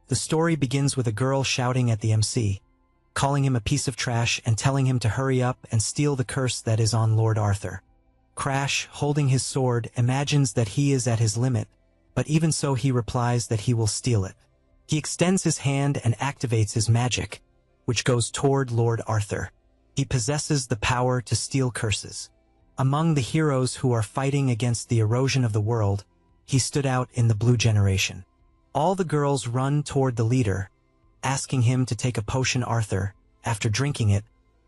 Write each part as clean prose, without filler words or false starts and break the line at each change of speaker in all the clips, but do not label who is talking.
The story begins with a girl shouting at the MC, calling him a piece of trash and telling him to hurry up and steal the curse that is on Lord Arthur. Crash, holding his sword, imagines that he is at his limit, but even so he replies that he will steal it. He extends his hand and activates his magic, which goes toward Lord Arthur. He possesses the power to steal curses. Among the heroes who are fighting against the erosion of the world, he stood out in the blue generation. All the girls run toward the leader, asking him to take a potion. Arthur, after drinking it,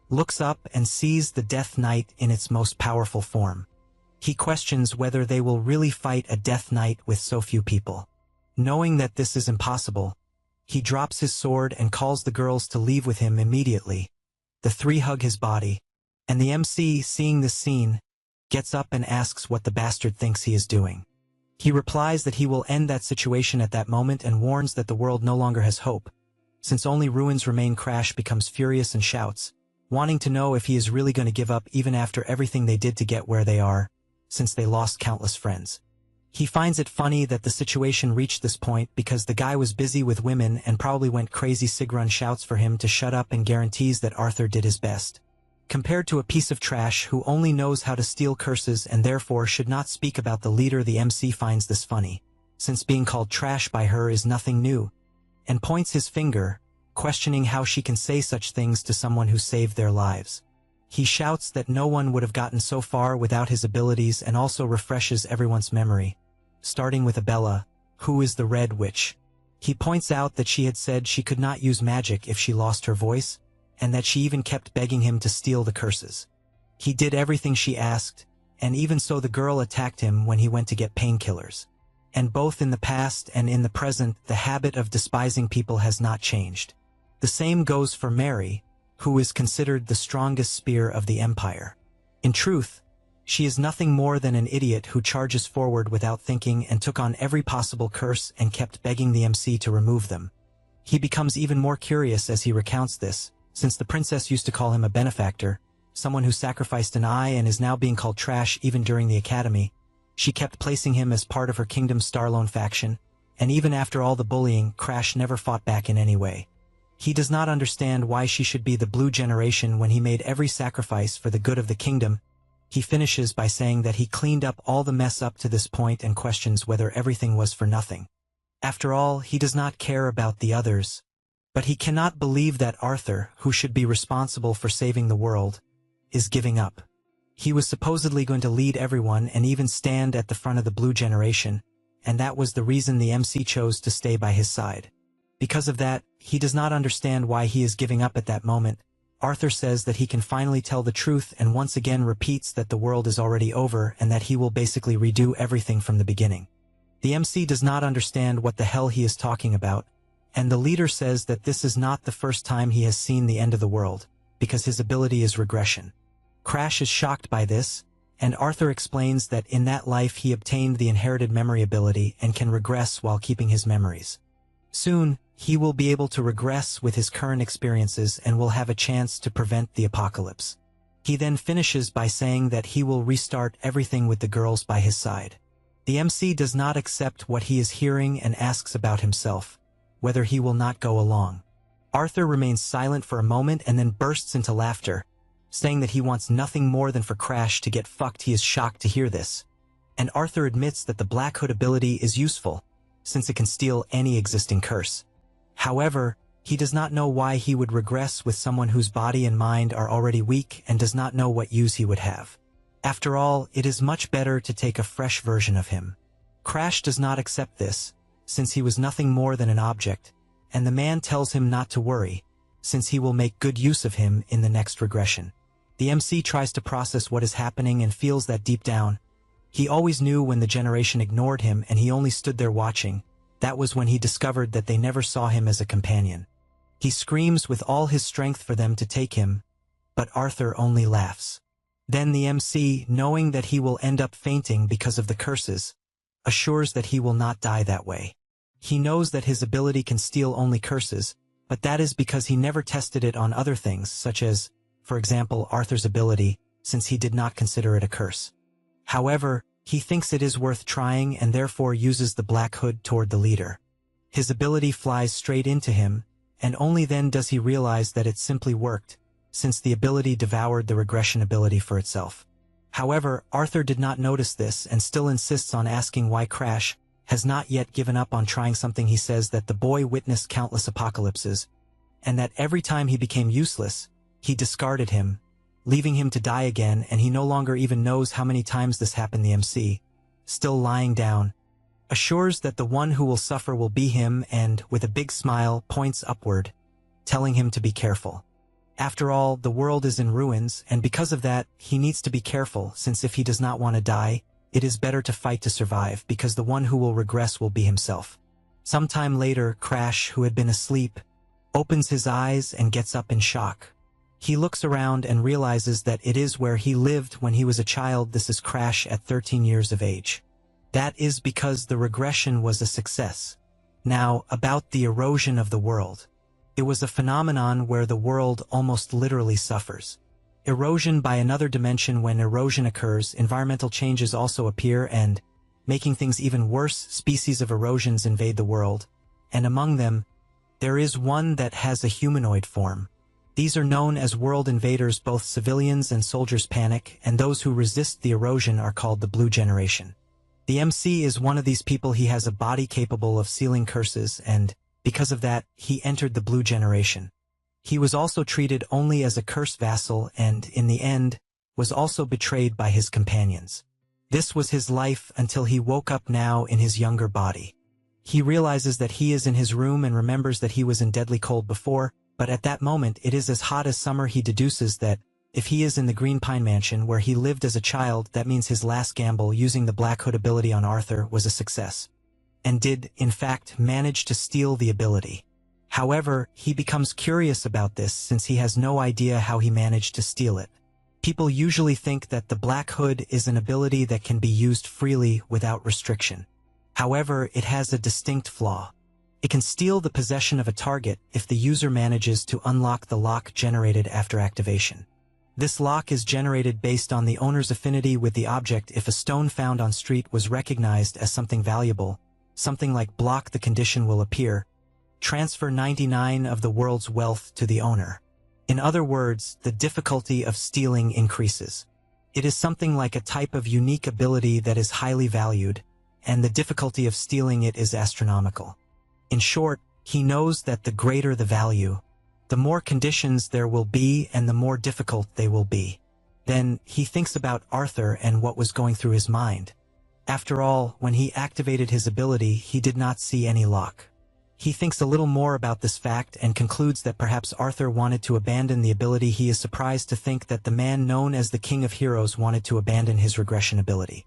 looks up and sees the Death Knight in its most powerful form. He questions whether they will really fight a Death Knight with so few people. Knowing that this is impossible, he drops his sword and calls the girls to leave with him immediately. The three hug his body, and the MC, seeing this scene, gets up and asks what the bastard thinks he is doing. He replies that he will end that situation at that moment and warns that the world no longer has hope, since only ruins remain. Crash becomes furious and shouts, wanting to know if he is really going to give up even after everything they did to get where they are, since they lost countless friends. He finds it funny that the situation reached this point because the guy was busy with women and probably went crazy. Sigrun shouts for him to shut up and guarantees that Arthur did his best. Compared to a piece of trash who only knows how to steal curses and therefore should not speak about the leader, the MC finds this funny, since being called trash by her is nothing new, and points his finger, questioning how she can say such things to someone who saved their lives. He shouts that no one would have gotten so far without his abilities and also refreshes everyone's memory, starting with Abella, who is the Red Witch. He points out that she had said she could not use magic if she lost her voice, and that she even kept begging him to steal the curses. He did everything she asked, and even so the girl attacked him when he went to get painkillers. And both in the past and in the present, the habit of despising people has not changed. The same goes for Mary, who is considered the strongest spear of the Empire. In truth, she is nothing more than an idiot who charges forward without thinking and took on every possible curse and kept begging the MC to remove them. He becomes even more curious as he recounts this, since the princess used to call him a benefactor, someone who sacrificed an eye and is now being called trash even during the academy. She kept placing him as part of her kingdom's Starlone faction, and even after all the bullying, Crash never fought back in any way. He does not understand why she should be the blue generation when he made every sacrifice for the good of the kingdom. He finishes by saying that he cleaned up all the mess up to this point and questions whether everything was for nothing. After all, he does not care about the others. But he cannot believe that Arthur, who should be responsible for saving the world, is giving up. He was supposedly going to lead everyone and even stand at the front of the blue generation, and that was the reason the MC chose to stay by his side. Because of that, he does not understand why he is giving up at that moment. Arthur says that he can finally tell the truth and once again repeats that the world is already over and that he will basically redo everything from the beginning. The MC does not understand what the hell he is talking about, and the leader says that this is not the first time he has seen the end of the world, because his ability is regression. Crash is shocked by this, and Arthur explains that in that life he obtained the inherited memory ability and can regress while keeping his memories. Soon, he will be able to regress with his current experiences and will have a chance to prevent the apocalypse. He then finishes by saying that he will restart everything with the girls by his side. The MC does not accept what he is hearing and asks about himself, whether he will not go along. Arthur remains silent for a moment and then bursts into laughter, saying that he wants nothing more than for Crash to get fucked. He is shocked to hear this, and Arthur admits that the Black Hood ability is useful, since it can steal any existing curse. However, he does not know why he would regress with someone whose body and mind are already weak and does not know what use he would have. After all, it is much better to take a fresh version of him. Crash does not accept this, since he was nothing more than an object, and the man tells him not to worry, since he will make good use of him in the next regression. The MC tries to process what is happening and feels that deep down, he always knew when the generation ignored him and he only stood there watching. That was when he discovered that they never saw him as a companion. He screams with all his strength for them to take him, but Arthur only laughs. Then the MC, knowing that he will end up fainting because of the curses, assures that he will not die that way. He knows that his ability can steal only curses, but that is because he never tested it on other things, such as, for example, Arthur's ability, since he did not consider it a curse. However, he thinks it is worth trying and therefore uses the Black Hood toward the leader. His ability flies straight into him, and only then does he realize that it simply worked, since the ability devoured the regression ability for itself. However, Arthur did not notice this and still insists on asking why Crash has not yet given up on trying something. He says that the boy witnessed countless apocalypses, and that every time he became useless, he discarded him, leaving him to die again, and he no longer even knows how many times this happened. The MC, still lying down, assures that the one who will suffer will be him and, with a big smile, points upward, telling him to be careful. After all, the world is in ruins, and because of that, he needs to be careful, since if he does not want to die, it is better to fight to survive, because the one who will regress will be himself. Sometime later, Crash, who had been asleep, opens his eyes and gets up in shock. He looks around and realizes that it is where he lived when he was a child. This is Crash at 13 years of age. That is because the regression was a success. Now, about the erosion of the world. It was a phenomenon where the world almost literally suffers. Erosion by another dimension. When erosion occurs, environmental changes also appear and, making things even worse, species of erosions invade the world, and among them, there is one that has a humanoid form. These are known as world invaders. Both civilians and soldiers panic, and those who resist the erosion are called the Blue Generation. The MC is one of these people. He has a body capable of sealing curses, and, because of that, he entered the Blue Generation. He was also treated only as a curse vassal and, in the end, was also betrayed by his companions. This was his life until he woke up now in his younger body. He realizes that he is in his room and remembers that he was in deadly cold before, but at that moment it is as hot as summer. He deduces that, if he is in the Green Pine Mansion where he lived as a child, that means his last gamble using the Black Hood ability on Arthur was a success, and did, in fact, manage to steal the ability. However, he becomes curious about this since he has no idea how he managed to steal it. People usually think that the Black Hood is an ability that can be used freely without restriction. However, it has a distinct flaw. It can steal the possession of a target if the user manages to unlock the lock generated after activation. This lock is generated based on the owner's affinity with the object. If a stone found on street was recognized as something valuable, something like block the condition will appear. Transfer 99 of the world's wealth to the owner. In other words, the difficulty of stealing increases. It is something like a type of unique ability that is highly valued, and the difficulty of stealing it is astronomical. In short, he knows that the greater the value, the more conditions there will be and the more difficult they will be. Then, he thinks about Arthur and what was going through his mind. After all, when he activated his ability, he did not see any lock. He thinks a little more about this fact and concludes that perhaps Arthur wanted to abandon the ability. He is surprised to think that the man known as the King of Heroes wanted to abandon his regression ability.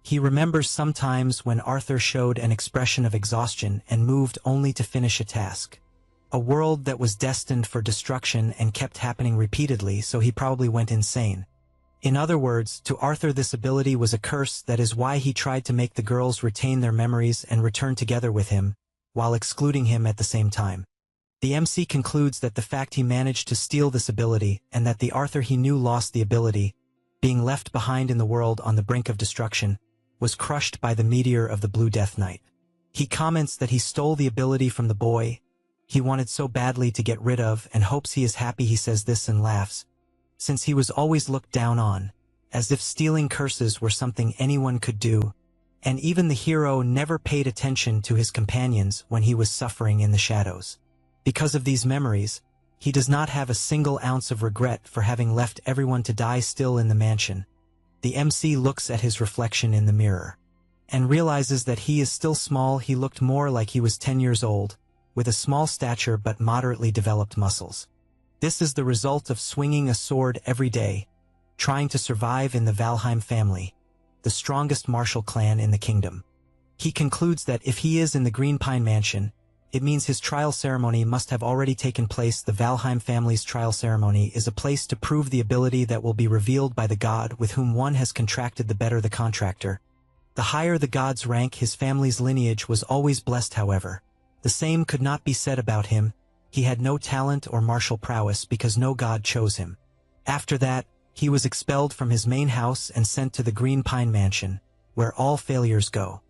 He remembers some times when Arthur showed an expression of exhaustion and moved only to finish a task. A world that was destined for destruction and kept happening repeatedly, so he probably went insane. In other words, to Arthur this ability was a curse. That is why he tried to make the girls retain their memories and return together with him, while excluding him at the same time. The MC concludes that the fact he managed to steal this ability, and that the Arthur he knew lost the ability, being left behind in the world on the brink of destruction, was crushed by the meteor of the Blue Death Knight. He comments that he stole the ability from the boy he wanted so badly to get rid of and hopes he is happy he says this and laughs, since he was always looked down on, as if stealing curses were something anyone could do, and even the hero never paid attention to his companions when he was suffering in the shadows. Because of these memories, he does not have a single ounce of regret for having left everyone to die still in the mansion. The MC looks at his reflection in the mirror, and realizes that he is still small. He looked more like he was 10 years old, with a small stature but moderately developed muscles. This is the result of swinging a sword every day, trying to survive in the Valheim family, the strongest martial clan in the kingdom. He concludes that if he is in the Green Pine Mansion, it means his trial ceremony must have already taken place. The Valheim family's trial ceremony is a place to prove the ability that will be revealed by the god with whom one has contracted. The better the contractor, the higher the god's rank. His family's lineage was always blessed. However, the same could not be said about him. He had no talent or martial prowess because no god chose him. After that, he was expelled from his main house and sent to the Green Pine Mansion, where all failures go.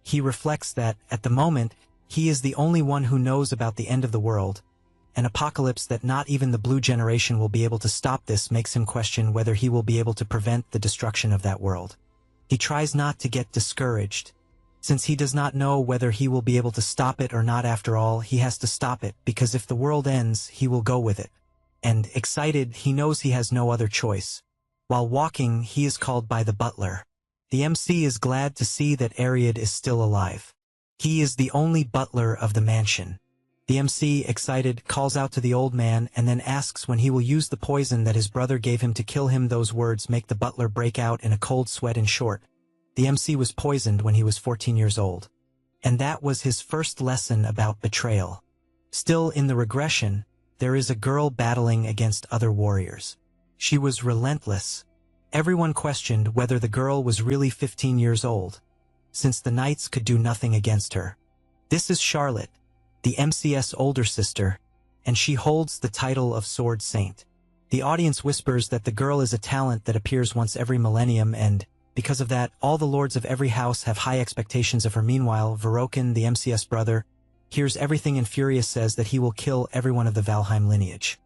He reflects that, at the moment, He is the only one who knows about the end of the world. An apocalypse that not even the blue generation will be able to stop. This makes him question whether he will be able to prevent the destruction of that world. He tries not to get discouraged, since he does not know whether he will be able to stop it or not. After all, he has to stop it, because if the world ends, he will go with it. And, excited, he knows he has no other choice. While walking, he is called by the butler. The MC is glad to see that Ariad is still alive. He is the only butler of the mansion. The MC, excited, calls out to the old man and then asks when he will use the poison that his brother gave him to kill him. Those words make the butler break out in a cold sweat. In short, the MC was poisoned when he was 14 years old. And that was his first lesson about betrayal. Still in the regression, there is a girl battling against other warriors. She was relentless. Everyone questioned whether the girl was really 15 years old, since the knights could do nothing against her. This is Charlotte, the MC's older sister, and she holds the title of Sword Saint. The audience whispers that the girl is a talent that appears once every millennium, and, because of that, all the lords of every house have high expectations of her. Meanwhile, Varokin, the MC's brother, hears everything and furious says that he will kill everyone of the Valheim lineage.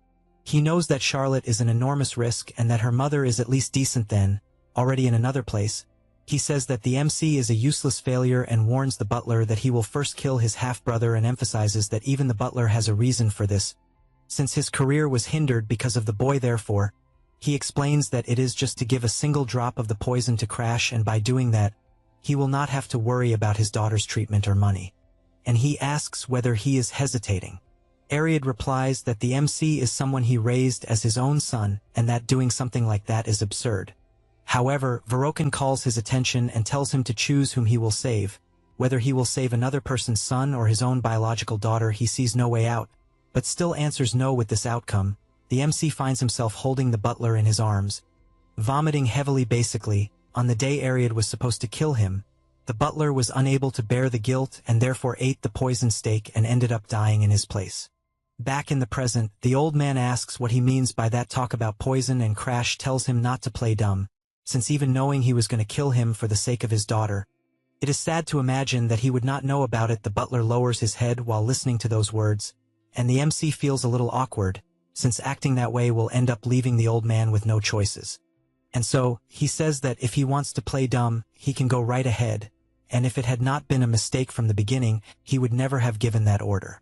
He knows that Charlotte is an enormous risk and that her mother is at least decent. Then, already in another place, he says that the MC is a useless failure and warns the butler that he will first kill his half-brother, and emphasizes that even the butler has a reason for this, since his career was hindered because of the boy. Therefore, he explains that it is just to give a single drop of the poison to Crash, and by doing that, he will not have to worry about his daughter's treatment or money. And he asks whether he is hesitating. Ariad replies that the MC is someone he raised as his own son, and that doing something like that is absurd. However, Varokin calls his attention and tells him to choose whom he will save, whether he will save another person's son or his own biological daughter. He sees no way out, but still answers no. With this outcome, the MC finds himself holding the butler in his arms, vomiting heavily. Basically, on the day Ariad was supposed to kill him, the butler was unable to bear the guilt and therefore ate the poison steak and ended up dying in his place. Back in the present, the old man asks what he means by that talk about poison, and Crash tells him not to play dumb, since even knowing he was going to kill him for the sake of his daughter, it is sad to imagine that he would not know about it. The butler lowers his head while listening to those words, and the MC feels a little awkward, since acting that way will end up leaving the old man with no choices. And so, he says that if he wants to play dumb, he can go right ahead, and if it had not been a mistake from the beginning, he would never have given that order.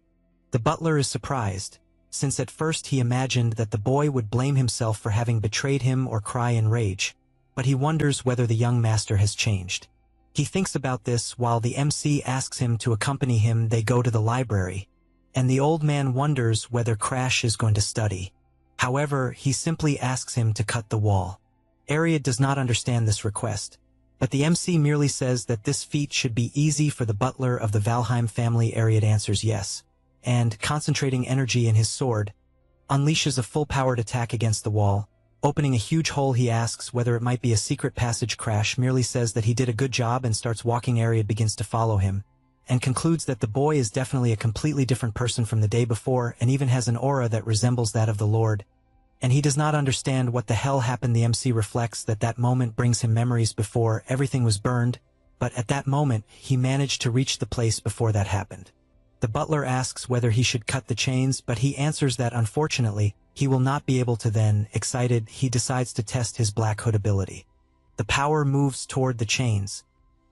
The butler is surprised, since at first he imagined that the boy would blame himself for having betrayed him or cry in rage, but he wonders whether the young master has changed. He thinks about this while the MC asks him to accompany him. They go to the library, and the old man wonders whether Crash is going to study. However, he simply asks him to cut the wall. Ariad does not understand this request, but the MC merely says that this feat should be easy for the butler of the Valheim family. Ariad answers yes, and, concentrating energy in his sword, unleashes a full-powered attack against the wall, opening a huge hole. He asks whether it might be a secret passage. Crash merely says that he did a good job and starts walking. Ariad begins to follow him, and concludes that the boy is definitely a completely different person from the day before, and even has an aura that resembles that of the Lord. And he does not understand what the hell happened. The MC reflects that that moment brings him memories before everything was burned, but at that moment, he managed to reach the place before that happened. The butler asks whether he should cut the chains, but he answers that unfortunately, he will not be able to. Then, excited, he decides to test his Black Hood ability. The power moves toward the chains,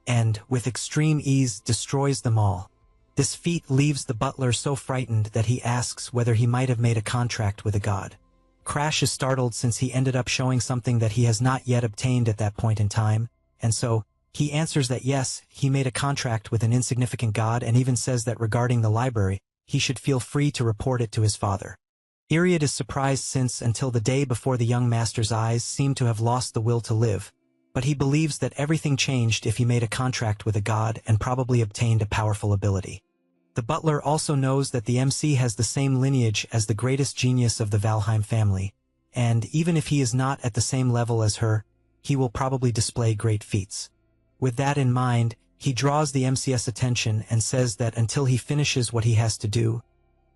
and, with extreme ease, destroys them all. This feat leaves the butler so frightened that he asks whether he might have made a contract with a god. Crash is startled since he ended up showing something that he has not yet obtained at that point in time, and so, he answers that yes, he made a contract with an insignificant god, and even says that regarding the library, he should feel free to report it to his father. Ariad is surprised since until the day before the young master's eyes seem to have lost the will to live, but he believes that everything changed if he made a contract with a god and probably obtained a powerful ability. The butler also knows that the MC has the same lineage as the greatest genius of the Valheim family, and even if he is not at the same level as her, he will probably display great feats. With that in mind, he draws the MC's attention and says that until he finishes what he has to do,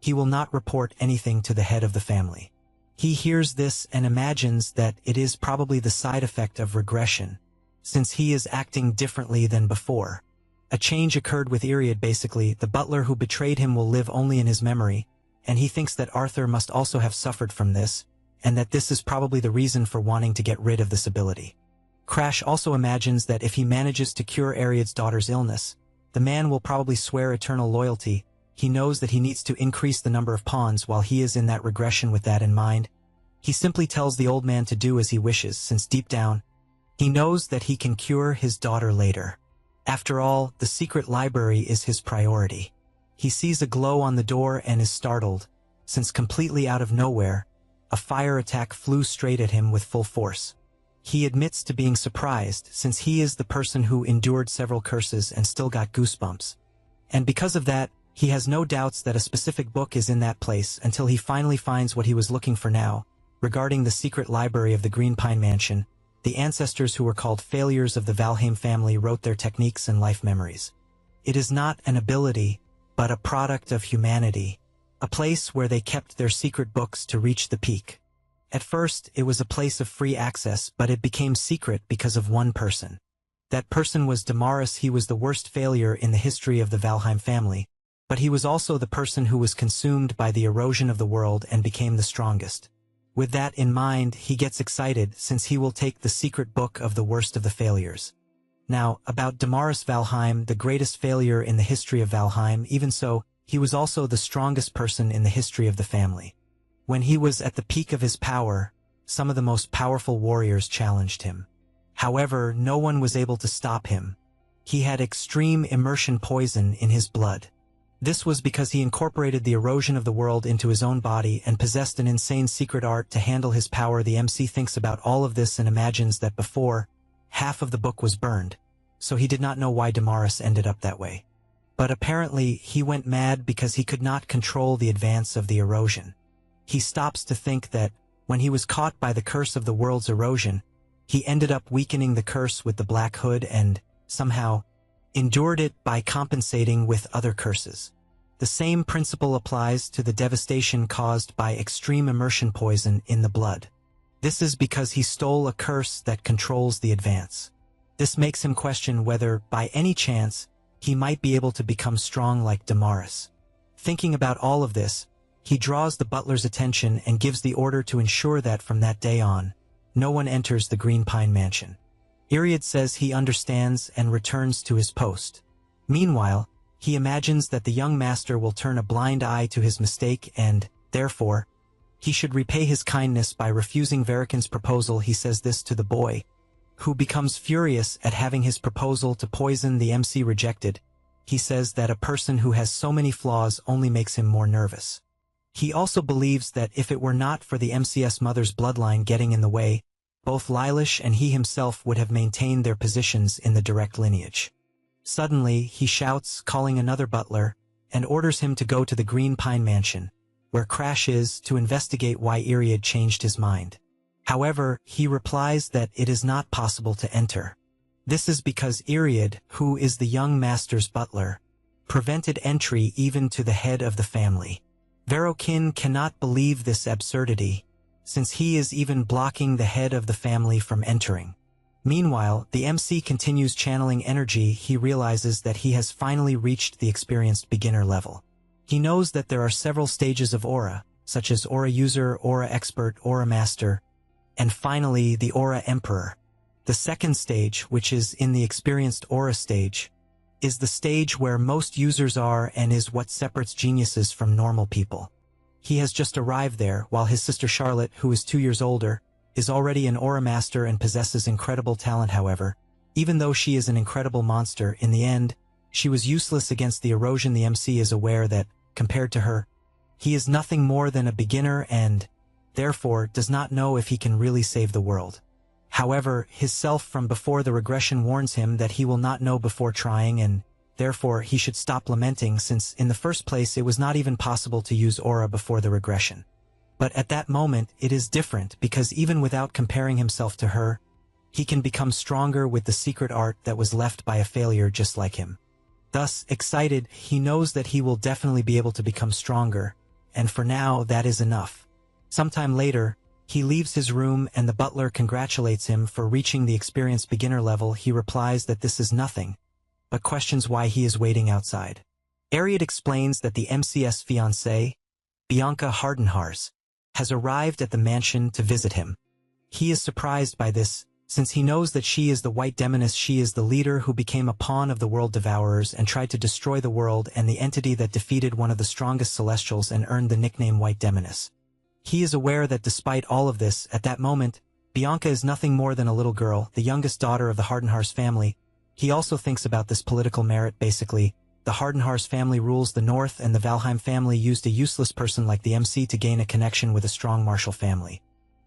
he will not report anything to the head of the family. He hears this and imagines that it is probably the side effect of regression, since he is acting differently than before. A change occurred with Iriad. Basically, the butler who betrayed him will live only in his memory, and he thinks that Arthur must also have suffered from this, and that this is probably the reason for wanting to get rid of this ability. Crash also imagines that if he manages to cure Iriad's daughter's illness, the man will probably swear eternal loyalty. He knows that he needs to increase the number of pawns while he is in that regression. With that in mind, he simply tells the old man to do as he wishes, since deep down, he knows that he can cure his daughter later. After all, the secret library is his priority. He sees a glow on the door and is startled, since completely out of nowhere, a fire attack flew straight at him with full force. He admits to being surprised, since he is the person who endured several curses and still got goosebumps. And because of that, he has no doubts that a specific book is in that place until he finally finds what he was looking for now. Regarding the secret library of the Green Pine Mansion, the ancestors who were called failures of the Valheim family wrote their techniques and life memories. It is not an ability, but a product of humanity, a place where they kept their secret books to reach the peak. At first, it was a place of free access, but it became secret because of one person. That person was Damaris. He was the worst failure in the history of the Valheim family, but he was also the person who was consumed by the erosion of the world and became the strongest. With that in mind, he gets excited since he will take the secret book of the worst of the failures. Now, about Damaris Valheim, the greatest failure in the history of Valheim. Even so, he was also the strongest person in the history of the family. When he was at the peak of his power, some of the most powerful warriors challenged him. However, no one was able to stop him. He had extreme immersion poison in his blood. This was because he incorporated the erosion of the world into his own body and possessed an insane secret art to handle his power. The MC thinks about all of this and imagines that before, half of the book was burned, so he did not know why Damaris ended up that way. But apparently, he went mad because he could not control the advance of the erosion. He stops to think that, when he was caught by the curse of the world's erosion, he ended up weakening the curse with the Black Hood and, somehow, endured it by compensating with other curses. The same principle applies to the devastation caused by extreme immersion poison in the blood. This is because he stole a curse that controls the advance. This makes him question whether, by any chance, he might be able to become strong like Damaris. Thinking about all of this, he draws the butler's attention and gives the order to ensure that from that day on, no one enters the Green Pine Mansion. Iriad says he understands and returns to his post. Meanwhile, he imagines that the young master will turn a blind eye to his mistake and, therefore, he should repay his kindness by refusing Verikan's proposal. He says this to the boy, who becomes furious at having his proposal to poison the MC rejected. He says that a person who has so many flaws only makes him more nervous. He also believes that if it were not for the MC's mother's bloodline getting in the way, both Lilish and he himself would have maintained their positions in the direct lineage. Suddenly, he shouts, calling another butler, and orders him to go to the Green Pine Mansion, where Crash is, to investigate why Iriad changed his mind. However, he replies that it is not possible to enter. This is because Iriad, who is the young master's butler, prevented entry even to the head of the family. Verikan cannot believe this absurdity, since he is even blocking the head of the family from entering. Meanwhile, the MC continues channeling energy. He realizes that he has finally reached the experienced beginner level. He knows that there are several stages of aura, such as Aura User, Aura Expert, Aura Master, and finally the Aura Emperor. The second stage, which is in the experienced aura stage, is the stage where most users are and is what separates geniuses from normal people. He has just arrived there, while his sister Charlotte, who is 2 years older, is already an Aura Master and possesses incredible talent. However, even though she is an incredible monster, in the end, she was useless against the erosion. The MC is aware that, compared to her, he is nothing more than a beginner and, therefore, does not know if he can really save the world. However, his self from before the regression warns him that he will not know before trying and, therefore, he should stop lamenting since, in the first place, it was not even possible to use aura before the regression. But at that moment, it is different because even without comparing himself to her, he can become stronger with the secret art that was left by a failure just like him. Thus, excited, he knows that he will definitely be able to become stronger, and for now, that is enough. Sometime later, he leaves his room and the butler congratulates him for reaching the experienced beginner level. He replies that this is nothing, but questions why he is waiting outside. Ariad explains that the MC's fiancée, Bianca Hardenhars, has arrived at the mansion to visit him. He is surprised by this, since he knows that she is the White Demoness. She is the leader who became a pawn of the World Devourers and tried to destroy the world, and the entity that defeated one of the strongest Celestials and earned the nickname White Demoness. He is aware that despite all of this, at that moment, Bianca is nothing more than a little girl, the youngest daughter of the Hardenhars family. He also thinks about this political merit. Basically, the Hardenhars family rules the North, and the Valheim family used a useless person like the MC to gain a connection with a strong martial family.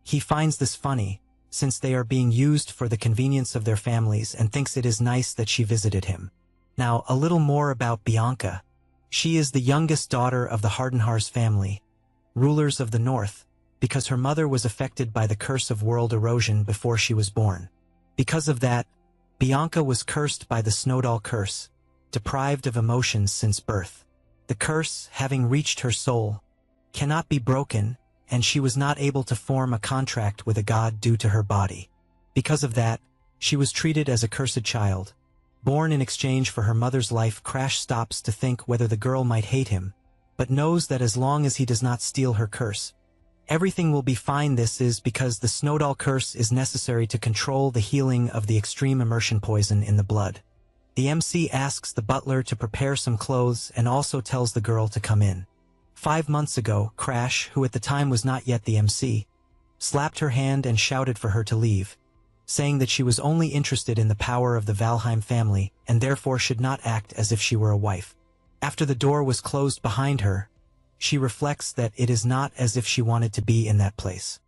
He finds this funny, since they are being used for the convenience of their families, and thinks it is nice that she visited him. Now, a little more about Bianca. She is the youngest daughter of the Hardenhars family, rulers of the North, because her mother was affected by the curse of world erosion before she was born. Because of that, Bianca was cursed by the Snowdoll curse, deprived of emotions since birth. The curse, having reached her soul, cannot be broken, and she was not able to form a contract with a god due to her body. Because of that, she was treated as a cursed child. Born in exchange for her mother's life, Crash stops to think whether the girl might hate him, but knows that as long as he does not steal her curse, everything will be fine. This is because the Snowdoll curse is necessary to control the healing of the extreme immersion poison in the blood. The MC asks the butler to prepare some clothes and also tells the girl to come in. 5 months ago, Crash, who at the time was not yet the MC, slapped her hand and shouted for her to leave, saying that she was only interested in the power of the Valheim family and therefore should not act as if she were a wife. After the door was closed behind her, she reflects that it is not as if she wanted to be in that place.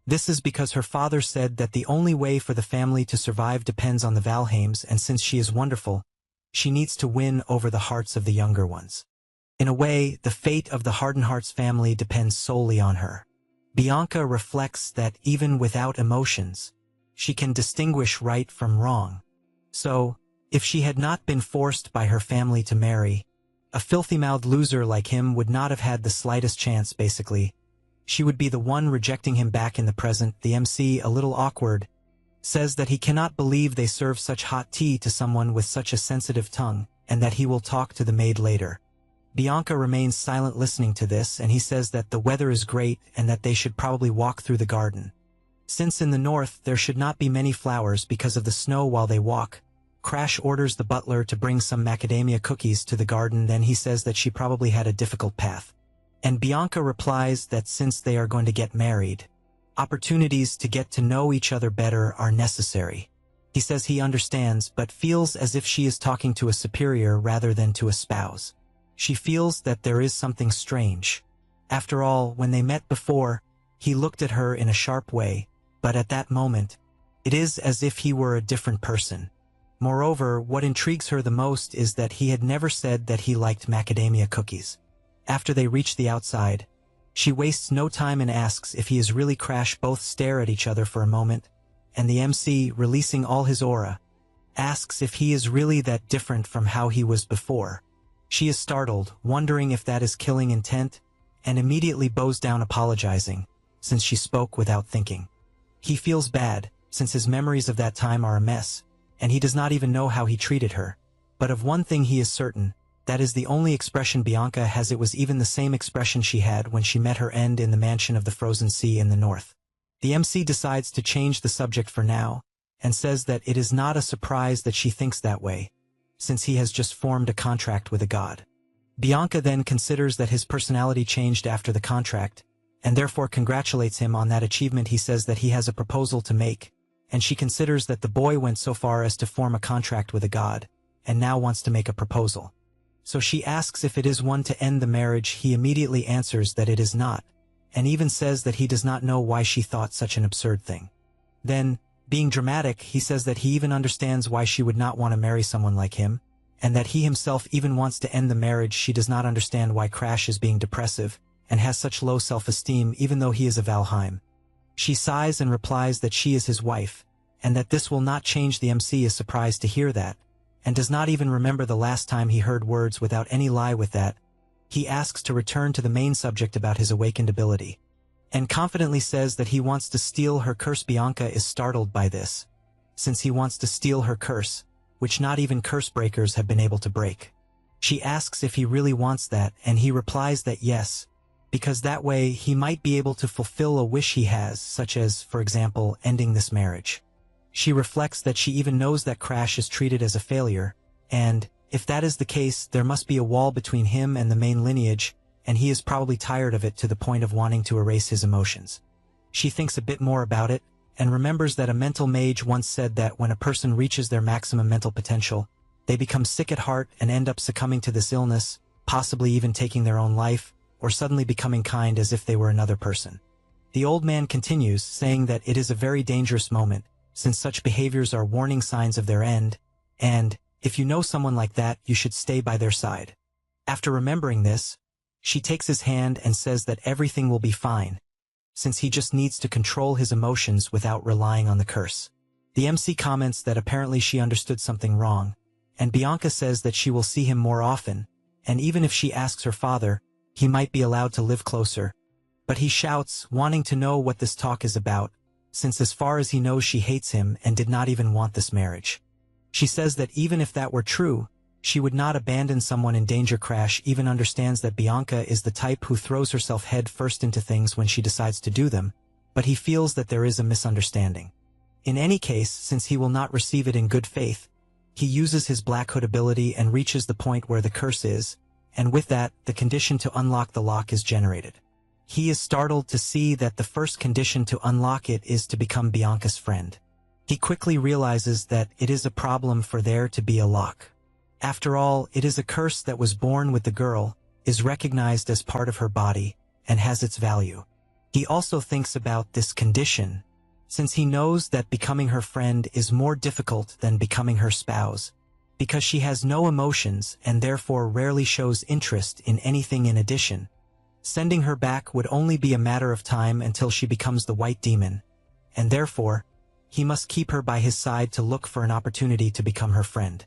This is because her father said that the only way for the family to survive depends on the Valheims, and since she is wonderful, she needs to win over the hearts of the younger ones. In a way, the fate of the Hardenhars family depends solely on her. Bianca reflects that even without emotions, she can distinguish right from wrong. So, if she had not been forced by her family to marry, a filthy-mouthed loser like him would not have had the slightest chance. Basically, she would be the one rejecting him back in the present. The MC, a little awkward, says that he cannot believe they serve such hot tea to someone with such a sensitive tongue, and that he will talk to the maid later. Bianca remains silent listening to this, and he says that the weather is great and that they should probably walk through the garden. Since in the north there should not be many flowers because of the snow while they walk, Crash orders the butler to bring some macadamia cookies to the garden. Then he says that she probably had a difficult path. And Bianca replies that since they are going to get married, opportunities to get to know each other better are necessary. He says he understands, but feels as if she is talking to a superior rather than to a spouse. She feels that there is something strange. After all, when they met before, he looked at her in a sharp way, but at that moment, it is as if he were a different person. Moreover, what intrigues her the most is that he had never said that he liked macadamia cookies. After they reach the outside, she wastes no time and asks if he is really Crash. Both stare at each other for a moment, and the MC, releasing all his aura, asks if he is really that different from how he was before. She is startled, wondering if that is killing intent, and immediately bows down apologizing, since she spoke without thinking. He feels bad, since his memories of that time are a mess, and he does not even know how he treated her. But of one thing he is certain, that is the only expression Bianca has. It was even the same expression she had when she met her end in the mansion of the frozen sea in the north. The MC decides to change the subject for now, and says that it is not a surprise that she thinks that way, since he has just formed a contract with a god. Bianca then considers that his personality changed after the contract, and therefore congratulates him on that achievement. He says that he has a proposal to make, and she considers that the boy went so far as to form a contract with a god, and now wants to make a proposal. So she asks if it is one to end the marriage. He immediately answers that it is not, and even says that he does not know why she thought such an absurd thing. Then, being dramatic, he says that he even understands why she would not want to marry someone like him, and that he himself even wants to end the marriage. She does not understand why Crash is being depressive and has such low self-esteem even though he is a Valheim. She sighs and replies that she is his wife, and that this will not change. The MC is surprised to hear that, and does not even remember the last time he heard words without any lie. With that, he asks to return to the main subject about his awakened ability, and confidently says that he wants to steal her curse. Bianca is startled by this. Since he wants to steal her curse, which not even curse breakers have been able to break. She asks if he really wants that, and he replies that yes, because that way he might be able to fulfill a wish he has, such as, for example, ending this marriage. She reflects that she even knows that Crash is treated as a failure, and, if that is the case, there must be a wall between him and the main lineage, and he is probably tired of it to the point of wanting to erase his emotions. She thinks a bit more about it, and remembers that a mental mage once said that when a person reaches their maximum mental potential, they become sick at heart and end up succumbing to this illness, possibly even taking their own life, or suddenly becoming kind as if they were another person. The old man continues, saying that it is a very dangerous moment, since such behaviors are warning signs of their end, and, if you know someone like that, you should stay by their side. After remembering this, she takes his hand and says that everything will be fine, since he just needs to control his emotions without relying on the curse. The MC comments that apparently she understood something wrong, and Bianca says that she will see him more often, and even if she asks her father, he might be allowed to live closer. But he shouts, wanting to know what this talk is about, since as far as he knows she hates him and did not even want this marriage. She says that even if that were true, she would not abandon someone in danger. Crash even understands that Bianca is the type who throws herself head first into things when she decides to do them, but he feels that there is a misunderstanding. In any case, since he will not receive it in good faith, he uses his Black Hood ability and reaches the point where the curse is, and with that, the condition to unlock the lock is generated. He is startled to see that the first condition to unlock it is to become Bianca's friend. He quickly realizes that it is a problem for there to be a lock. After all, it is a curse that was born with the girl, is recognized as part of her body, and has its value. He also thinks about this condition, since he knows that becoming her friend is more difficult than becoming her spouse, because she has no emotions and therefore rarely shows interest in anything in addition. Sending her back would only be a matter of time until she becomes the White Demon, and therefore, he must keep her by his side to look for an opportunity to become her friend.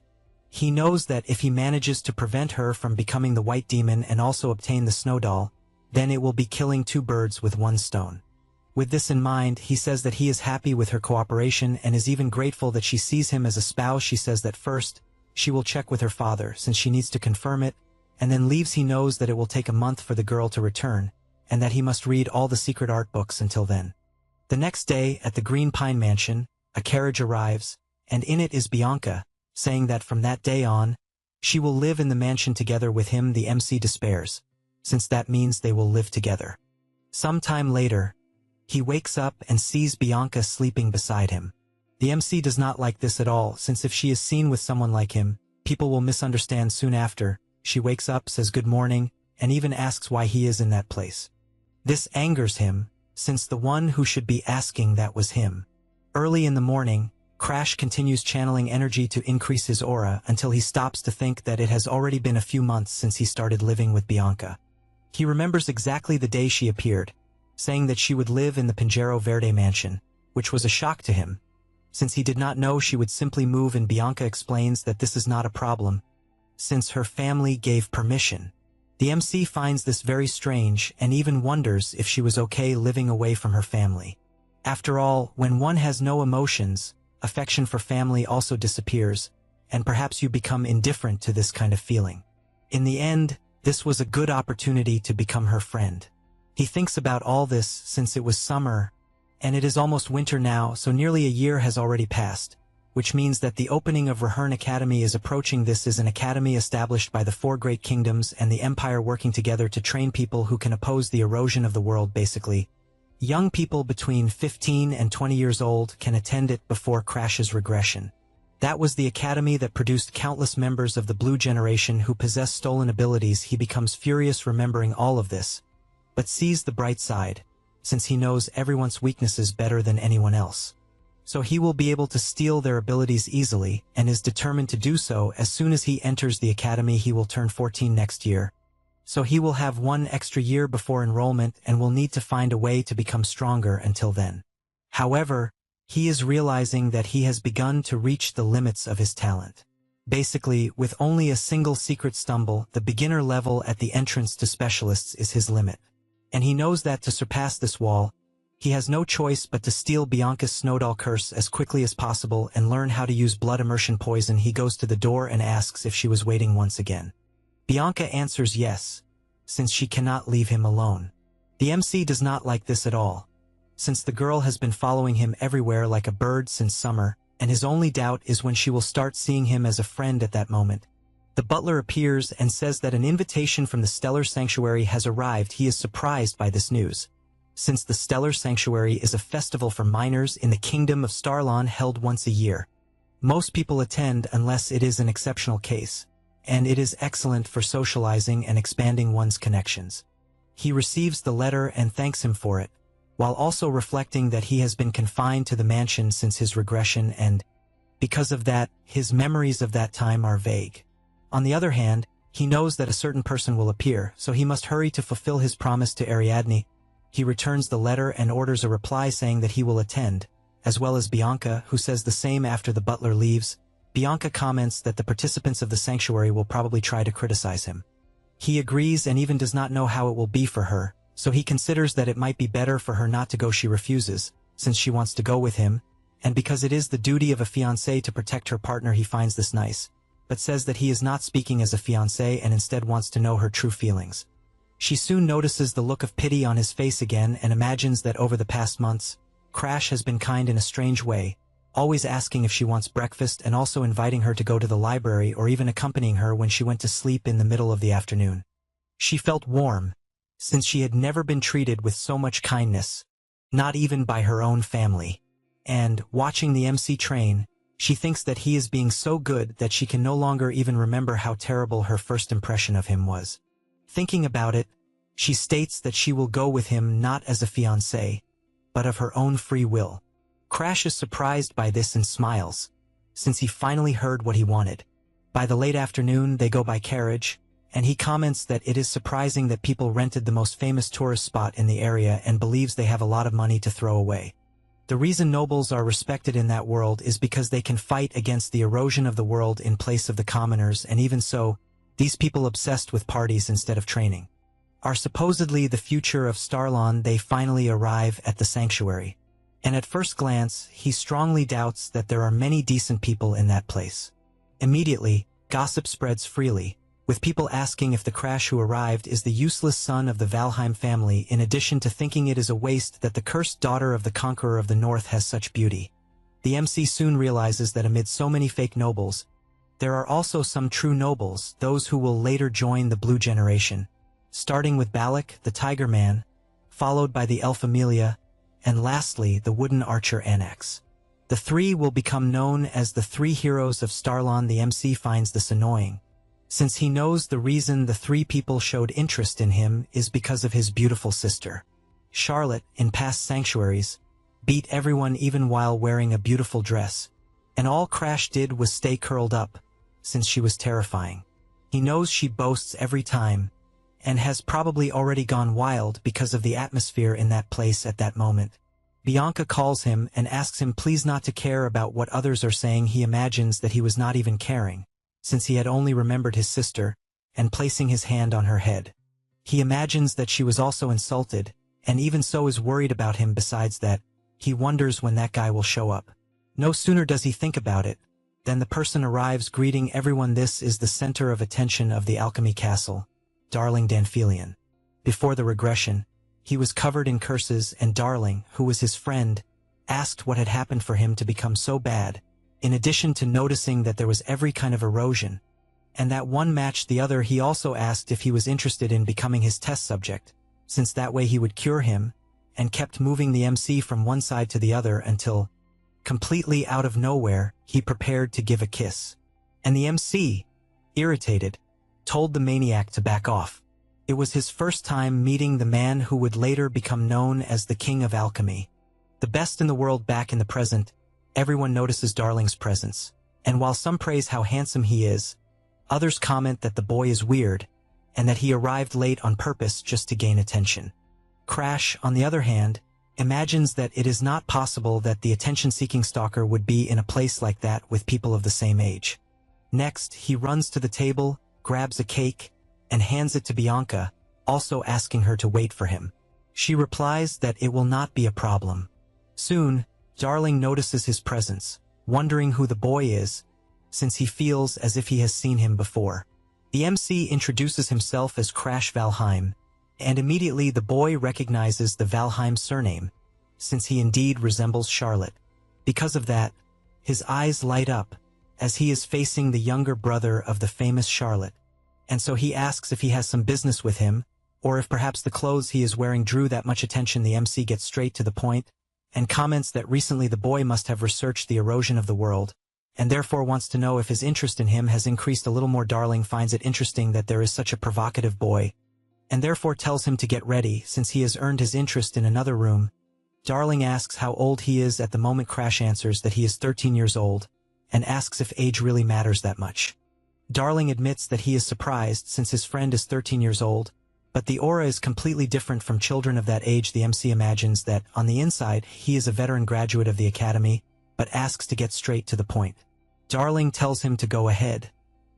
He knows that if he manages to prevent her from becoming the White Demon and also obtain the Snow Doll, then it will be killing two birds with one stone. With this in mind, he says that he is happy with her cooperation and is even grateful that she sees him as a spouse. She says that first, she will check with her father since she needs to confirm it, and then leaves. He knows that it will take a month for the girl to return, and that he must read all the secret art books until then. The next day, at the Green Pine Mansion, a carriage arrives, and in it is Bianca, saying that from that day on, she will live in the mansion together with him. The MC despairs, since that means they will live together. Some time later, he wakes up and sees Bianca sleeping beside him. The MC does not like this at all, since if she is seen with someone like him, people will misunderstand soon after. She wakes up, says good morning, and even asks why he is in that place. This angers him, since the one who should be asking that was him. Early in the morning, Crash continues channeling energy to increase his aura until he stops to think that it has already been a few months since he started living with Bianca. He remembers exactly the day she appeared, saying that she would live in the Pinjero Verde mansion, which was a shock to him, since he did not know she would simply move, and Bianca explains that this is not a problem, since her family gave permission. The MC finds this very strange and even wonders if she was okay living away from her family. After all, when one has no emotions, affection for family also disappears, and perhaps you become indifferent to this kind of feeling. In the end, this was a good opportunity to become her friend. He thinks about all this since it was summer, and it is almost winter now, so nearly a year has already passed, which means that the opening of Rehern Academy is approaching. This is an academy established by the four great kingdoms and the empire working together to train people who can oppose the erosion of the world. Basically, young people between 15 and 20 years old can attend it before Crash's regression. That was the academy that produced countless members of the Blue Generation who possess stolen abilities. He becomes furious remembering all of this, but sees the bright side, since he knows everyone's weaknesses better than anyone else. So he will be able to steal their abilities easily, and is determined to do so. As soon as he enters the academy, he will turn 14 next year. So he will have one extra year before enrollment and will need to find a way to become stronger until then. However, he is realizing that he has begun to reach the limits of his talent. Basically, with only a single secret stumble, the beginner level at the entrance to specialists is his limit. And he knows that to surpass this wall, He has no choice but to steal Bianca's Snowdoll curse as quickly as possible and learn how to use blood immersion poison. He goes to the door and asks if she was waiting once again. Bianca answers yes, since she cannot leave him alone. The MC does not like this at all, since the girl has been following him everywhere like a bird since summer, and his only doubt is when she will start seeing him as a friend at that moment. The butler appears and says that an invitation from the Stellar Sanctuary has arrived. He is surprised by this news, since the Stellar Sanctuary is a festival for miners in the kingdom of Starlon held once a year. Most people attend unless it is an exceptional case, and it is excellent for socializing and expanding one's connections. He receives the letter and thanks him for it, while also reflecting that he has been confined to the mansion since his regression and, because of that, his memories of that time are vague. On the other hand, he knows that a certain person will appear, so he must hurry to fulfill his promise to Ariadne. He returns the letter and orders a reply saying that he will attend, as well as Bianca, who says the same after the butler leaves. Bianca comments that the participants of the sanctuary will probably try to criticize him. He agrees and even does not know how it will be for her, so he considers that it might be better for her not to go. She refuses, since she wants to go with him, and because it is the duty of a fiancé to protect her partner. He finds this nice, but says that he is not speaking as a fiancé and instead wants to know her true feelings. She soon notices the look of pity on his face again and imagines that over the past months, Crash has been kind in a strange way, always asking if she wants breakfast and also inviting her to go to the library or even accompanying her when she went to sleep in the middle of the afternoon. She felt warm, since she had never been treated with so much kindness, not even by her own family. And, watching the MC train, she thinks that he is being so good that she can no longer even remember how terrible her first impression of him was. Thinking about it, she states that she will go with him not as a fiancé, but of her own free will. Crash is surprised by this and smiles, since he finally heard what he wanted. By the late afternoon, they go by carriage, and he comments that it is surprising that people rented the most famous tourist spot in the area and believes they have a lot of money to throw away. The reason nobles are respected in that world is because they can fight against the erosion of the world in place of the commoners, and even so, these people obsessed with parties instead of training are supposedly the future of Starlon. They finally arrive at the sanctuary, and at first glance, he strongly doubts that there are many decent people in that place. Immediately, gossip spreads freely, with people asking if the Crash who arrived is the useless son of the Valheim family, in addition to thinking it is a waste that the cursed daughter of the Conqueror of the North has such beauty. The MC soon realizes that amid so many fake nobles, there are also some true nobles, those who will later join the Blue Generation, starting with Balak, the Tiger Man, followed by the Elf Amelia, and lastly the Wooden Archer Annex. The three will become known as the Three Heroes of Starlon. The MC finds this annoying, since he knows the reason the three people showed interest in him is because of his beautiful sister. Charlotte, in past sanctuaries, beat everyone even while wearing a beautiful dress, and all Crash did was stay curled up, since she was terrifying. He knows she boasts every time, and has probably already gone wild because of the atmosphere in that place at that moment. Bianca calls him and asks him please not to care about what others are saying. He imagines that he was not even caring, since he had only remembered his sister, and placing his hand on her head. He imagines that she was also insulted, and even so is worried about him. Besides that, he wonders when that guy will show up. No sooner does he think about it, than the person arrives greeting everyone. This is the center of attention of the Alchemy Castle, Darling Danfilion. Before the regression, he was covered in curses, and Darling, who was his friend, asked what had happened for him to become so bad, in addition to noticing that there was every kind of erosion, and that one matched the other. He also asked if he was interested in becoming his test subject, since that way he would cure him, and kept moving the MC from one side to the other until, completely out of nowhere, he prepared to give a kiss. And the MC, irritated, told the maniac to back off. It was his first time meeting the man who would later become known as the King of Alchemy. The best in the world. Back in the present, everyone notices Darling's presence, and while some praise how handsome he is, others comment that the boy is weird, and that he arrived late on purpose just to gain attention. Crash, on the other hand, imagines that it is not possible that the attention-seeking stalker would be in a place like that with people of the same age. Next, he runs to the table, grabs a cake, and hands it to Bianca, also asking her to wait for him. She replies that it will not be a problem. Soon, Darling notices his presence, wondering who the boy is, since he feels as if he has seen him before. The MC introduces himself as Crash Valheim, and immediately the boy recognizes the Valheim surname, since he indeed resembles Charlotte. Because of that, his eyes light up, as he is facing the younger brother of the famous Charlotte, and so he asks if he has some business with him, or if perhaps the clothes he is wearing drew that much attention. The MC gets straight to the point, and comments that recently the boy must have researched the erosion of the world, and therefore wants to know if his interest in him has increased a little more. Darling finds it interesting that there is such a provocative boy, and therefore tells him to get ready since he has earned his interest in another room. Darling asks how old he is. At the moment, Crash answers that he is 13 years old, and asks if age really matters that much. Darling admits that he is surprised since his friend is 13 years old, but the aura is completely different from children of that age. The MC imagines that, on the inside, he is a veteran graduate of the academy, but asks to get straight to the point. Darling tells him to go ahead,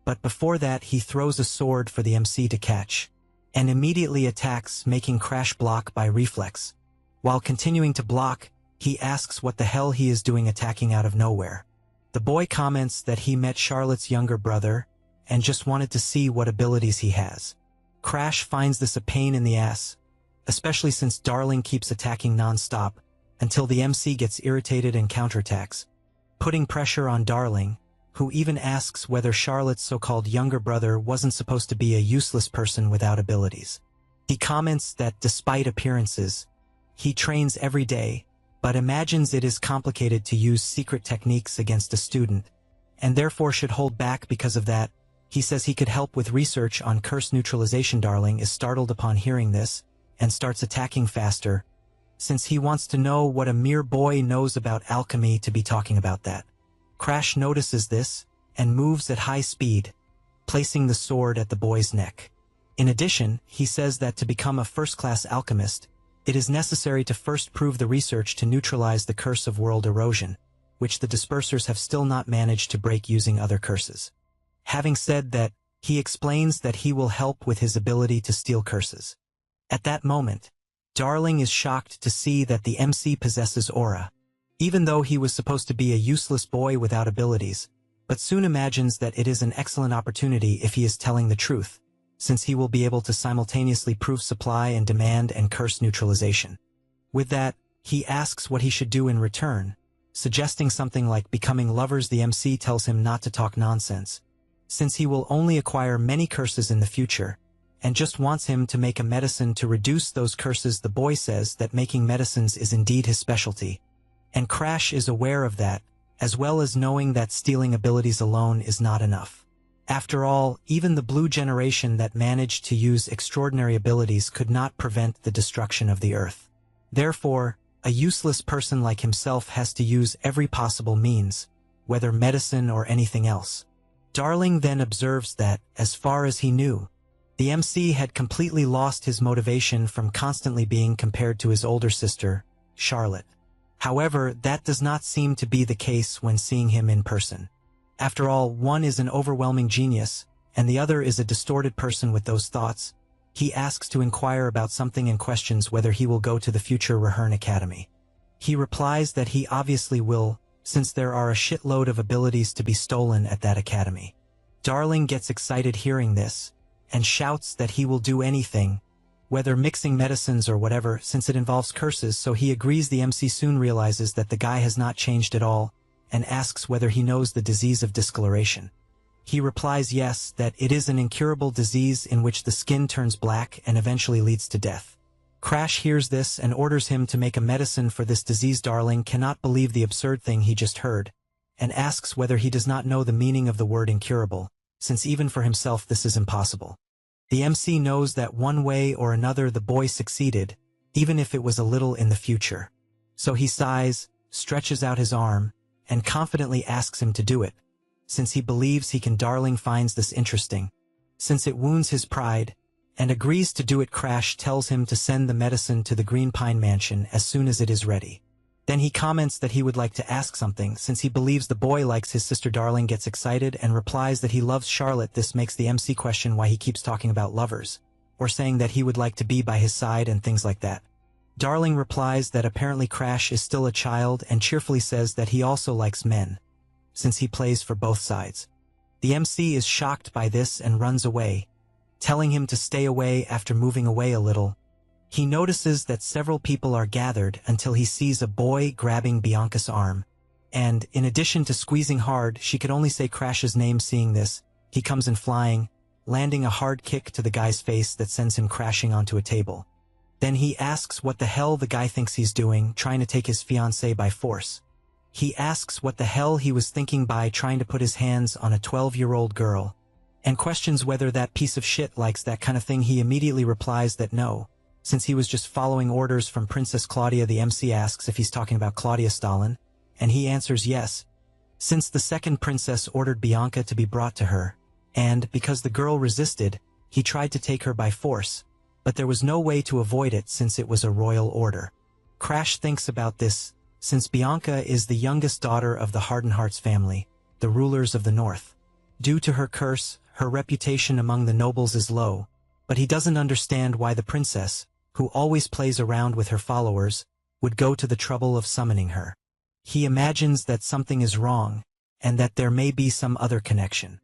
but before that he throws a sword for the MC to catch, and immediately attacks, making Crash block by reflex. While continuing to block, he asks what the hell he is doing attacking out of nowhere. The boy comments that he met Charlotte's younger brother, and just wanted to see what abilities he has. Crash finds this a pain in the ass, especially since Darling keeps attacking non-stop, until the MC gets irritated and counterattacks, putting pressure on Darling, who even asks whether Charlotte's so-called younger brother wasn't supposed to be a useless person without abilities. He comments that despite appearances, he trains every day, but imagines it is complicated to use secret techniques against a student, and therefore should hold back because of that. He says he could help with research on curse neutralization. Darling is startled upon hearing this, and starts attacking faster, since he wants to know what a mere boy knows about alchemy to be talking about that. Crash notices this, and moves at high speed, placing the sword at the boy's neck. In addition, he says that to become a first-class alchemist, it is necessary to first prove the research to neutralize the curse of world erosion, which the dispersers have still not managed to break using other curses. Having said that, he explains that he will help with his ability to steal curses. At that moment, Darling is shocked to see that the MC possesses aura, even though he was supposed to be a useless boy without abilities, but soon imagines that it is an excellent opportunity if he is telling the truth, since he will be able to simultaneously prove supply and demand and curse neutralization. With that, he asks what he should do in return, suggesting something like becoming lovers. The MC tells him not to talk nonsense, since he will only acquire many curses in the future, and just wants him to make a medicine to reduce those curses. The boy says that making medicines is indeed his specialty, and Crash is aware of that, as well as knowing that stealing abilities alone is not enough. After all, even the blue generation that managed to use extraordinary abilities could not prevent the destruction of the earth. Therefore, a useless person like himself has to use every possible means, whether medicine or anything else. Darling then observes that, as far as he knew, the MC had completely lost his motivation from constantly being compared to his older sister, Charlotte. However, that does not seem to be the case when seeing him in person. After all, one is an overwhelming genius, and the other is a distorted person with those thoughts. He asks to inquire about something and questions whether he will go to the future Rehern Academy. He replies that he obviously will, since there are a shitload of abilities to be stolen at that academy. Darling gets excited hearing this, and shouts that he will do anything, whether mixing medicines or whatever, since it involves curses. So he agrees. The MC soon realizes that the guy has not changed at all, and asks whether he knows the disease of discoloration. He replies yes, that it is an incurable disease in which the skin turns black and eventually leads to death. Crash hears this and orders him to make a medicine for this disease. Darling cannot believe the absurd thing he just heard, and asks whether he does not know the meaning of the word incurable, since even for himself this is impossible. The MC knows that one way or another the boy succeeded, even if it was a little in the future. So he sighs, stretches out his arm, and confidently asks him to do it, since he believes he can. Darling finds this interesting, since it wounds his pride, and agrees to do it. Crash tells him to send the medicine to the Green Pine Mansion as soon as it is ready. Then he comments that he would like to ask something since he believes the boy likes his sister. Darling gets excited and replies that he loves Charlotte. This makes the MC question why he keeps talking about lovers, or saying that he would like to be by his side and things like that. Darling replies that apparently Crash is still a child and cheerfully says that he also likes men, since he plays for both sides. The MC is shocked by this and runs away, telling him to stay away. After moving away a little, he notices that several people are gathered until he sees a boy grabbing Bianca's arm. And, in addition to squeezing hard, she could only say Crash's name. Seeing this, he comes in flying, landing a hard kick to the guy's face that sends him crashing onto a table. Then he asks what the hell the guy thinks he's doing, trying to take his fiancée by force. He asks what the hell he was thinking by trying to put his hands on a 12-year-old girl, and questions whether that piece of shit likes that kind of thing. He immediately replies that no, since he was just following orders from Princess Claudia. The MC asks if he's talking about Claudia Stalin, and he answers yes, since the second princess ordered Bianca to be brought to her, and because the girl resisted, he tried to take her by force, but there was no way to avoid it since it was a royal order. Crash thinks about this, since Bianca is the youngest daughter of the Hardenhearts family, the rulers of the north. Due to her curse, her reputation among the nobles is low, but he doesn't understand why the princess, who always plays around with her followers, would go to the trouble of summoning her. He imagines that something is wrong, and that there may be some other connection.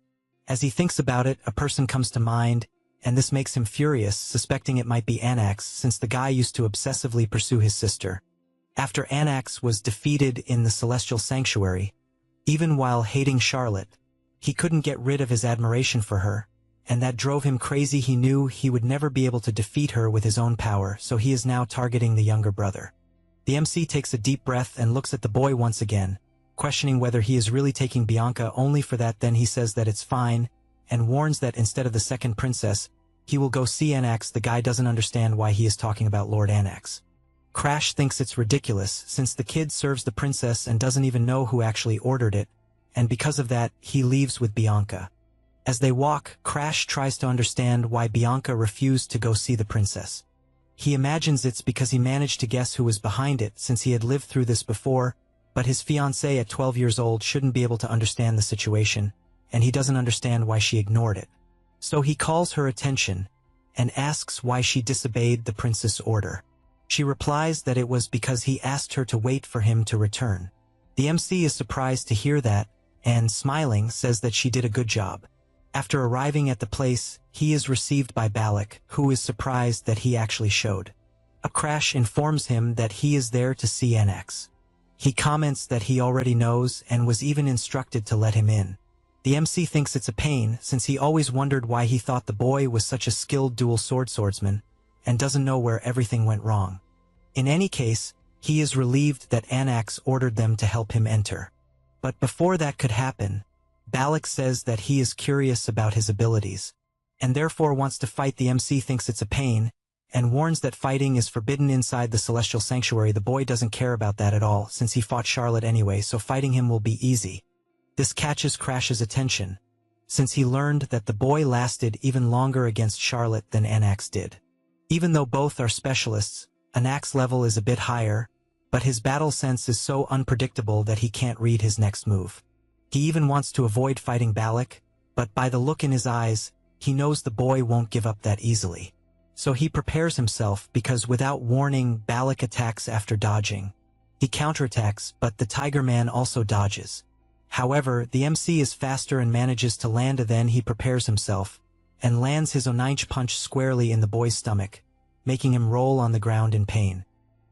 As he thinks about it, a person comes to mind, and this makes him furious, suspecting it might be Anax, since the guy used to obsessively pursue his sister. After Anax was defeated in the Celestial Sanctuary, even while hating Charlotte, he couldn't get rid of his admiration for her, and that drove him crazy. He knew he would never be able to defeat her with his own power, so he is now targeting the younger brother. The MC takes a deep breath and looks at the boy once again, questioning whether he is really taking Bianca. Only for that then he says that it's fine, and warns that instead of the second princess, he will go see Anax. The guy doesn't understand why he is talking about Lord Anax. Crash thinks it's ridiculous, since the kid serves the princess and doesn't even know who actually ordered it, and because of that, he leaves with Bianca. As they walk, Crash tries to understand why Bianca refused to go see the princess. He imagines it's because he managed to guess who was behind it, since he had lived through this before, but his fiancée at 12 years old shouldn't be able to understand the situation, and he doesn't understand why she ignored it. So he calls her attention, and asks why she disobeyed the prince's order. She replies that it was because he asked her to wait for him to return. The MC is surprised to hear that, and smiling says that she did a good job. After arriving at the place, he is received by Balak, who is surprised that he actually showed up. Crash informs him that he is there to see Anax. He comments that he already knows and was even instructed to let him in. The MC thinks it's a pain, since he always wondered why he thought the boy was such a skilled dual swordsman, and doesn't know where everything went wrong. In any case, he is relieved that Anax ordered them to help him enter. But before that could happen, Balak says that he is curious about his abilities, and therefore wants to fight. The MC thinks it's a pain, and warns that fighting is forbidden inside the Celestial Sanctuary. The boy doesn't care about that at all, since he fought Charlotte anyway, so fighting him will be easy. This catches Crash's attention, since he learned that the boy lasted even longer against Charlotte than Anax did. Even though both are specialists, Anax's level is a bit higher, but his battle sense is so unpredictable that he can't read his next move. He even wants to avoid fighting Balak, but by the look in his eyes, he knows the boy won't give up that easily. So he prepares himself because without warning, Balak attacks after dodging. He counterattacks, but the Tiger Man also dodges. However, the MC is faster and manages to land. Then he prepares himself, and lands his Oninch punch squarely in the boy's stomach, making him roll on the ground in pain.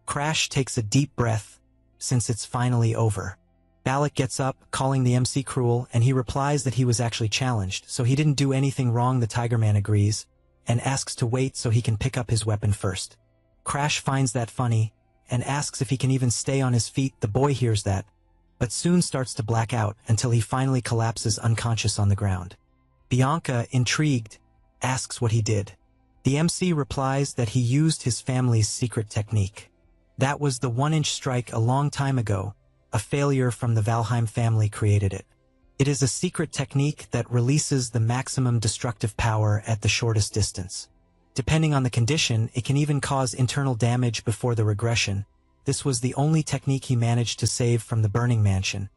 Crash takes a deep breath, since it's finally over. Balak gets up, calling the MC cruel, and he replies that he was actually challenged, so he didn't do anything wrong. The Tiger Man agrees, and asks to wait so he can pick up his weapon first. Crash finds that funny, and asks if he can even stay on his feet. The boy hears that, but soon starts to black out until he finally collapses unconscious on the ground. Bianca, intrigued, asks what he did. The MC replies that he used his family's secret technique. That was the one-inch strike a long time ago. A failure from the Valheim family created it. It is a secret technique that releases the maximum destructive power at the shortest distance. Depending on the condition, it can even cause internal damage before the regression. This was the only technique he managed to save from the burning mansion,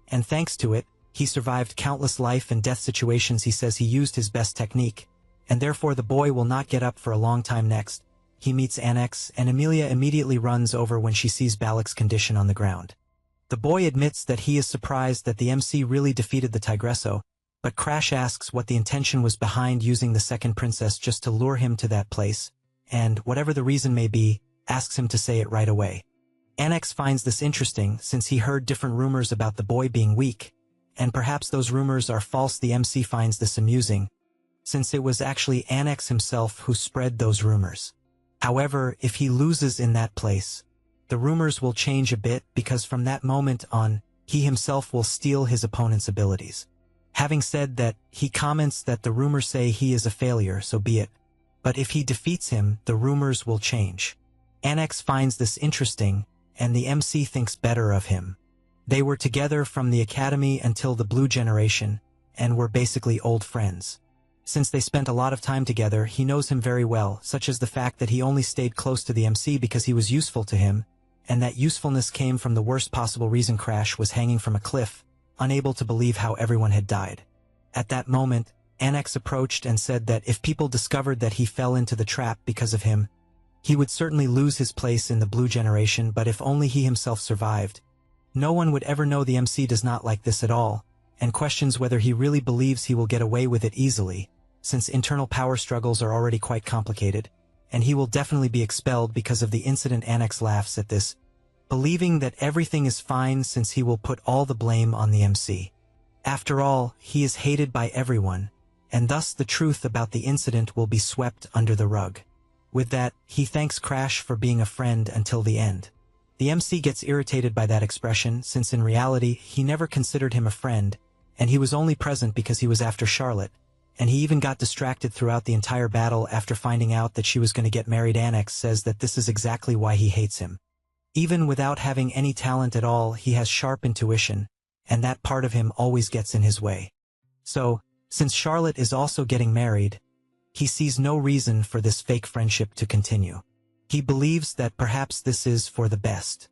and thanks to it, he survived countless life and death situations. He says he used his best technique, and therefore the boy will not get up for a long time next, he meets Annex, and Amelia immediately runs over when she sees Balak's condition on the ground. The boy admits that he is surprised that the MC really defeated the Tigresso, but Crash asks what the intention was behind using the second princess just to lure him to that place, and, whatever the reason may be, asks him to say it right away. Annex finds this interesting since he heard different rumors about the boy being weak, and perhaps those rumors are false. The MC finds this amusing, since it was actually Annex himself who spread those rumors. However, if he loses in that place, the rumors will change a bit because from that moment on, he himself will steal his opponent's abilities. Having said that, he comments that the rumors say he is a failure, so be it. But if he defeats him, the rumors will change. Annex finds this interesting, and the MC thinks better of him. They were together from the academy until the Blue Generation, and were basically old friends. Since they spent a lot of time together, he knows him very well, such as the fact that he only stayed close to the MC because he was useful to him, and that usefulness came from the worst possible reason. Crash was hanging from a cliff, unable to believe how everyone had died. At that moment, Annex approached and said that if people discovered that he fell into the trap because of him, he would certainly lose his place in the Blue Generation, but if only he himself survived. No one would ever know. The MC does not like this at all, and questions whether he really believes he will get away with it easily, since internal power struggles are already quite complicated, and he will definitely be expelled because of the incident. Annex laughs at this, believing that everything is fine since he will put all the blame on the MC. After all, he is hated by everyone, and thus the truth about the incident will be swept under the rug. With that, he thanks Crash for being a friend until the end. The MC gets irritated by that expression since in reality he never considered him a friend, and he was only present because he was after Charlotte, and he even got distracted throughout the entire battle after finding out that she was going to get married. Annex says that this is exactly why he hates him. Even without having any talent at all, he has sharp intuition, and that part of him always gets in his way. So, since Charlotte is also getting married, he sees no reason for this fake friendship to continue. He believes that perhaps this is for the best.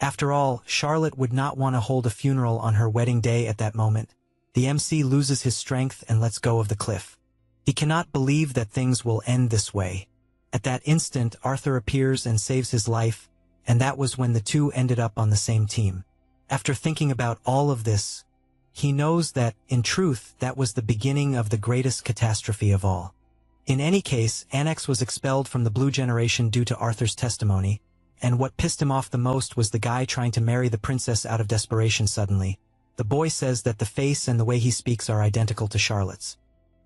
After all, Charlotte would not want to hold a funeral on her wedding day. At that moment, the MC loses his strength and lets go of the cliff. He cannot believe that things will end this way. At that instant, Arthur appears and saves his life, and that was when the two ended up on the same team. After thinking about all of this, he knows that, in truth, that was the beginning of the greatest catastrophe of all. In any case, Annex was expelled from the Blue Generation due to Arthur's testimony, and what pissed him off the most was the guy trying to marry the princess out of desperation. Suddenly, the boy says that the face and the way he speaks are identical to Charlotte's.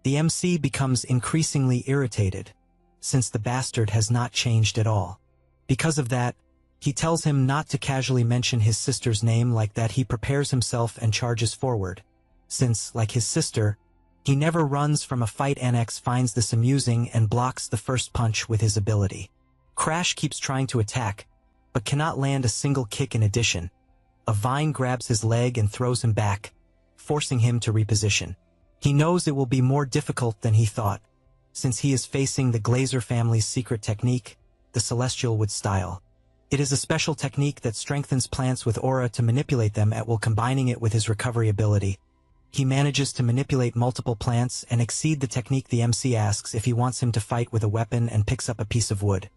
The MC becomes increasingly irritated, since the bastard has not changed at all. Because of that, he tells him not to casually mention his sister's name like that. He prepares himself and charges forward, since, like his sister, he never runs from a fight. Annex finds this amusing and blocks the first punch with his ability. Crash keeps trying to attack, but cannot land a single kick. In addition, a vine grabs his leg and throws him back, forcing him to reposition. He knows it will be more difficult than he thought, since he is facing the Glazer family's secret technique, the Celestial Wood style. It is a special technique that strengthens plants with aura to manipulate them at will. Combining it with his recovery ability, he manages to manipulate multiple plants and exceed the technique. The MC asks if he wants him to fight with a weapon and picks up a piece of wood.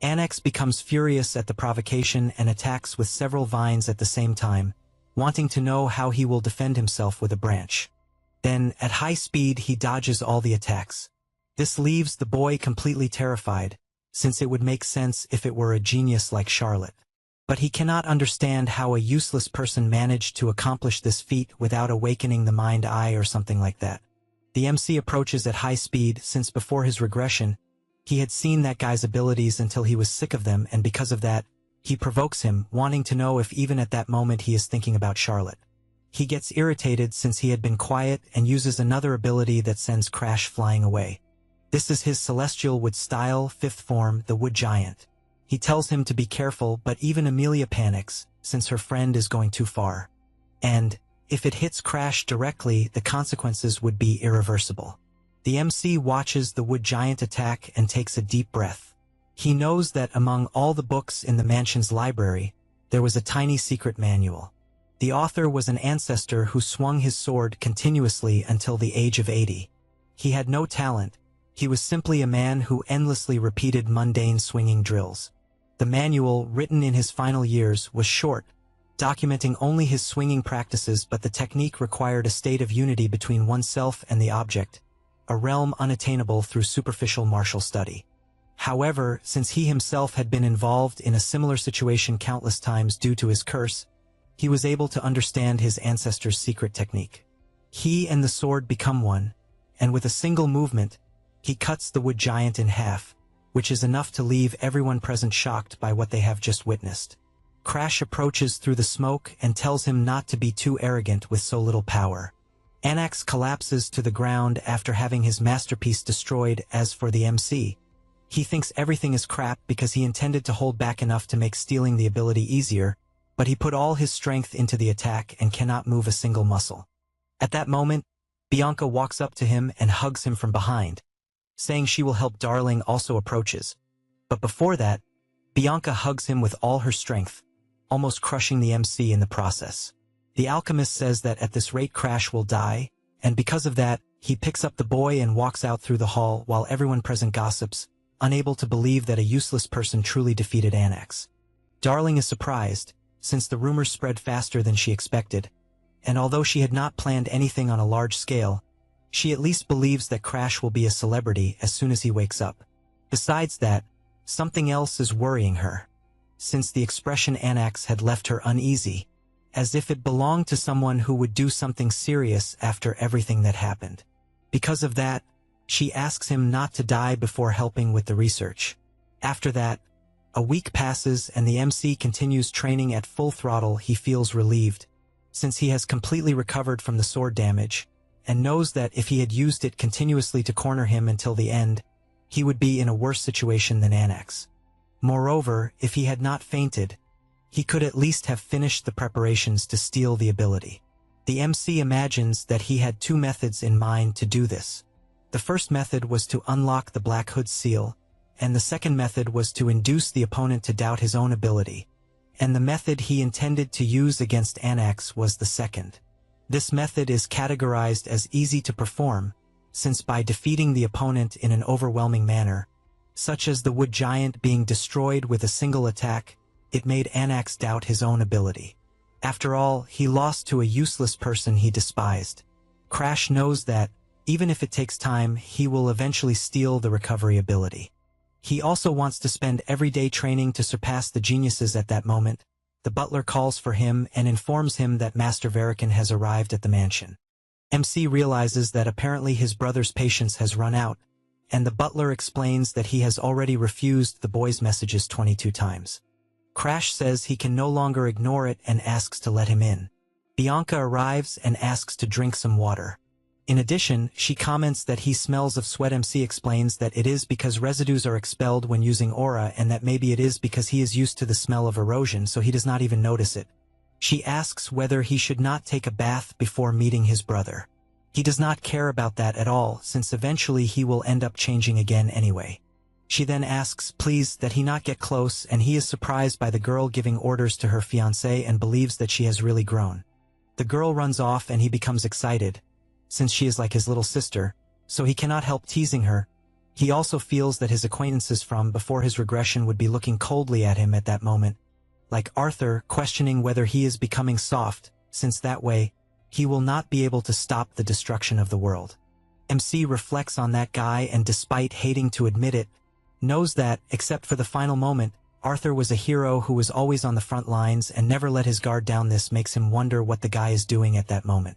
Annex becomes furious at the provocation and attacks with several vines at the same time, wanting to know how he will defend himself with a branch. Then, at high speed, he dodges all the attacks. This leaves the boy completely terrified, since it would make sense if it were a genius like Charlotte. But he cannot understand how a useless person managed to accomplish this feat without awakening the mind-eye or something like that. The MC approaches at high speed since before his regression, he had seen that guy's abilities until he was sick of them, and because of that, he provokes him, wanting to know if even at that moment he is thinking about Charlotte. He gets irritated since he had been quiet and uses another ability that sends Crash flying away. This is his Celestial Wood style, 5th form, the Wood Giant. He tells him to be careful, but even Amelia panics, since her friend is going too far. And, if it hits Crash directly, the consequences would be irreversible. The MC watches the Wood Giant attack and takes a deep breath. He knows that among all the books in the mansion's library, there was a tiny secret manual. The author was an ancestor who swung his sword continuously until the age of 80. He had no talent, He was simply a man who endlessly repeated mundane swinging drills. The manual, written in his final years, was short, documenting only his swinging practices, but the technique required a state of unity between oneself and the object, a realm unattainable through superficial martial study. However, since he himself had been involved in a similar situation countless times due to his curse, he was able to understand his ancestors' secret technique. He and the sword become one, and with a single movement, he cuts the wood giant in half, which is enough to leave everyone present shocked by what they have just witnessed. Crash approaches through the smoke and tells him not to be too arrogant with so little power. Anax collapses to the ground after having his masterpiece destroyed. As for the MC, he thinks everything is crap because he intended to hold back enough to make stealing the ability easier, but he put all his strength into the attack and cannot move a single muscle. At that moment, Bianca walks up to him and hugs him from behind, saying she will help. Darling also approaches, but before that, Bianca hugs him with all her strength, almost crushing the MC in the process. The alchemist says that at this rate Crash will die, and because of that, he picks up the boy and walks out through the hall while everyone present gossips, unable to believe that a useless person truly defeated Anax. Darling is surprised, since the rumors spread faster than she expected, and although she had not planned anything on a large scale, she at least believes that Crash will be a celebrity as soon as he wakes up. Besides that, something else is worrying her, since the expression Anax had left her uneasy, as if it belonged to someone who would do something serious after everything that happened. Because of that, she asks him not to die before helping with the research. After that, a week passes and the MC continues training at full throttle. He feels relieved, since he has completely recovered from the sword damage, and knows that if he had used it continuously to corner him until the end, he would be in a worse situation than Anax. Moreover, if he had not fainted, he could at least have finished the preparations to steal the ability. The MC imagines that he had two methods in mind to do this. The first method was to unlock the Black Hood seal, and the second method was to induce the opponent to doubt his own ability. And the method he intended to use against Anax was the second. This method is categorized as easy to perform, since by defeating the opponent in an overwhelming manner, such as the wood giant being destroyed with a single attack, it made Anax doubt his own ability. After all, he lost to a useless person he despised. Crash knows that, even if it takes time, he will eventually steal the recovery ability. He also wants to spend every day training to surpass the geniuses. At that moment, the butler calls for him and informs him that Master Verikan has arrived at the mansion. MC realizes that apparently his brother's patience has run out, and the butler explains that he has already refused the boy's messages 22 times. Crash says he can no longer ignore it and asks to let him in. Bianca arrives and asks to drink some water. In addition, she comments that he smells of sweat. MC explains that it is because residues are expelled when using aura, and that maybe it is because he is used to the smell of erosion so he does not even notice it. She asks whether he should not take a bath before meeting his brother. He does not care about that at all, since eventually he will end up changing again anyway. She then asks please that he not get close, and he is surprised by the girl giving orders to her fiancé and believes that she has really grown. The girl runs off and he becomes excited, since she is like his little sister, so he cannot help teasing her. He also feels that his acquaintances from before his regression would be looking coldly at him at that moment, like Arthur questioning whether he is becoming soft, since that way, he will not be able to stop the destruction of the world. MC reflects on that guy and despite hating to admit it, knows that, except for the final moment, Arthur was a hero who was always on the front lines and never let his guard down. This makes him wonder what the guy is doing at that moment.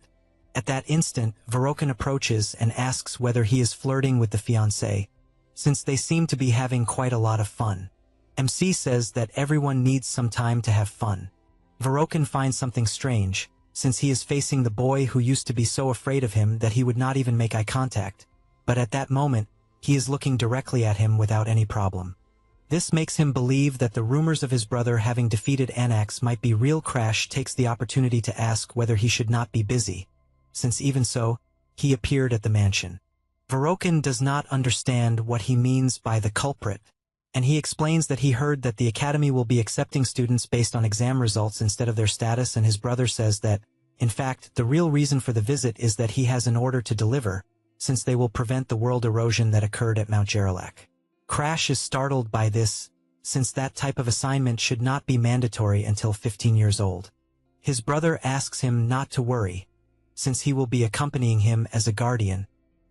At that instant, Verikan approaches and asks whether he is flirting with the fiancé, since they seem to be having quite a lot of fun. MC says that everyone needs some time to have fun. Verikan finds something strange, since he is facing the boy who used to be so afraid of him that he would not even make eye contact, but at that moment, he is looking directly at him without any problem. This makes him believe that the rumors of his brother having defeated Anax might be real. Crash takes the opportunity to ask whether he should not be busy, since even so, he appeared at the mansion. Verikan does not understand what he means by the culprit, and he explains that he heard that the academy will be accepting students based on exam results instead of their status, and his brother says that, in fact, the real reason for the visit is that he has an order to deliver, since they will prevent the world erosion that occurred at Mount Gerlach. Crash is startled by this, since that type of assignment should not be mandatory until 15 years old. His brother asks him not to worry, since he will be accompanying him as a guardian,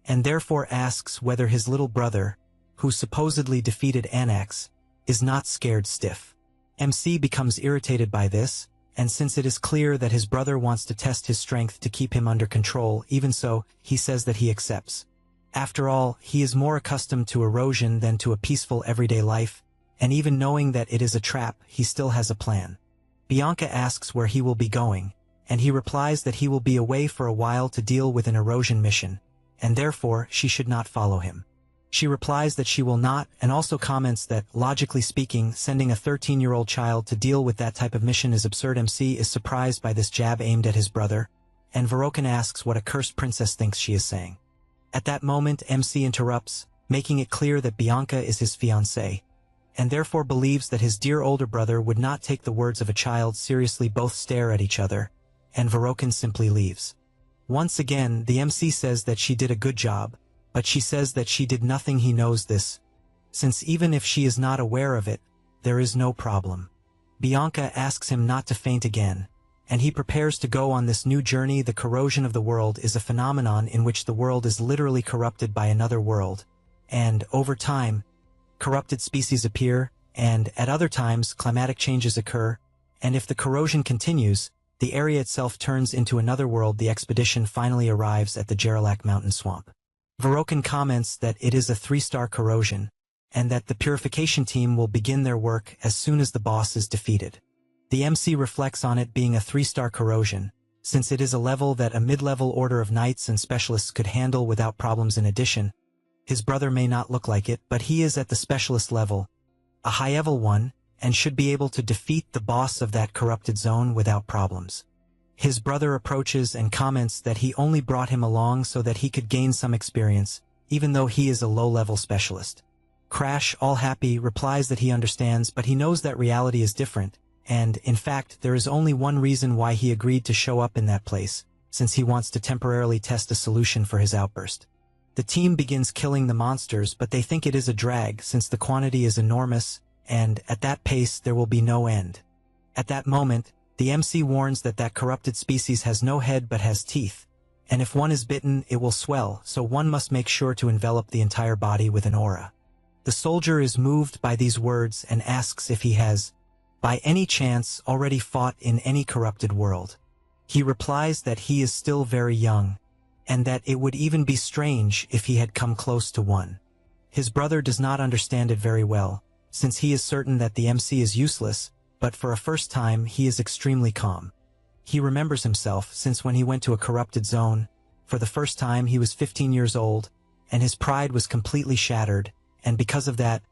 and therefore asks whether his little brother, who supposedly defeated Anax, is not scared stiff. MC becomes irritated by this, and since it is clear that his brother wants to test his strength to keep him under control, even so, he says that he accepts. After all, he is more accustomed to erosion than to a peaceful everyday life, and even knowing that it is a trap, he still has a plan. Bianca asks where he will be going, and he replies that he will be away for a while to deal with an erosion mission, and therefore she should not follow him. She replies that she will not, and also comments that, logically speaking, sending a 13-year-old child to deal with that type of mission is absurd. MC is surprised by this jab aimed at his brother, and Varokin asks what a cursed princess thinks she is saying. At that moment, MC interrupts, making it clear that Bianca is his fiancée, and therefore believes that his dear older brother would not take the words of a child seriously. Both stare at each other, and Varokin simply leaves. Once again, the MC says that she did a good job, but she says that she did nothing. He knows this, since even if she is not aware of it, there is no problem. Bianca asks him not to faint again, and he prepares to go on this new journey. The corrosion of the world is a phenomenon in which the world is literally corrupted by another world, and, over time, corrupted species appear, and, at other times, climatic changes occur, and if the corrosion continues, the area itself turns into another world. The expedition finally arrives at the Gerlach mountain swamp. Varokin comments that it is a 3-star corrosion, and that the purification team will begin their work as soon as the boss is defeated. The MC reflects on it being a 3-star corrosion, since it is a level that a mid-level order of knights and specialists could handle without problems. In addition, his brother may not look like it, but he is at the specialist level, a high-level one, and should be able to defeat the boss of that corrupted zone without problems. His brother approaches and comments that he only brought him along so that he could gain some experience, even though he is a low-level specialist. Crash, all happy, replies that he understands, but he knows that reality is different, and, in fact, there is only one reason why he agreed to show up in that place, since he wants to temporarily test a solution for his outburst. The team begins killing the monsters, but they think it is a drag since the quantity is enormous, and, at that pace, there will be no end. At that moment, the MC warns that that corrupted species has no head but has teeth, and if one is bitten, it will swell, so one must make sure to envelop the entire body with an aura. The soldier is moved by these words and asks if he has, by any chance, already fought in any corrupted world. He replies that he is still very young, and that it would even be strange if he had come close to one. His brother does not understand it very well, since he is certain that the MC is useless, but for a first time he is extremely calm. He remembers himself since when he went to a corrupted zone, for the first time he was 15 years old, and his pride was completely shattered, and because of that,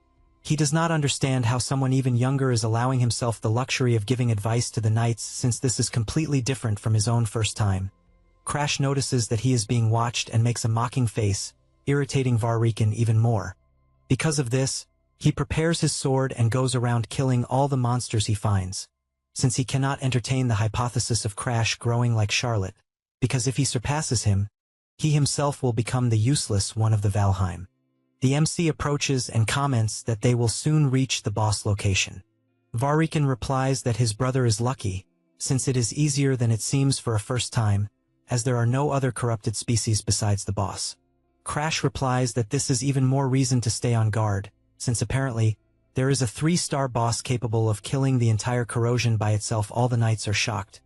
he does not understand how someone even younger is allowing himself the luxury of giving advice to the knights, since this is completely different from his own first time. Crash notices that he is being watched and makes a mocking face, irritating Varokin even more. Because of this, he prepares his sword and goes around killing all the monsters he finds, since he cannot entertain the hypothesis of Crash growing like Charlotte, because if he surpasses him, he himself will become the useless one of the Valheim. The MC approaches and comments that they will soon reach the boss location. Varokin replies that his brother is lucky, since it is easier than it seems for a first time, as there are no other corrupted species besides the boss. Crash replies that this is even more reason to stay on guard, since apparently, there is a 3-star boss capable of killing the entire corrosion by itself. All the knights are shocked,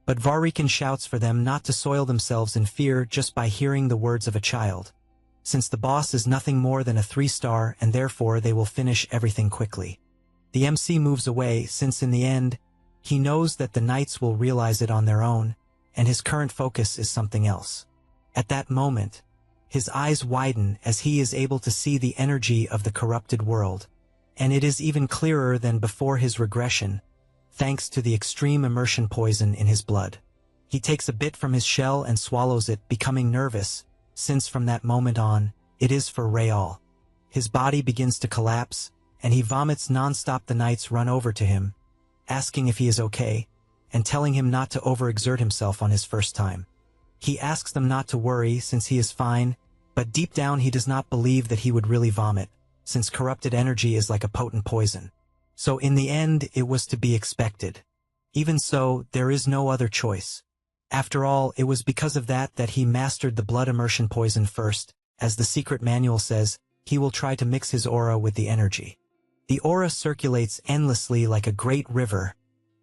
but Varokin shouts for them not to soil themselves in fear just by hearing the words of a child, since the boss is nothing more than a 3-star and therefore they will finish everything quickly. The MC moves away since in the end, he knows that the knights will realize it on their own, and his current focus is something else. At that moment, his eyes widen as he is able to see the energy of the corrupted world, and it is even clearer than before his regression, thanks to the extreme immersion poison in his blood. He takes a bit from his shell and swallows it, becoming nervous, since from that moment on, it is for real. His body begins to collapse, and he vomits non-stop. The knights run over to him, asking if he is okay, and telling him not to overexert himself on his first time. He asks them not to worry since he is fine, But deep down he does not believe that he would really vomit, since corrupted energy is like a potent poison. So in the end, it was to be expected. Even so, there is no other choice. After all, it was because of that he mastered the blood immersion poison first. As the secret manual says, he will try to mix his aura with the energy. The aura circulates endlessly like a great river,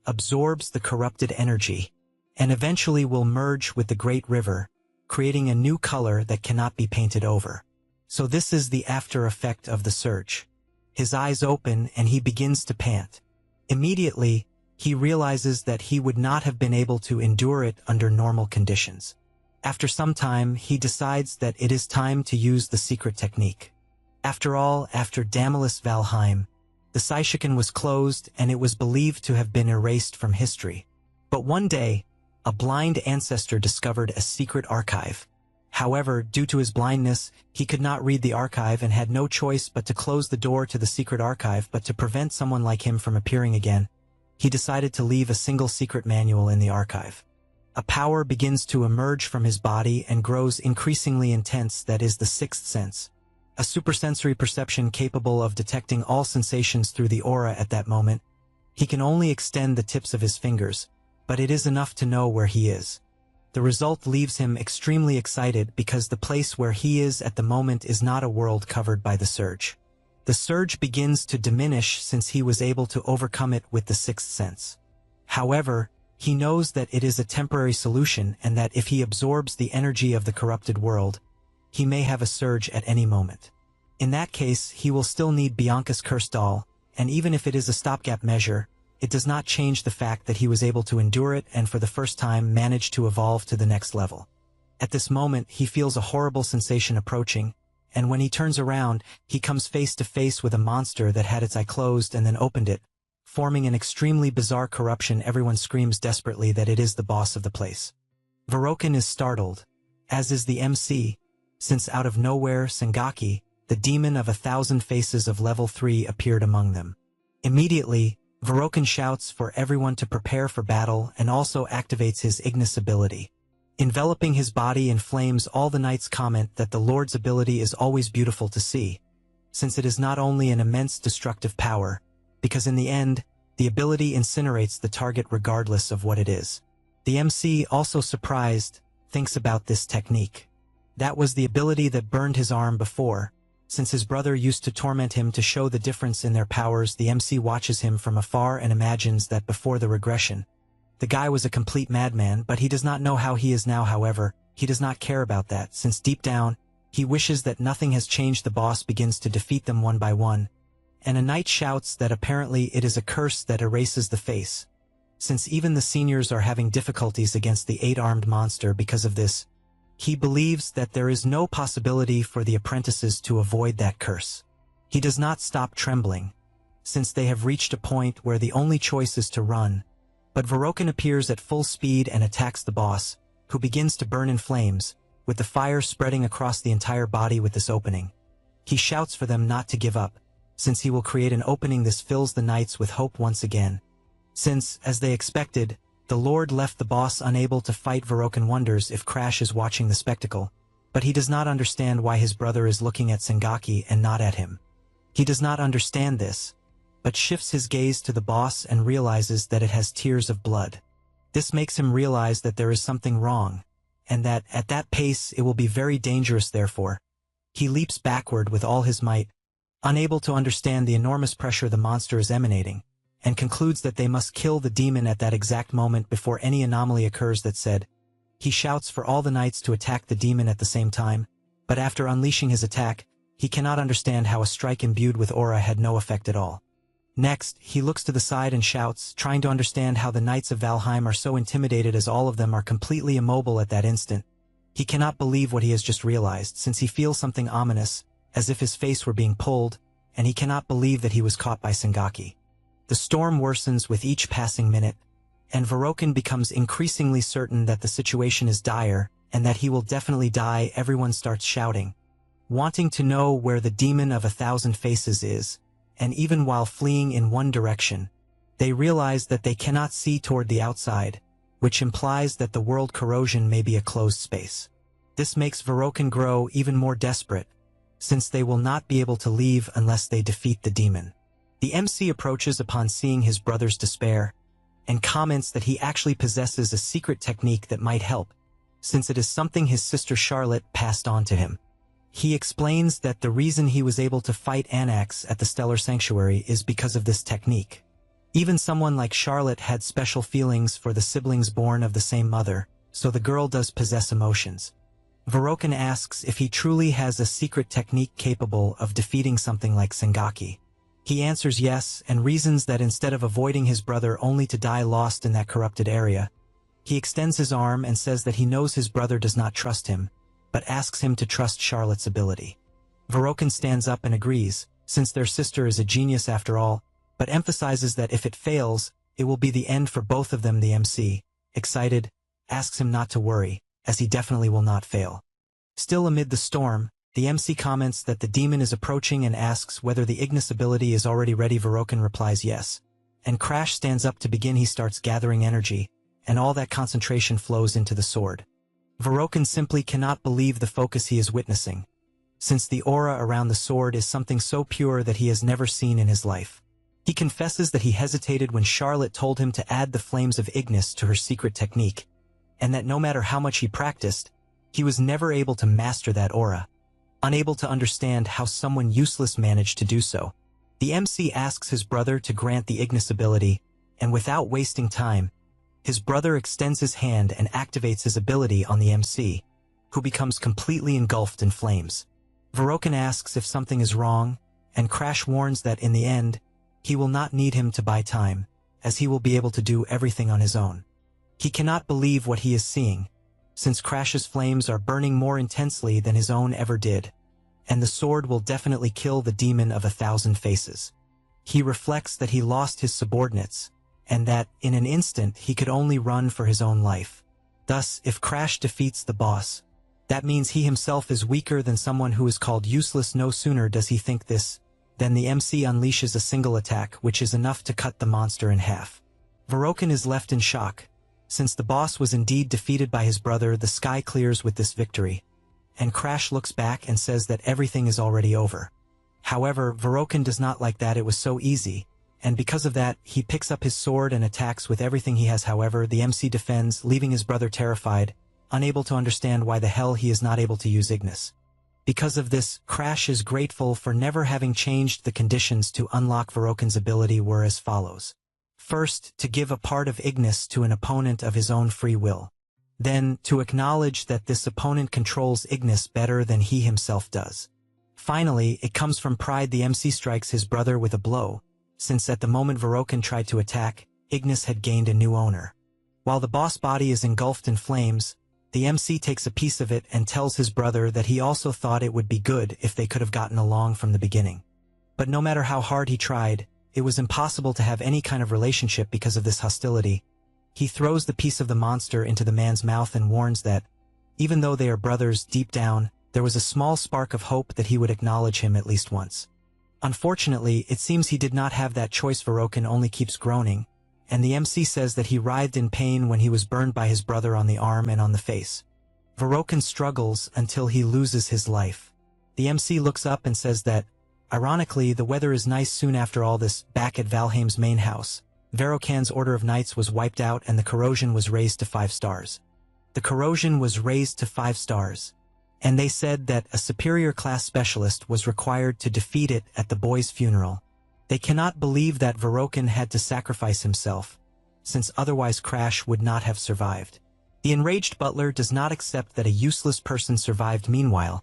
absorbs the corrupted energy, and eventually will merge with the great river, creating a new color that cannot be painted over. So this is the after effect of the surge. His eyes open and he begins to pant. Immediately, he realizes that he would not have been able to endure it under normal conditions. After some time, he decides that it is time to use the secret technique. After all, after Damalus Valheim, the Seishiken was closed and it was believed to have been erased from history. But one day, a blind ancestor discovered a secret archive. However, due to his blindness, he could not read the archive and had no choice but to close the door to the secret archive. But to prevent someone like him from appearing again, he decided to leave a single secret manual in the archive. A power begins to emerge from his body and grows increasingly intense, that is the sixth sense. A supersensory perception capable of detecting all sensations through the aura at that moment. He can only extend the tips of his fingers, but it is enough to know where he is. The result leaves him extremely excited because the place where he is at the moment is not a world covered by the surge. The surge begins to diminish since he was able to overcome it with the sixth sense. However, he knows that it is a temporary solution and that if he absorbs the energy of the corrupted world, he may have a surge at any moment. In that case, he will still need Bianca's curse doll, and even if it is a stopgap measure, it does not change the fact that he was able to endure it and for the first time managed to evolve to the next level. At this moment, he feels a horrible sensation approaching, and when he turns around, he comes face to face with a monster that had its eye closed and then opened it, forming an extremely bizarre corruption. Everyone screams desperately that it is the boss of the place. Varoken is startled, as is the MC, since out of nowhere Sengaki, the demon of 1,000 faces of level 3, appeared among them. Immediately, Varoken shouts for everyone to prepare for battle and also activates his Ignis ability. Enveloping his body in flames, all the knights comment that the Lord's ability is always beautiful to see, since it is not only an immense destructive power, because in the end, the ability incinerates the target regardless of what it is. The MC, also surprised, thinks about this technique. That was the ability that burned his arm before. Since his brother used to torment him to show the difference in their powers, the MC watches him from afar and imagines that before the regression, the guy was a complete madman, but he does not know how he is now. However, he does not care about that, since deep down, he wishes that nothing has changed. The boss begins to defeat them one by one, and a knight shouts that apparently it is a curse that erases the face. Since even the seniors are having difficulties against the 8-armed monster because of this, he believes that there is no possibility for the apprentices to avoid that curse. He does not stop trembling, since they have reached a point where the only choice is to run. But Varoken appears at full speed and attacks the boss, who begins to burn in flames, with the fire spreading across the entire body with this opening. He shouts for them not to give up, since he will create an opening. This fills the knights with hope once again. Since, as they expected, the Lord left the boss unable to fight, Varoken wonders if Crash is watching the spectacle, but he does not understand why his brother is looking at Sengaki and not at him. He does not understand this, but shifts his gaze to the boss and realizes that it has tears of blood. This makes him realize that there is something wrong, and that at that pace it will be very dangerous. Therefore, he leaps backward with all his might, unable to understand the enormous pressure the monster is emanating, and concludes that they must kill the demon at that exact moment before any anomaly occurs. That said, he shouts for all the knights to attack the demon at the same time, but after unleashing his attack, he cannot understand how a strike imbued with aura had no effect at all. Next, he looks to the side and shouts, trying to understand how the knights of Valheim are so intimidated, as all of them are completely immobile at that instant. He cannot believe what he has just realized, since he feels something ominous, as if his face were being pulled, and he cannot believe that he was caught by Sengaki. The storm worsens with each passing minute, and Varoken becomes increasingly certain that the situation is dire and that he will definitely die. Everyone starts shouting, wanting to know where the demon of 1,000 faces is, and even while fleeing in one direction, they realize that they cannot see toward the outside, which implies that the world corrosion may be a closed space. This makes Vorokin grow even more desperate, since they will not be able to leave unless they defeat the demon. The MC approaches upon seeing his brother's despair, and comments that he actually possesses a secret technique that might help, since it is something his sister Charlotte passed on to him. He explains that the reason he was able to fight Anax at the Stellar Sanctuary is because of this technique. Even someone like Charlotte had special feelings for the siblings born of the same mother, so the girl does possess emotions. Vorokin asks if he truly has a secret technique capable of defeating something like Sengaki. He answers yes, and reasons that instead of avoiding his brother only to die lost in that corrupted area, he extends his arm and says that he knows his brother does not trust him, but asks him to trust Charlotte's ability. Vorokin stands up and agrees, since their sister is a genius after all, but emphasizes that if it fails, it will be the end for both of them. The MC, excited, asks him not to worry, as he definitely will not fail. Still amid the storm, the MC comments that the demon is approaching and asks whether the Ignis ability is already ready. Vorokin replies yes, and Crash stands up to begin. He starts gathering energy, and all that concentration flows into the sword. Vorokin simply cannot believe the focus he is witnessing, since the aura around the sword is something so pure that he has never seen in his life. He confesses that he hesitated when Charlotte told him to add the flames of Ignis to her secret technique, and that no matter how much he practiced, he was never able to master that aura. Unable to understand how someone useless managed to do so, the MC asks his brother to grant the Ignis ability, and without wasting time, his brother extends his hand and activates his ability on the MC, who becomes completely engulfed in flames. Vorokin asks if something is wrong, and Crash warns that in the end, he will not need him to buy time, as he will be able to do everything on his own. He cannot believe what he is seeing, since Crash's flames are burning more intensely than his own ever did, and the sword will definitely kill the demon of 1,000 faces. He reflects that he lost his subordinates, and that, in an instant, he could only run for his own life. Thus, if Crash defeats the boss, that means he himself is weaker than someone who is called useless. No sooner does he think this, than the MC unleashes a single attack which is enough to cut the monster in half. Vorokin is left in shock. Since the boss was indeed defeated by his brother, the sky clears with this victory, and Crash looks back and says that everything is already over. However, Vorokin does not like that it was so easy, and because of that, he picks up his sword and attacks with everything he has. However, the MC defends, leaving his brother terrified, unable to understand why the hell he is not able to use Ignis. Because of this, Crash is grateful for never having changed. The conditions to unlock Vorokin's ability were as follows. First, to give a part of Ignis to an opponent of his own free will. Then, to acknowledge that this opponent controls Ignis better than he himself does. Finally, it comes from pride. The MC strikes his brother with a blow, since at the moment Vorokin tried to attack, Ignis had gained a new owner. While the boss body is engulfed in flames, the MC takes a piece of it and tells his brother that he also thought it would be good if they could have gotten along from the beginning. But no matter how hard he tried, it was impossible to have any kind of relationship because of this hostility. He throws the piece of the monster into the man's mouth and warns that, even though they are brothers deep down, there was a small spark of hope that he would acknowledge him at least once. Unfortunately, it seems he did not have that choice. Vorokin only keeps groaning, and the MC says that he writhed in pain when he was burned by his brother on the arm and on the face. Vorokin struggles until he loses his life. The MC looks up and says that, ironically, the weather is nice. Soon after all this, back at Valheim's main house, Verokan's Order of Knights was wiped out and the corrosion was raised to 5 stars. The corrosion was raised to 5 stars, and they said that a superior class specialist was required to defeat it at the boy's funeral. They cannot believe that Vorokin had to sacrifice himself, since otherwise Crash would not have survived. The enraged butler does not accept that a useless person survived. Meanwhile,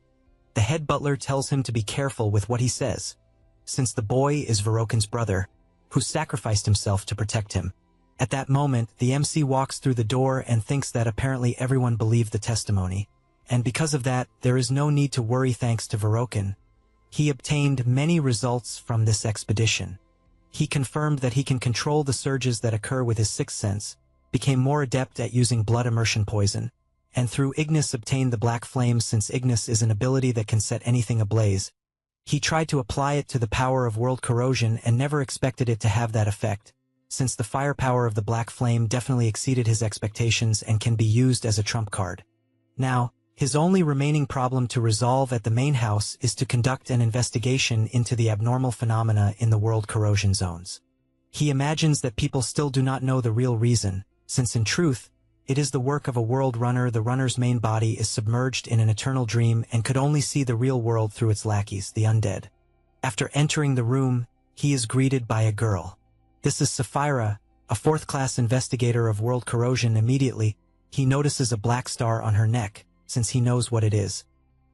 the head butler tells him to be careful with what he says, since the boy is Vorokin's brother, who sacrificed himself to protect him. At that moment, the MC walks through the door and thinks that apparently everyone believed the testimony, and because of that, there is no need to worry. Thanks to Vorokin, he obtained many results from this expedition. He confirmed that he can control the surges that occur with his sixth sense, became more adept at using blood immersion poison, and through Ignis obtained the black flame. Since Ignis is an ability that can set anything ablaze, he tried to apply it to the power of world corrosion and never expected it to have that effect, since the firepower of the black flame definitely exceeded his expectations and can be used as a trump card. Now, His only remaining problem to resolve at the main house is to conduct an investigation into the abnormal phenomena in the world corrosion zones. He imagines that people still do not know the real reason, since in truth, it is the work of a world runner. The runner's main body is submerged in an eternal dream and could only see the real world through its lackeys, the undead. After entering the room, he is greeted by a girl. This is Sapphira, a fourth-class investigator of world corrosion. Immediately, he notices a black star on her neck, since he knows what it is.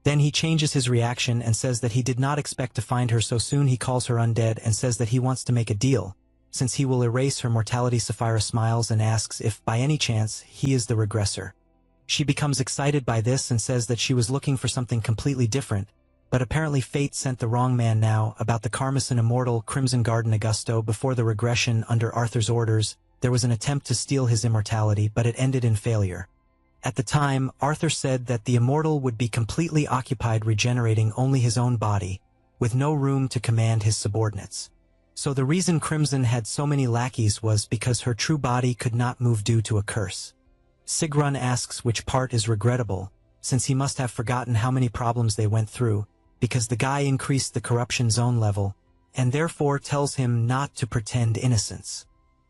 Then he changes his reaction and says that he did not expect to find her so soon. He calls her undead and says that he wants to make a deal, since he will erase her mortality. Sapphira smiles and asks if, by any chance, he is the regressor. She becomes excited by this and says that she was looking for something completely different, but apparently fate sent the wrong man. Now, about the Carmison immortal Crimson Garden. Augusto, before the regression under Arthur's orders, there was an attempt to steal his immortality, but it ended in failure. At the time, Arthur said that the immortal would be completely occupied regenerating only his own body, with no room to command his subordinates. So the reason Crimson had so many lackeys was because her true body could not move due to a curse. Sigrun asks which part is regrettable, since he must have forgotten how many problems they went through, because the guy increased the corruption zone level, and therefore tells him not to pretend innocence.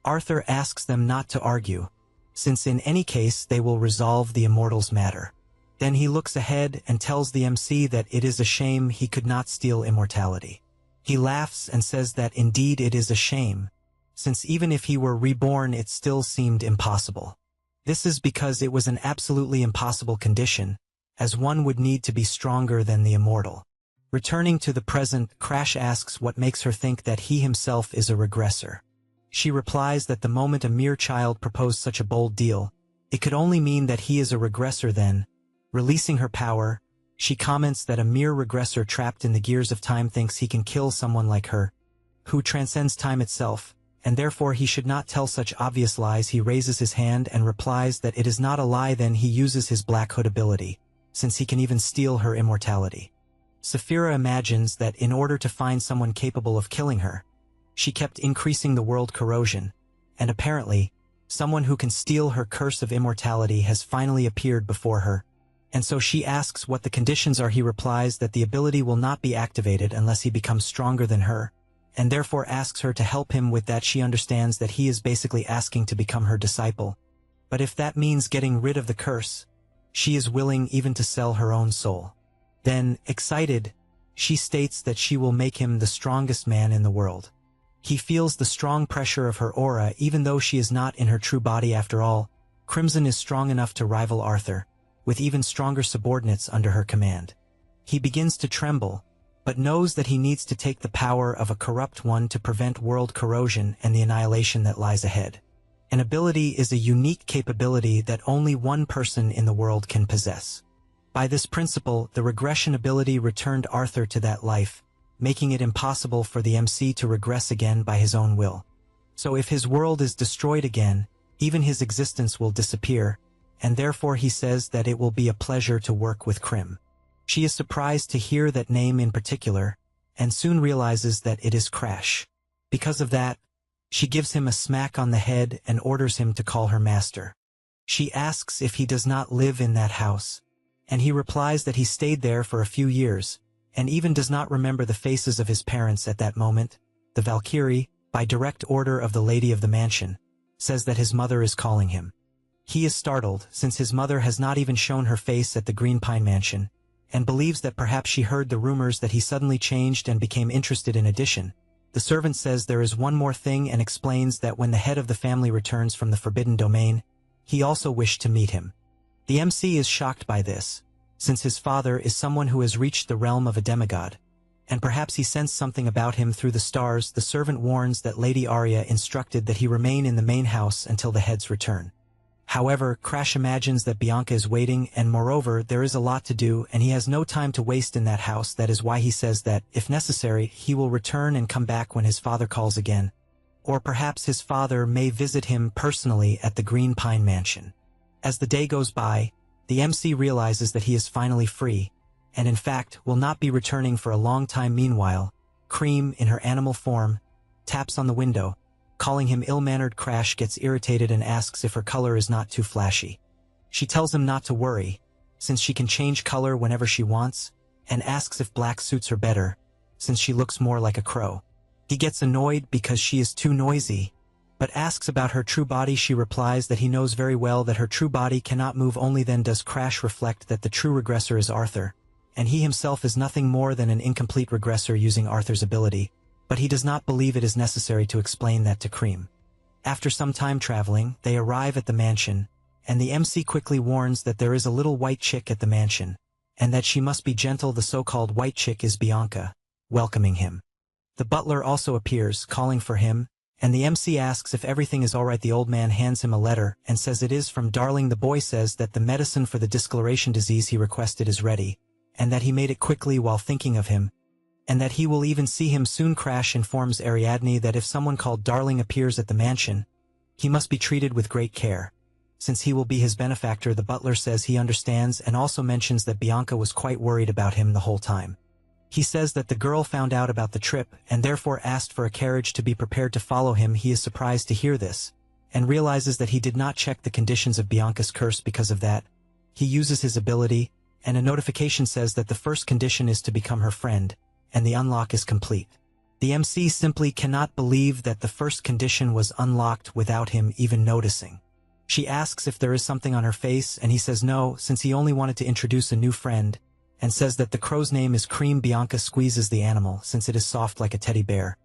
Arthur asks them not to argue, since in any case they will resolve the immortal's matter. Then he looks ahead and tells the MC that it is a shame he could not steal immortality. He laughs and says that indeed it is a shame, since even if he were reborn it still seemed impossible. This is because it was an absolutely impossible condition, as one would need to be stronger than the immortal. Returning to the present, Crash asks what makes her think that he himself is a regressor. She replies that the moment a mere child proposed such a bold deal, it could only mean that he is a regressor. Then, releasing her power, she comments that a mere regressor trapped in the gears of time thinks he can kill someone like her, who transcends time itself, and therefore he should not tell such obvious lies. He raises his hand and replies that it is not a lie. Then he uses his Black Hood ability, since he can even steal her immortality. Sapphira imagines that in order to find someone capable of killing her, she kept increasing the world corrosion, and apparently, someone who can steal her curse of immortality has finally appeared before her, and so she asks what the conditions are. He replies that the ability will not be activated unless he becomes stronger than her, and therefore asks her to help him with that. She understands that he is basically asking to become her disciple, but if that means getting rid of the curse, she is willing even to sell her own soul. Then, excited, she states that she will make him the strongest man in the world. He feels the strong pressure of her aura even though she is not in her true body. After all, Crimson is strong enough to rival Arthur, with even stronger subordinates under her command. He begins to tremble, but knows that he needs to take the power of a corrupt one to prevent world corrosion and the annihilation that lies ahead. An ability is a unique capability that only one person in the world can possess. By this principle, the regression ability returned Arthur to that life, making it impossible for the MC to regress again by his own will. So if his world is destroyed again, even his existence will disappear, and therefore he says that it will be a pleasure to work with Crim. She is surprised to hear that name in particular, and soon realizes that it is Crash. Because of that, she gives him a smack on the head and orders him to call her master. She asks if he does not live in that house, and he replies that he stayed there for a few years, and even does not remember the faces of his parents at that moment. The Valkyrie, by direct order of the lady of the mansion, says that his mother is calling him. He is startled, since his mother has not even shown her face at the Green Pine Mansion, and believes that perhaps she heard the rumors that he suddenly changed and became interested. In addition, the servant says there is one more thing and explains that when the head of the family returns from the Forbidden Domain, he also wished to meet him. The MC is shocked by this, since his father is someone who has reached the realm of a demigod, and perhaps he sensed something about him through the stars. The servant warns that Lady Arya instructed that he remain in the main house until the head's return. However, Crash imagines that Bianca is waiting, and moreover, there is a lot to do, and he has no time to waste in that house. That is why he says that, if necessary, he will return and come back when his father calls again. Or perhaps his father may visit him personally at the Green Pine Mansion. As the day goes by, the MC realizes that he is finally free, and in fact will not be returning for a long time. Meanwhile, Cream, in her animal form, taps on the window, calling him ill-mannered. Crash gets irritated and asks if her color is not too flashy. She tells him not to worry, since she can change color whenever she wants, and asks if black suits her better, since she looks more like a crow. He gets annoyed because she is too noisy, but asks about her true body. She replies that he knows very well that her true body cannot move. Only then does Crash reflect that the true regressor is Arthur, and he himself is nothing more than an incomplete regressor using Arthur's ability, but he does not believe it is necessary to explain that to Cream. After some time traveling, they arrive at the mansion, and the MC quickly warns that there is a little white chick at the mansion, and that she must be gentle. The so-called white chick is Bianca, welcoming him. The butler also appears, calling for him, and the MC asks if everything is alright. The old man hands him a letter and says it is from Darling. The boy says that the medicine for the discoloration disease he requested is ready, and that he made it quickly while thinking of him, and that he will even see him soon. Crash informs Ariadne that if someone called Darling appears at the mansion, he must be treated with great care, since he will be his benefactor. The butler says he understands and also mentions that Bianca was quite worried about him the whole time. He says that the girl found out about the trip and therefore asked for a carriage to be prepared to follow him. He is surprised to hear this, and realizes that he did not check the conditions of Bianca's curse. Because of that, he uses his ability, and a notification says that the first condition is to become her friend, and the unlock is complete. The MC simply cannot believe that the first condition was unlocked without him even noticing. She asks if there is something on her face, and he says no, since he only wanted to introduce a new friend, and says that the crow's name is Cream. Bianca squeezes the animal since it is soft like a teddy bear.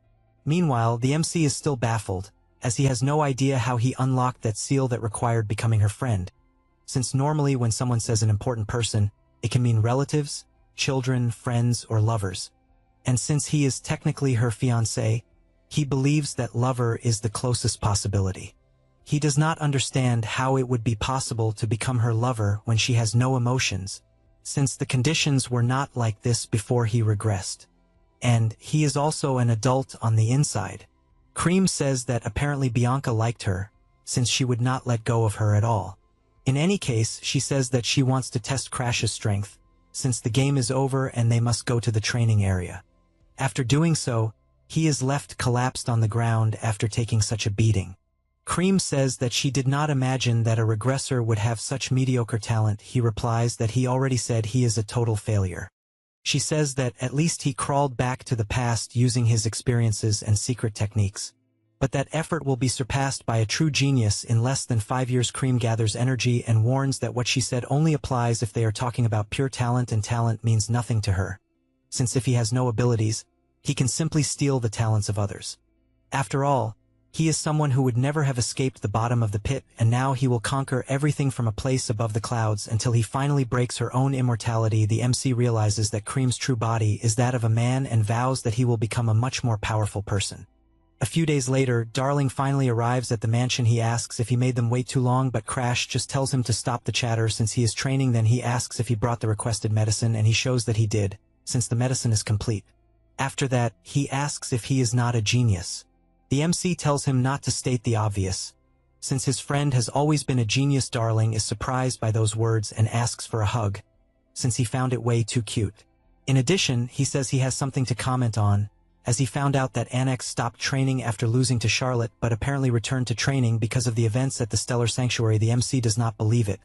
Meanwhile, the MC is still baffled, as he has no idea how he unlocked that seal that required becoming her friend, since normally when someone says an important person, it can mean relatives, children, friends, or lovers. And since he is technically her fiancé, he believes that lover is the closest possibility. He does not understand how it would be possible to become her lover when she has no emotions, since the conditions were not like this before he regressed. And he is also an adult on the inside. Cream says that apparently Bianca liked her, since she would not let go of her at all. In any case, she says that she wants to test Crash's strength, since the game is over and they must go to the training area. After doing so, he is left collapsed on the ground after taking such a beating. Cream says that she did not imagine that a regressor would have such mediocre talent. He replies that he already said he is a total failure. She says that at least he crawled back to the past using his experiences and secret techniques, but that effort will be surpassed by a true genius in less than 5 years. Cream gathers energy and warns that what she said only applies if they are talking about pure talent, and talent means nothing to her, since if he has no abilities, he can simply steal the talents of others. After all, he is someone who would never have escaped the bottom of the pit, and now he will conquer everything from a place above the clouds until he finally breaks her own immortality. The MC realizes that Cream's true body is that of a man and vows that he will become a much more powerful person. A few days later, Darling finally arrives at the mansion. He asks if he made them wait too long, but Crash just tells him to stop the chatter since he is training. Then he asks if he brought the requested medicine, and he shows that he did, since the medicine is complete. After that, he asks if he is not a genius. The MC tells him not to state the obvious, since his friend has always been a genius. Darling is surprised by those words and asks for a hug, since he found it way too cute. In addition, he says he has something to comment on, as he found out that Annex stopped training after losing to Charlotte but apparently returned to training because of the events at the Stellar Sanctuary. The MC does not believe it,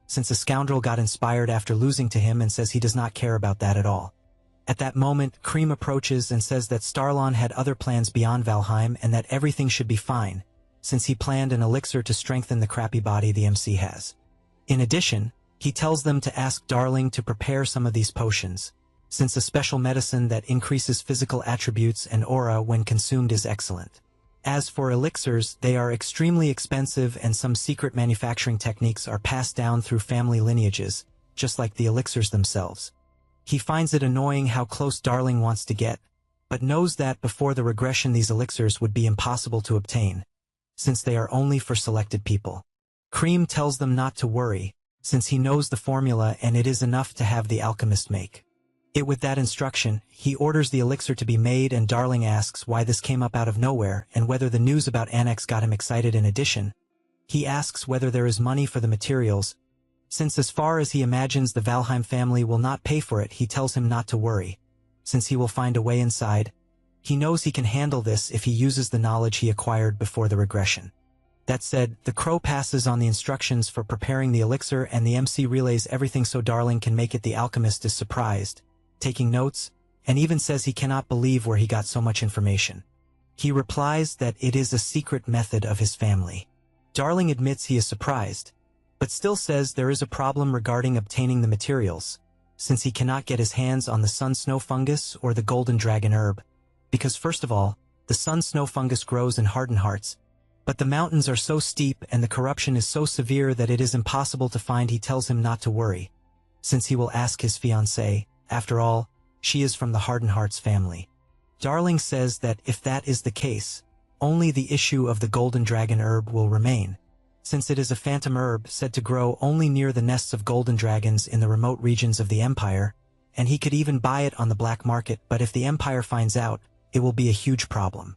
since a scoundrel got inspired after losing to him, and says he does not care about that at all. At that moment, Cream approaches and says that Starlon had other plans beyond Valheim and that everything should be fine, since he planned an elixir to strengthen the crappy body the MC has. In addition, he tells them to ask Darling to prepare some of these potions, since a special medicine that increases physical attributes and aura when consumed is excellent. As for elixirs, they are extremely expensive, and some secret manufacturing techniques are passed down through family lineages, just like the elixirs themselves. He finds it annoying how close Darling wants to get, but knows that before the regression these elixirs would be impossible to obtain, since they are only for selected people. Cream tells them not to worry, since he knows the formula and it is enough to have the alchemist make it. With that instruction, he orders the elixir to be made, and Darling asks why this came up out of nowhere and whether the news about Annex got him excited. In addition, he asks whether there is money for the materials, since as far as he imagines the Valheim family will not pay for it. He tells him not to worry, since he will find a way inside. He knows he can handle this if he uses the knowledge he acquired before the regression. That said, the crow passes on the instructions for preparing the elixir and the MC relays everything so Darling can make it. The alchemist is surprised, taking notes, and even says he cannot believe where he got so much information. He replies that it is a secret method of his family. Darling admits he is surprised, but still says there is a problem regarding obtaining the materials, since he cannot get his hands on the sun snow fungus or the golden dragon herb, because first of all, the sun snow fungus grows in hardened hearts, but the mountains are so steep and the corruption is so severe that it is impossible to find. He tells him not to worry, since he will ask his fiancée. After all, she is from the Hardened Hearts family. Darling says that if that is the case, only the issue of the golden dragon herb will remain, since it is a phantom herb said to grow only near the nests of golden dragons in the remote regions of the Empire, and he could even buy it on the black market, but if the Empire finds out, it will be a huge problem.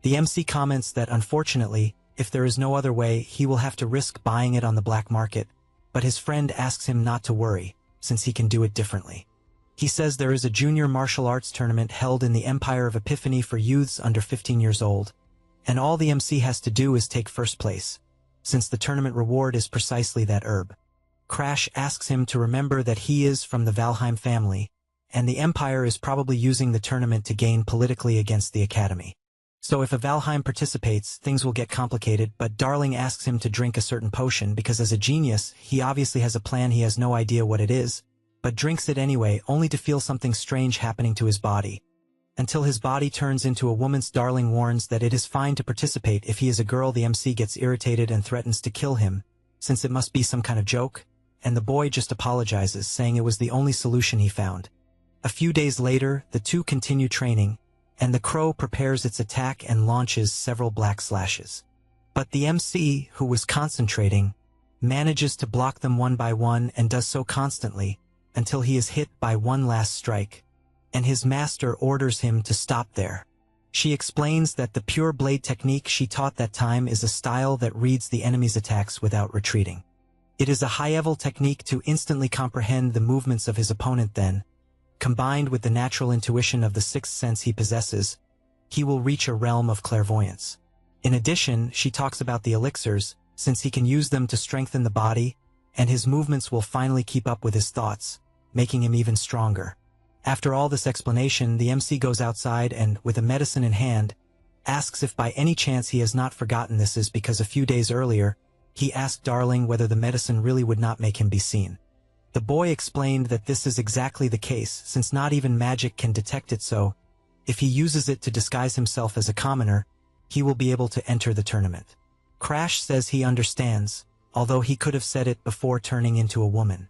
The MC comments that unfortunately, if there is no other way, he will have to risk buying it on the black market, but his friend asks him not to worry, since he can do it differently. He says there is a junior martial arts tournament held in the Empire of Epiphany for youths under 15 years old, and all the MC has to do is take first place, since the tournament reward is precisely that herb. Crash asks him to remember that he is from the Valheim family, and the Empire is probably using the tournament to gain politically against the Academy. So if a Valheim participates, things will get complicated, but Darling asks him to drink a certain potion because as a genius, he obviously has a plan. He has no idea what it is, but drinks it anyway, only to feel something strange happening to his body. Until his body turns into a woman's. Darling warns that it is fine to participate if he is a girl. The MC gets irritated and threatens to kill him, since it must be some kind of joke, and the boy just apologizes, saying it was the only solution he found. A few days later, the two continue training, and the crow prepares its attack and launches several black slashes. But the MC, who was concentrating, manages to block them one by one and does so constantly, until he is hit by one last strike, and his master orders him to stop there. She explains that the pure blade technique she taught that time is a style that reads the enemy's attacks without retreating. It is a high-level technique to instantly comprehend the movements of his opponent. Then, combined with the natural intuition of the sixth sense he possesses, he will reach a realm of clairvoyance. In addition, she talks about the elixirs, since he can use them to strengthen the body, and his movements will finally keep up with his thoughts, making him even stronger. After all this explanation, the MC goes outside and, with a medicine in hand, asks if by any chance he has not forgotten. This is because a few days earlier, he asked Darling whether the medicine really would not make him be seen. The boy explained that this is exactly the case, since not even magic can detect it, so if he uses it to disguise himself as a commoner, he will be able to enter the tournament. Crash says he understands, although he could have said it before turning into a woman.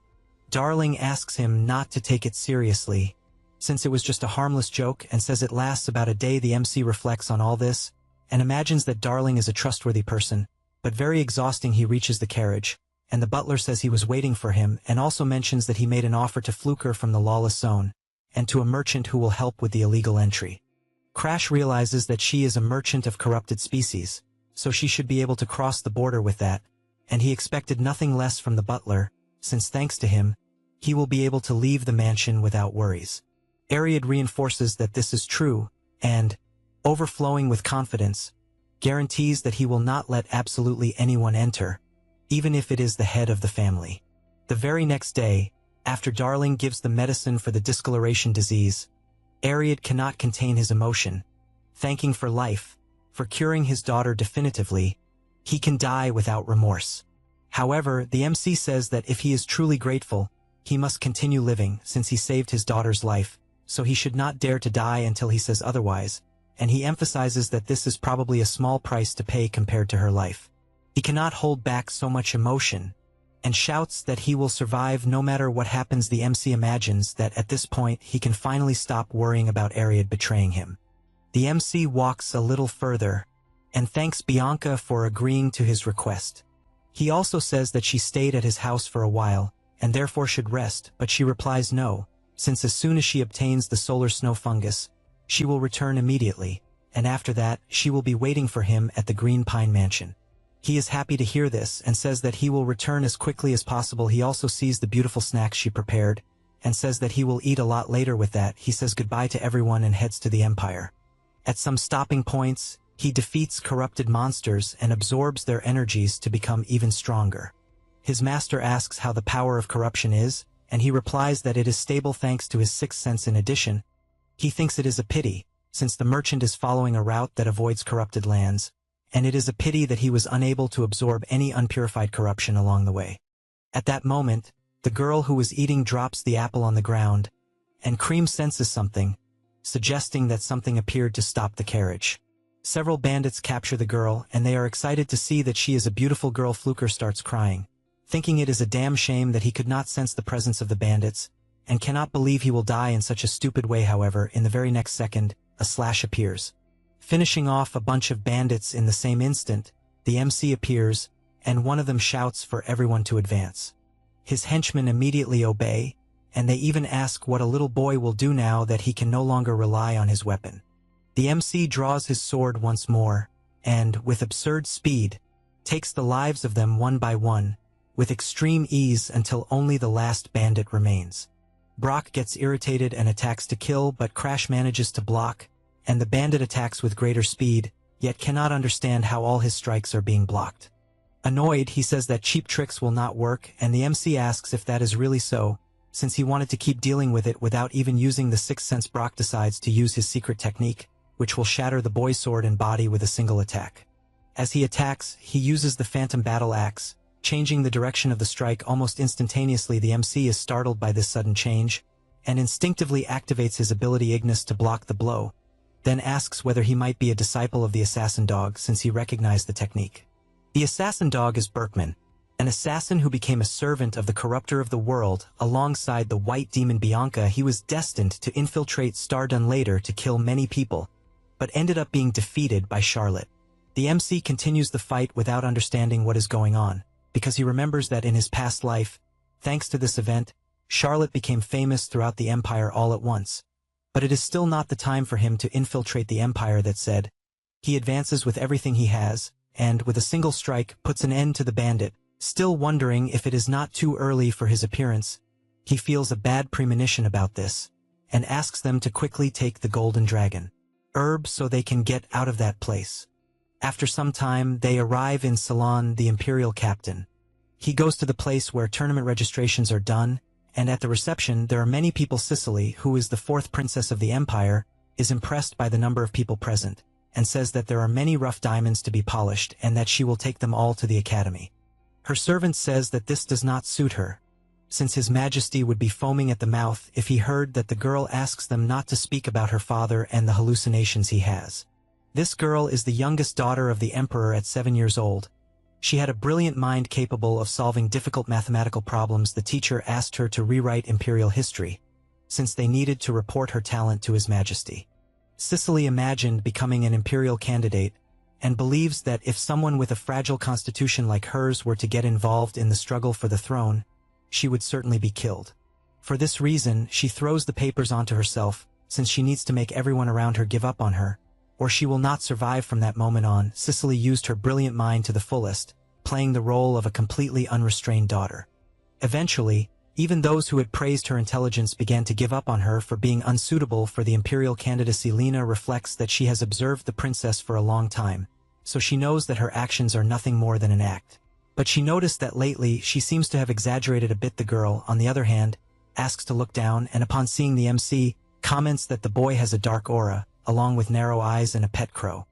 Darling asks him not to take it seriously, since it was just a harmless joke, and says it lasts about a day. The MC reflects on all this, and imagines that Darling is a trustworthy person, but very exhausting. He reaches the carriage, and the butler says he was waiting for him, and also mentions that he made an offer to Fluker from the lawless zone, and to a merchant who will help with the illegal entry. Crash realizes that she is a merchant of corrupted species, so she should be able to cross the border with that, and he expected nothing less from the butler, since thanks to him, he will be able to leave the mansion without worries. Ariad reinforces that this is true, and, overflowing with confidence, guarantees that he will not let absolutely anyone enter, even if it is the head of the family. The very next day, after Darling gives the medicine for the discoloration disease, Ariad cannot contain his emotion, thanking for life, for curing his daughter definitively. He can die without remorse. However, the MC says that if he is truly grateful, he must continue living since he saved his daughter's life, so he should not dare to die until he says otherwise, and he emphasizes that this is probably a small price to pay compared to her life. He cannot hold back so much emotion, and shouts that he will survive no matter what happens. The MC imagines that at this point he can finally stop worrying about Ariad betraying him. The MC walks a little further, and thanks Bianca for agreeing to his request. He also says that she stayed at his house for a while, and therefore should rest, but she replies no, since as soon as she obtains the solar snow fungus, she will return immediately, and after that, she will be waiting for him at the Green Pine Mansion. He is happy to hear this and says that he will return as quickly as possible. He also sees the beautiful snacks she prepared, and says that he will eat a lot later. With that, he says goodbye to everyone and heads to the Empire. At some stopping points, He defeats corrupted monsters and absorbs their energies to become even stronger. His master asks how the power of corruption is, and he replies that it is stable thanks to his sixth sense. In addition, he thinks it is a pity, since the merchant is following a route that avoids corrupted lands, and it is a pity that he was unable to absorb any unpurified corruption along the way. At that moment, the girl who was eating drops the apple on the ground, and Cream senses something, suggesting that something appeared to stop the carriage. Several bandits capture the girl, and they are excited to see that she is a beautiful girl. Fluker starts crying, thinking it is a damn shame that he could not sense the presence of the bandits, and cannot believe he will die in such a stupid way. However, in the very next second, a slash appears. Finishing off a bunch of bandits in the same instant, the MC appears, and one of them shouts for everyone to advance. His henchmen immediately obey, and they even ask what a little boy will do now that he can no longer rely on his weapon. The MC draws his sword once more, and, with absurd speed, takes the lives of them one by one, with extreme ease until only the last bandit remains. Brock gets irritated and attacks to kill, but Crash manages to block, and the bandit attacks with greater speed, yet cannot understand how all his strikes are being blocked. Annoyed, he says that cheap tricks will not work, and the MC asks if that is really so, since he wanted to keep dealing with it without even using the sixth sense. Brock decides to use his secret technique, which will shatter the boy's sword and body with a single attack. As he attacks, he uses the Phantom Battle Axe, changing the direction of the strike almost instantaneously. The MC is startled by this sudden change, and instinctively activates his ability Ignis to block the blow, then asks whether he might be a disciple of the assassin dog since he recognized the technique. The assassin dog is Berkman, an assassin who became a servant of the corrupter of the world. Alongside the white demon Bianca, he was destined to infiltrate Stardun later to kill many people, but ended up being defeated by Charlotte. The MC continues the fight without understanding what is going on, because he remembers that in his past life, thanks to this event, Charlotte became famous throughout the Empire all at once. But it is still not the time for him to infiltrate the Empire. That said, he advances with everything he has, and with a single strike puts an end to the bandit. Still wondering if it is not too early for his appearance, he feels a bad premonition about this, and asks them to quickly take the golden dragon herb so they can get out of that place. After some time, they arrive in Ceylon. The Imperial captain. He goes to the place where tournament registrations are done, and at the reception there are many people. Cicely, who is the fourth princess of the Empire, is impressed by the number of people present, and says that there are many rough diamonds to be polished and that she will take them all to the academy. Her servant says that this does not suit her, since His Majesty would be foaming at the mouth if he heard that the girl asks them not to speak about her father and the hallucinations he has. This girl is the youngest daughter of the Emperor at 7 years old. She had a brilliant mind capable of solving difficult mathematical problems. The teacher asked her to rewrite imperial history, since they needed to report her talent to His Majesty. Cicely imagined becoming an imperial candidate, and believes that if someone with a fragile constitution like hers were to get involved in the struggle for the throne, she would certainly be killed. For this reason, she throws the papers onto herself, since she needs to make everyone around her give up on her, or she will not survive. From that moment on, Cicely used her brilliant mind to the fullest, playing the role of a completely unrestrained daughter. Eventually, even those who had praised her intelligence began to give up on her for being unsuitable for the imperial candidacy. Lena reflects that she has observed the princess for a long time, so she knows that her actions are nothing more than an act. But she noticed that lately she seems to have exaggerated a bit. The girl, on the other hand, asks to look down, and upon seeing the MC, comments that the boy has a dark aura, along with narrow eyes and a pet crow.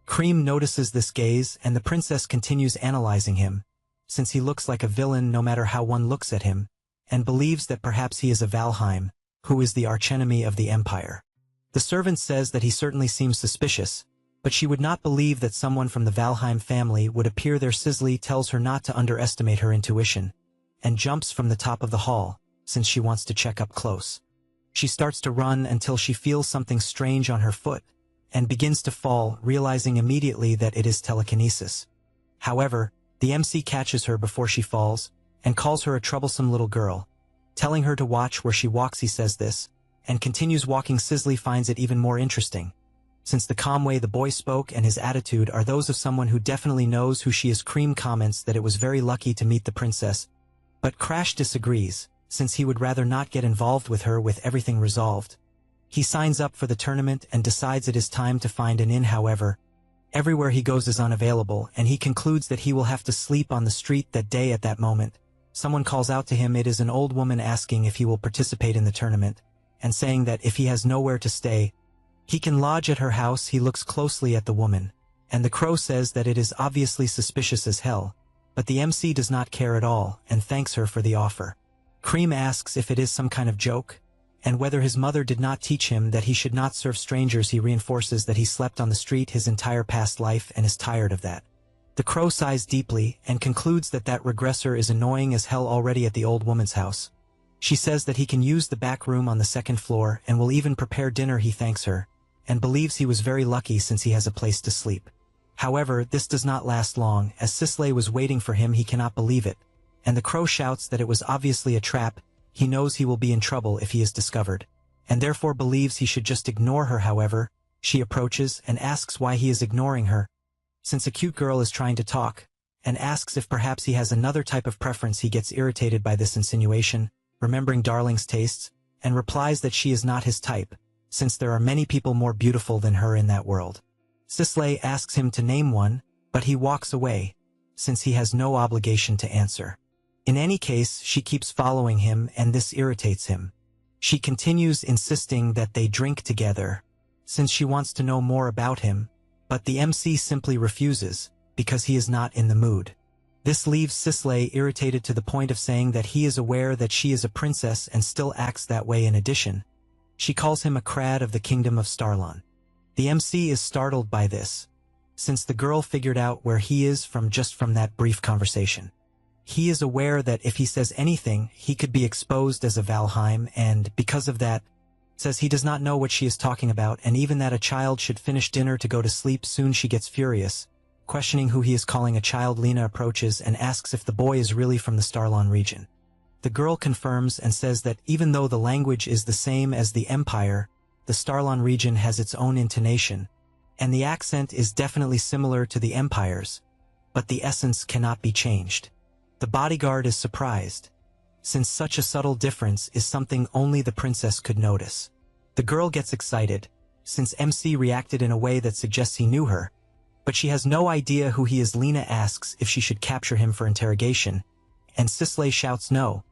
Cream notices this gaze, and the princess continues analyzing him, since he looks like a villain no matter how one looks at him, and believes that perhaps he is a Valheim, who is the archenemy of the Empire. The servant says that he certainly seems suspicious, but she would not believe that someone from the Valheim family would appear there. Cicely tells her not to underestimate her intuition, and jumps from the top of the hall, since she wants to check up close. She starts to run until she feels something strange on her foot, and begins to fall, realizing immediately that it is telekinesis. However, the MC catches her before she falls, and calls her a troublesome little girl, telling her to watch where she walks. He says this, and continues walking. Cicely finds it even more interesting, since the calm way the boy spoke and his attitude are those of someone who definitely knows who she is. Cream comments that it was very lucky to meet the princess, but Crash disagrees, since he would rather not get involved with her with everything resolved. He signs up for the tournament and decides it is time to find an inn. However, Everywhere he goes is unavailable, and he concludes that he will have to sleep on the street that day. At that moment, someone calls out to him. It is an old woman asking if he will participate in the tournament, and saying that if he has nowhere to stay, he can lodge at her house. He looks closely at the woman, and the crow says that it is obviously suspicious as hell, but the MC does not care at all, and thanks her for the offer. Cream asks if it is some kind of joke, and whether his mother did not teach him that he should not serve strangers. He reinforces that he slept on the street his entire past life and is tired of that. The crow sighs deeply and concludes that that regressor is annoying as hell already at the old woman's house. She says that he can use the back room on the second floor and will even prepare dinner. He thanks her, and believes he was very lucky since he has a place to sleep. However, this does not last long, as Sisley was waiting for him. He cannot believe it, and the crow shouts that it was obviously a trap. He knows he will be in trouble if he is discovered, and therefore believes he should just ignore her. However, she approaches and asks why he is ignoring her, since a cute girl is trying to talk, and asks if perhaps he has another type of preference. He gets irritated by this insinuation, remembering Darling's tastes, and replies that she is not his type, since there are many people more beautiful than her in that world. Sisley asks him to name one, but he walks away, since he has no obligation to answer. In any case, she keeps following him, and this irritates him. She continues insisting that they drink together, since she wants to know more about him, but the MC simply refuses, because he is not in the mood. This leaves Sisley irritated to the point of saying that he is aware that she is a princess and still acts that way. In addition, she calls him a crad of the kingdom of Starlon. The MC is startled by this, since the girl figured out where he is from just from that brief conversation. He is aware that if he says anything, he could be exposed as a Valheim, and because of that, says he does not know what she is talking about, and even that a child should finish dinner to go to sleep soon. She gets furious, questioning who he is calling a child. Lena approaches and asks if the boy is really from the Starlon region. The girl confirms and says that even though the language is the same as the Empire, the Starlon region has its own intonation, and the accent is definitely similar to the Empire's, but the essence cannot be changed. The bodyguard is surprised, since such a subtle difference is something only the princess could notice. The girl gets excited, since MC reacted in a way that suggests he knew her, but she has no idea who he is. Lena asks if she should capture him for interrogation, and Sisley shouts no,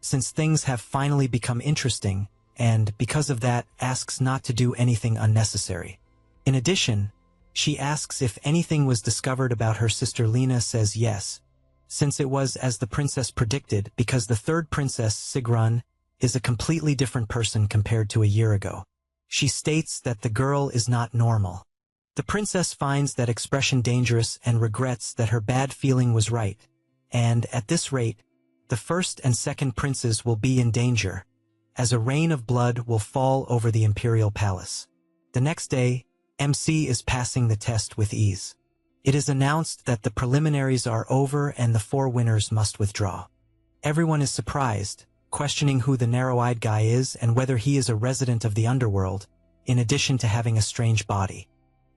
since things have finally become interesting, and because of that, asks not to do anything unnecessary. In addition, she asks if anything was discovered about her sister. Lena says yes, since it was as the princess predicted, because the third princess, Sigrun, is a completely different person compared to a year ago. She states that the girl is not normal. The princess finds that expression dangerous and regrets that her bad feeling was right, and at this rate, the first and second princes will be in danger, as a rain of blood will fall over the imperial palace. The next day, MC is passing the test with ease. It is announced that the preliminaries are over and the 4 winners must withdraw. Everyone is surprised, questioning who the narrow-eyed guy is and whether he is a resident of the underworld, in addition to having a strange body.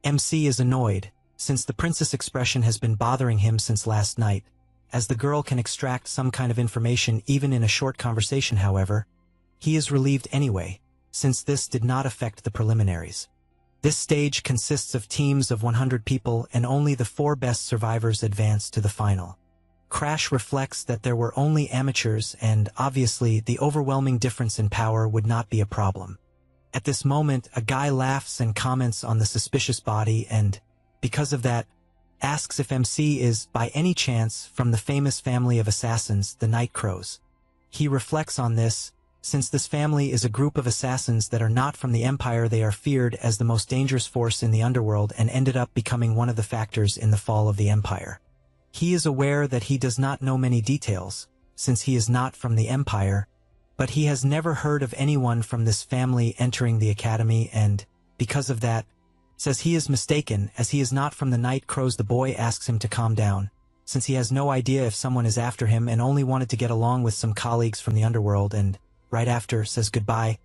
MC is annoyed, since the princess expression has been bothering him since last night, as the girl can extract some kind of information even in a short conversation. However, he is relieved anyway, since this did not affect the preliminaries. This stage consists of teams of 100 people, and only the 4 best survivors advance to the final. Crash reflects that there were only amateurs, and obviously the overwhelming difference in power would not be a problem. At this moment, a guy laughs and comments on the suspicious body, and, because of that, asks if MC is, by any chance, from the famous family of assassins, the Night Crows. He reflects on this, since this family is a group of assassins that are not from the Empire. They are feared as the most dangerous force in the underworld and ended up becoming one of the factors in the fall of the Empire. He is aware that he does not know many details, since he is not from the Empire, but he has never heard of anyone from this family entering the academy, and, because of that, says he is mistaken as he is not from the Night Crows. The boy asks him to calm down, since he has no idea if someone is after him and only wanted to get along with some colleagues from the underworld, and right after says goodbye,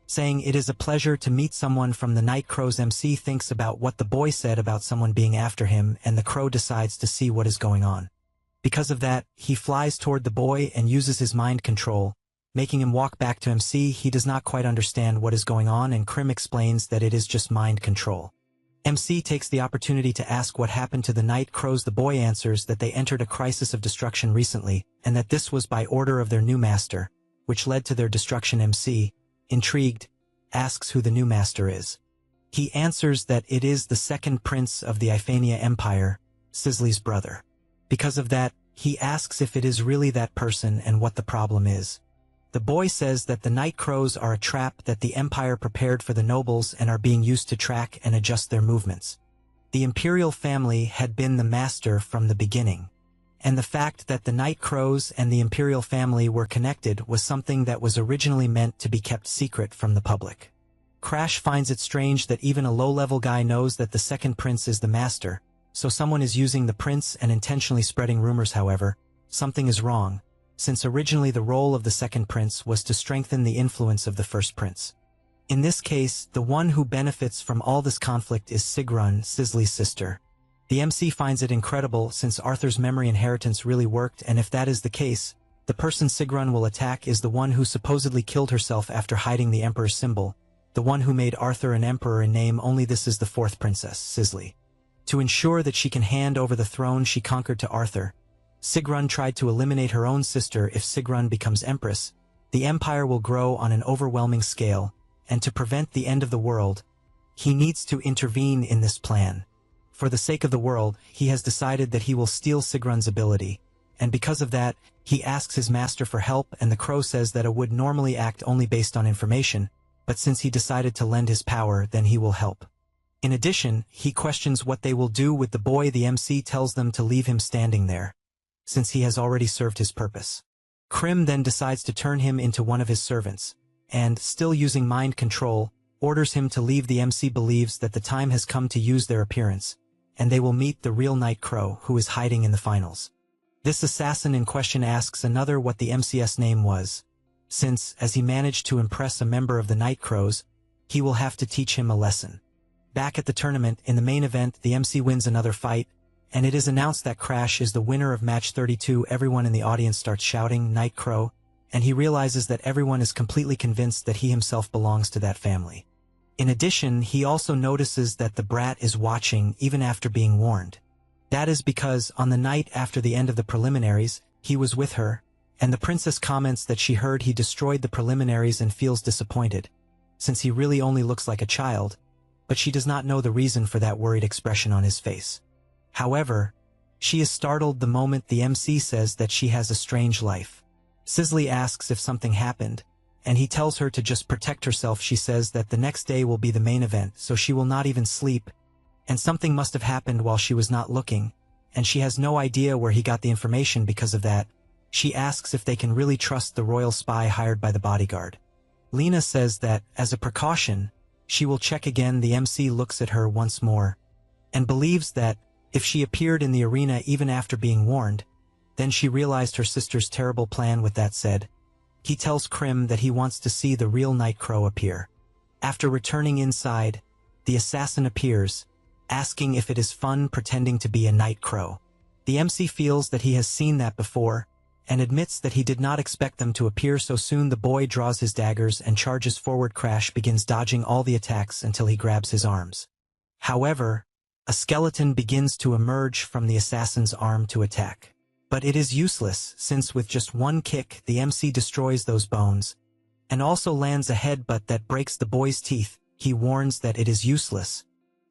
saying it is a pleasure to meet someone from the Night Crows. MC thinks about what the boy said about someone being after him, and the crow decides to see what is going on. Because of that, he flies toward the boy and uses his mind control, making him walk back to MC. He does not quite understand what is going on, and Krim explains that it is just mind control. MC takes the opportunity to ask what happened to the night crows. The boy answers that they entered a crisis of destruction recently, and that this was by order of their new master, which led to their destruction. MC, intrigued, asks who the new master is. He answers that it is the second prince of the Iphania Empire, Sisley's brother. Because of that, he asks if it is really that person and what the problem is. The boy says that the night crows are a trap that the empire prepared for the nobles and are being used to track and adjust their movements. The imperial family had been the master from the beginning, and the fact that the night crows and the imperial family were connected was something that was originally meant to be kept secret from the public. Crash finds it strange that even a low-level guy knows that the second prince is the master, so someone is using the prince and intentionally spreading rumors. However, something is wrong, since originally the role of the second prince was to strengthen the influence of the first prince. In this case, the one who benefits from all this conflict is Sigrun, Sisley's sister. The MC finds it incredible since Arthur's memory inheritance really worked, and if that is the case, the person Sigrun will attack is the one who supposedly killed herself after hiding the emperor's symbol, the one who made Arthur an emperor in name only. This is the fourth princess, Sisley. To ensure that she can hand over the throne she conquered to Arthur, Sigrun tried to eliminate her own sister. If Sigrun becomes empress, the empire will grow on an overwhelming scale, and to prevent the end of the world, he needs to intervene in this plan. For the sake of the world, he has decided that he will steal Sigrun's ability, and because of that, he asks his master for help, and the crow says that it would normally act only based on information, but since he decided to lend his power, then he will help. In addition, he questions what they will do with the boy. The MC tells them to leave him standing there, since he has already served his purpose. Krim then decides to turn him into one of his servants, and, still using mind control, orders him to leave. The MC believes that the time has come to use their appearance, and they will meet the real Night Crow who is hiding in the finals. This assassin in question asks another what the MC's name was, since, as he managed to impress a member of the Night Crows, he will have to teach him a lesson. Back at the tournament, in the main event, the MC wins another fight, and it is announced that Crash is the winner of match 32. Everyone in the audience starts shouting, "Night Crow," and he realizes that everyone is completely convinced that he himself belongs to that family. In addition, he also notices that the brat is watching even after being warned. That is because, on the night after the end of the preliminaries, he was with her, and the princess comments that she heard he destroyed the preliminaries and feels disappointed, since he really only looks like a child, but she does not know the reason for that worried expression on his face. However, she is startled the moment the MC says that she has a strange life. Sisley asks if something happened, and he tells her to just protect herself. She says that the next day will be the main event, so she will not even sleep, and something must have happened while she was not looking, and she has no idea where he got the information. Because of that, she asks if they can really trust the royal spy hired by the bodyguard. Lena says that, as a precaution, she will check again. The MC looks at her once more, and believes that, if she appeared in the arena even after being warned, then she realized her sister's terrible plan. With that said, he tells Krim that he wants to see the real Night Crow appear. After returning inside, the assassin appears, asking if it is fun pretending to be a Night Crow. The MC feels that he has seen that before, and admits that he did not expect them to appear so soon. The boy draws his daggers and charges forward. Crash begins dodging all the attacks until he grabs his arms. However, a skeleton begins to emerge from the assassin's arm to attack. But it is useless, since with just one kick the MC destroys those bones, and also lands a headbutt that breaks the boy's teeth. He warns that it is useless,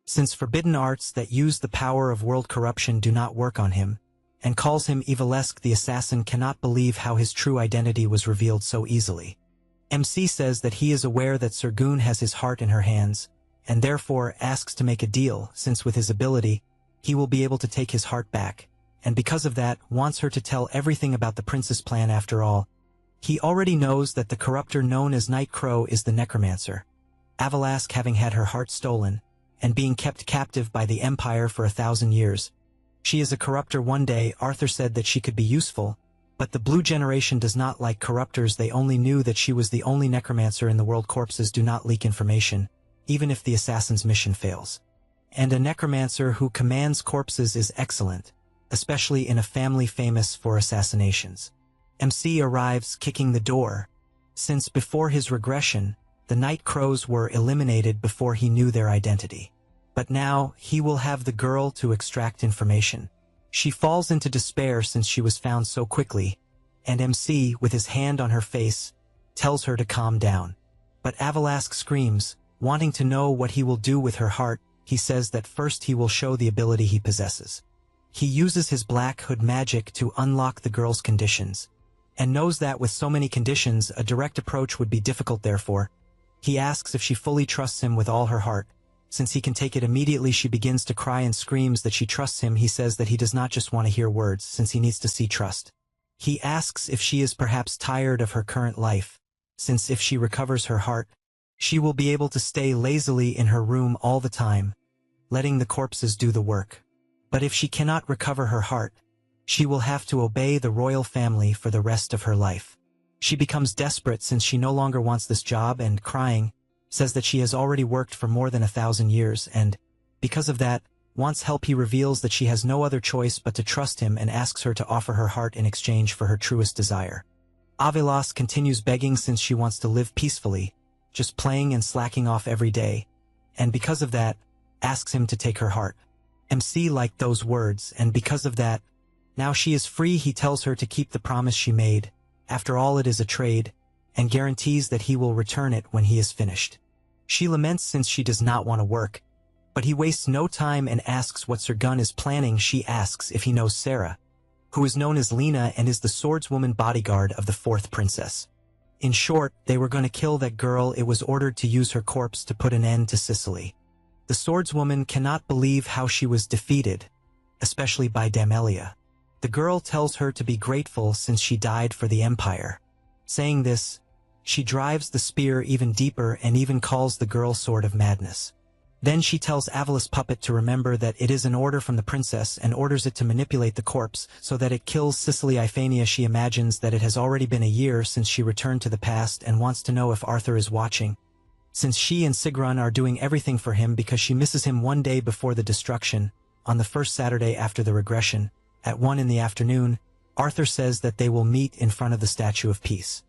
since forbidden arts that use the power of world corruption do not work on him, and calls him evilesque. The assassin cannot believe how his true identity was revealed so easily. MC says that he is aware that Sergun has his heart in her hands, and therefore asks to make a deal, since with his ability, he will be able to take his heart back, and because of that, wants her to tell everything about the prince's plan. After all, he already knows that the corruptor known as Night Crow is the necromancer, Avalask, having had her heart stolen, and being kept captive by the Empire for 1,000 years. She is a corruptor. One day, Arthur said that she could be useful, but the Blue Generation does not like corruptors. They only knew that she was the only necromancer in the world. Corpses do not leak information, even if the assassin's mission fails. And a necromancer who commands corpses is excellent, especially in a family famous for assassinations. MC arrives, kicking the door, since before his regression, the Night Crows were eliminated before he knew their identity. But now, he will have the girl to extract information. She falls into despair since she was found so quickly, and MC, with his hand on her face, tells her to calm down. But Avalask screams, wanting to know what he will do with her heart. He says that first he will show the ability he possesses. He uses his Black Hood magic to unlock the girl's conditions, and knows that with so many conditions, a direct approach would be difficult. Therefore, he asks if she fully trusts him with all her heart. Since he can take it immediately, she begins to cry and screams that she trusts him. He says that he does not just want to hear words, since he needs to see trust. He asks if she is perhaps tired of her current life, since if she recovers her heart, she will be able to stay lazily in her room all the time, letting the corpses do the work. But if she cannot recover her heart, she will have to obey the royal family for the rest of her life. She becomes desperate since she no longer wants this job and, crying, says that she has already worked for more than 1,000 years and, because of that, wants help. He reveals that she has no other choice but to trust him and asks her to offer her heart in exchange for her truest desire. Avelas continues begging since she wants to live peacefully, just playing and slacking off every day, and because of that, asks him to take her heart. MC liked those words, and because of that, now she is free. He tells her to keep the promise she made. After all, it is a trade, and guarantees that he will return it when he is finished. She laments since she does not want to work, but he wastes no time and asks what Sergun is planning. She asks if he knows Sarah, who is known as Lena and is the swordswoman bodyguard of the 4th princess. In short, they were going to kill that girl. It was ordered to use her corpse to put an end to Sicily. The swordswoman cannot believe how she was defeated, especially by Damelia. The girl tells her to be grateful since she died for the empire. Saying this, she drives the spear even deeper and even calls the girl Sword of Madness. Then she tells Avalis Puppet to remember that it is an order from the princess and orders it to manipulate the corpse so that it kills Sicily. Iphania, she imagines that it has already been a year since she returned to the past and wants to know if Arthur is watching, since she and Sigrun are doing everything for him because she misses him. One day before the destruction, on the first Saturday after the regression, at 1 in the afternoon, Arthur says that they will meet in front of the Statue of Peace.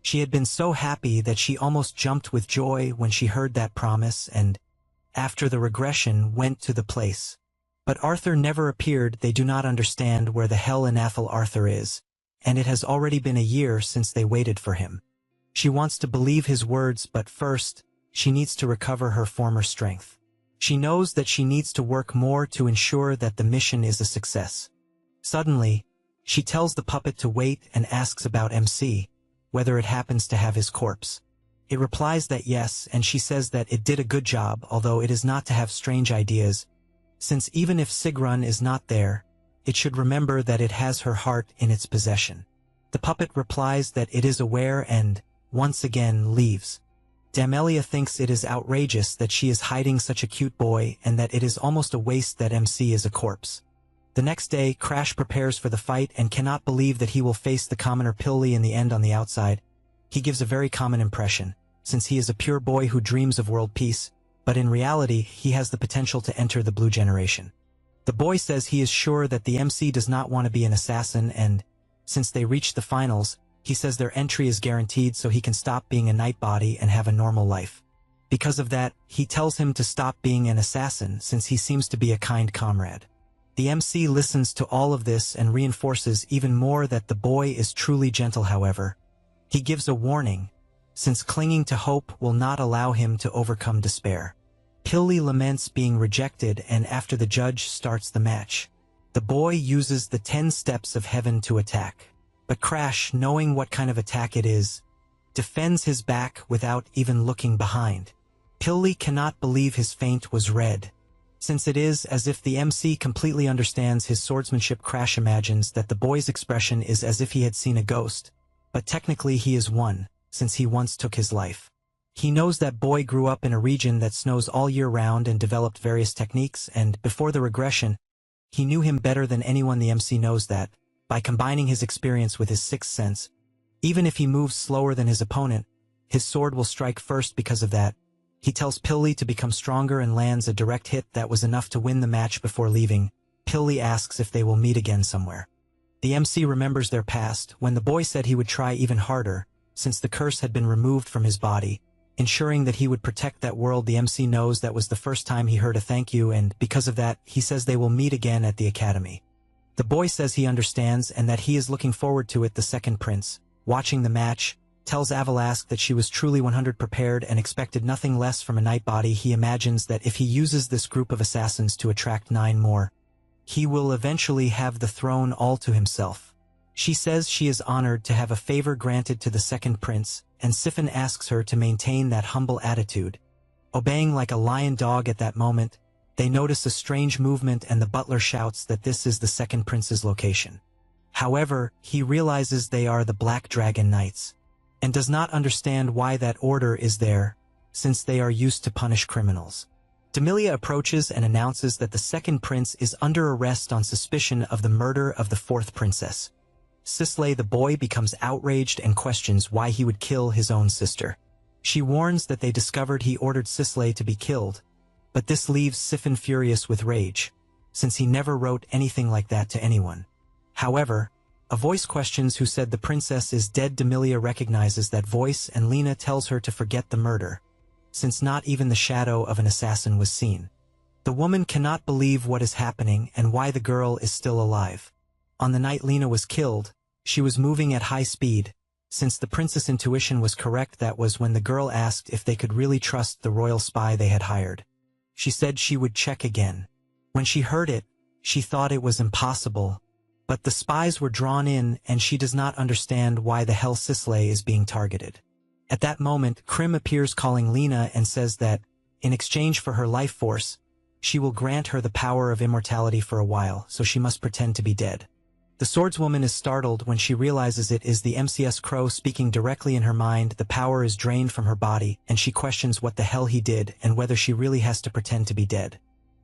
She had been so happy that she almost jumped with joy when she heard that promise and, after the regression, went to the place. But Arthur never appeared. They do not understand where the hell in Athel Arthur is, and it has already been a year since they waited for him. She wants to believe his words, but first, she needs to recover her former strength. She knows that she needs to work more to ensure that the mission is a success. Suddenly, she tells the puppet to wait and asks about MC, whether it happens to have his corpse. It replies that yes, and she says that it did a good job, although it is not to have strange ideas, since even if Sigrun is not there, it should remember that it has her heart in its possession. The puppet replies that it is aware and, once again, leaves. Damelia thinks it is outrageous that she is hiding such a cute boy and that it is almost a waste that MC is a corpse. The next day, Crash prepares for the fight and cannot believe that he will face the commoner Pilly in the end. On the outside, he gives a very common impression, since he is a pure boy who dreams of world peace, but in reality, he has the potential to enter the blue generation. The boy says he is sure that the MC does not want to be an assassin and, since they reach the finals, he says their entry is guaranteed so he can stop being a nightbody and have a normal life. Because of that, he tells him to stop being an assassin since he seems to be a kind comrade. The MC listens to all of this and reinforces even more that the boy is truly gentle. However, he gives a warning, since clinging to hope will not allow him to overcome despair. Pilly laments being rejected, and after the judge starts the match, the boy uses the 10 steps of heaven to attack. But Crash, knowing what kind of attack it is, defends his back without even looking behind. Pilly cannot believe his feint was read, since it is as if the MC completely understands his swordsmanship. Crash imagines that the boy's expression is as if he had seen a ghost, but technically he is one, since he once took his life. He knows that boy grew up in a region that snows all year round and developed various techniques, and before the regression, he knew him better than anyone. The MC knows that, by combining his experience with his sixth sense, even if he moves slower than his opponent, his sword will strike first. Because of that, he tells Pilly to become stronger and lands a direct hit that was enough to win the match. Before leaving, Pilly asks if they will meet again somewhere. The MC remembers their past, when the boy said he would try even harder, since the curse had been removed from his body, ensuring that he would protect that world. The MC knows that was the first time he heard a thank you, and because of that, he says they will meet again at the academy. The boy says he understands and that he is looking forward to it. The second prince, watching the match, tells Avalask that she was truly 100 prepared and expected nothing less from a night body. He imagines that if he uses this group of assassins to attract 9 more, he will eventually have the throne all to himself. She says she is honored to have a favor granted to the second prince, and Sifin asks her to maintain that humble attitude. Obeying like a lion dog at that moment, they notice a strange movement and the butler shouts that this is the second prince's location. However, he realizes they are the Black Dragon Knights, and does not understand why that order is there, since they are used to punish criminals. Demilia approaches and announces that the second prince is under arrest on suspicion of the murder of the fourth princess. Sisley the boy becomes outraged and questions why he would kill his own sister. She warns that they discovered he ordered Sisley to be killed, but this leaves Sifin furious with rage, since he never wrote anything like that to anyone. However, a voice questions who said the princess is dead. Demilia recognizes that voice and Lena tells her to forget the murder, since not even the shadow of an assassin was seen. The woman cannot believe what is happening and why the girl is still alive. On the night Lena was killed, she was moving at high speed. Since the princess' intuition was correct, that was when the girl asked if they could really trust the royal spy they had hired. She said she would check again. When she heard it, she thought it was impossible, but the spies were drawn in and she does not understand why the hell Sisley is being targeted. At that moment, Krim appears calling Lena and says that, in exchange for her life force, she will grant her the power of immortality for a while, so she must pretend to be dead. The swordswoman is startled when she realizes it is the MCS Crow speaking directly in her mind. The power is drained from her body, and she questions what the hell he did and whether she really has to pretend to be dead.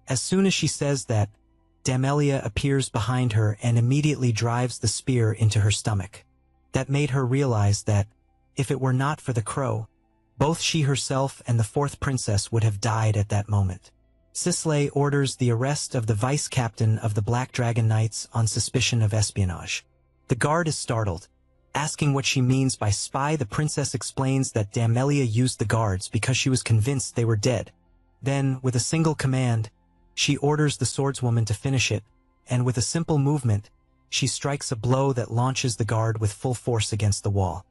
As soon as she says that, Damelia appears behind her and immediately drives the spear into her stomach. That made her realize that, if it were not for the crow, both she herself and the fourth princess would have died at that moment. Sisley orders the arrest of the vice-captain of the Black Dragon Knights on suspicion of espionage. The guard is startled, asking what she means by spy. The princess explains that Damelia used the guards because she was convinced they were dead. Then, with a single command, she orders the swordswoman to finish it, and with a simple movement, she strikes a blow that launches the guard with full force against the wall.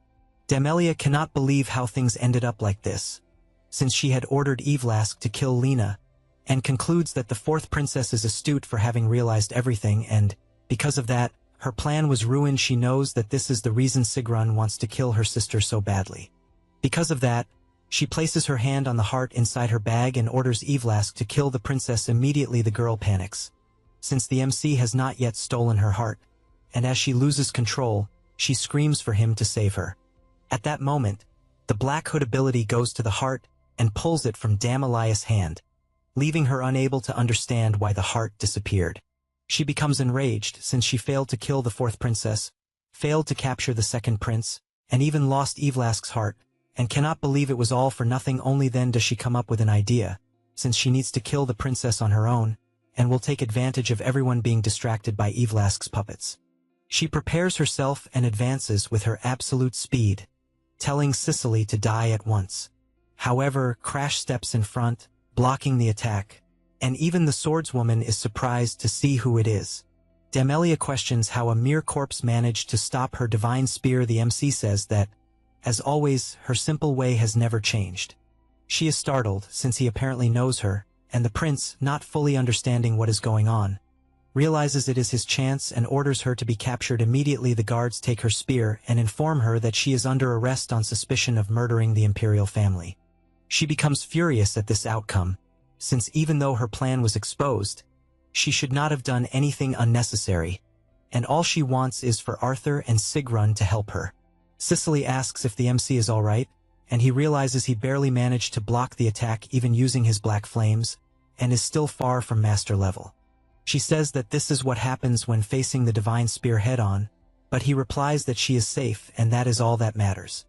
Damelia cannot believe how things ended up like this, since she had ordered Evlask to kill Lena, and concludes that the fourth princess is astute for having realized everything, and, because of that, her plan was ruined. She knows that this is the reason Sigrun wants to kill her sister so badly. Because of that, she places her hand on the heart inside her bag and orders Evlask to kill the princess immediately. The girl panics, since the MC has not yet stolen her heart, and as she loses control, she screams for him to save her. At that moment, the Black Hood ability goes to the heart and pulls it from Damelia's hand, leaving her unable to understand why the heart disappeared. She becomes enraged since she failed to kill the fourth princess, failed to capture the second prince, and even lost Evlask's heart, and cannot believe it was all for nothing. Only then does she come up with an idea, since she needs to kill the princess on her own, and will take advantage of everyone being distracted by Evlask's puppets. She prepares herself and advances with her absolute speed, telling Sicily to die at once. However, Crash steps in front, blocking the attack, and even the swordswoman is surprised to see who it is. Damelia questions how a mere corpse managed to stop her divine spear. The MC says that, as always, her simple way has never changed. She is startled since he apparently knows her, and the prince, not fully understanding what is going on, realizes it is his chance and orders her to be captured immediately. The guards take her spear and inform her that she is under arrest on suspicion of murdering the imperial family. She becomes furious at this outcome, since even though her plan was exposed, she should not have done anything unnecessary, and all she wants is for Arthur and Sigrun to help her. Sicily asks if the MC is alright, and he realizes he barely managed to block the attack even using his black flames, and is still far from master level. She says that this is what happens when facing the divine spear head-on, but he replies that she is safe and that is all that matters.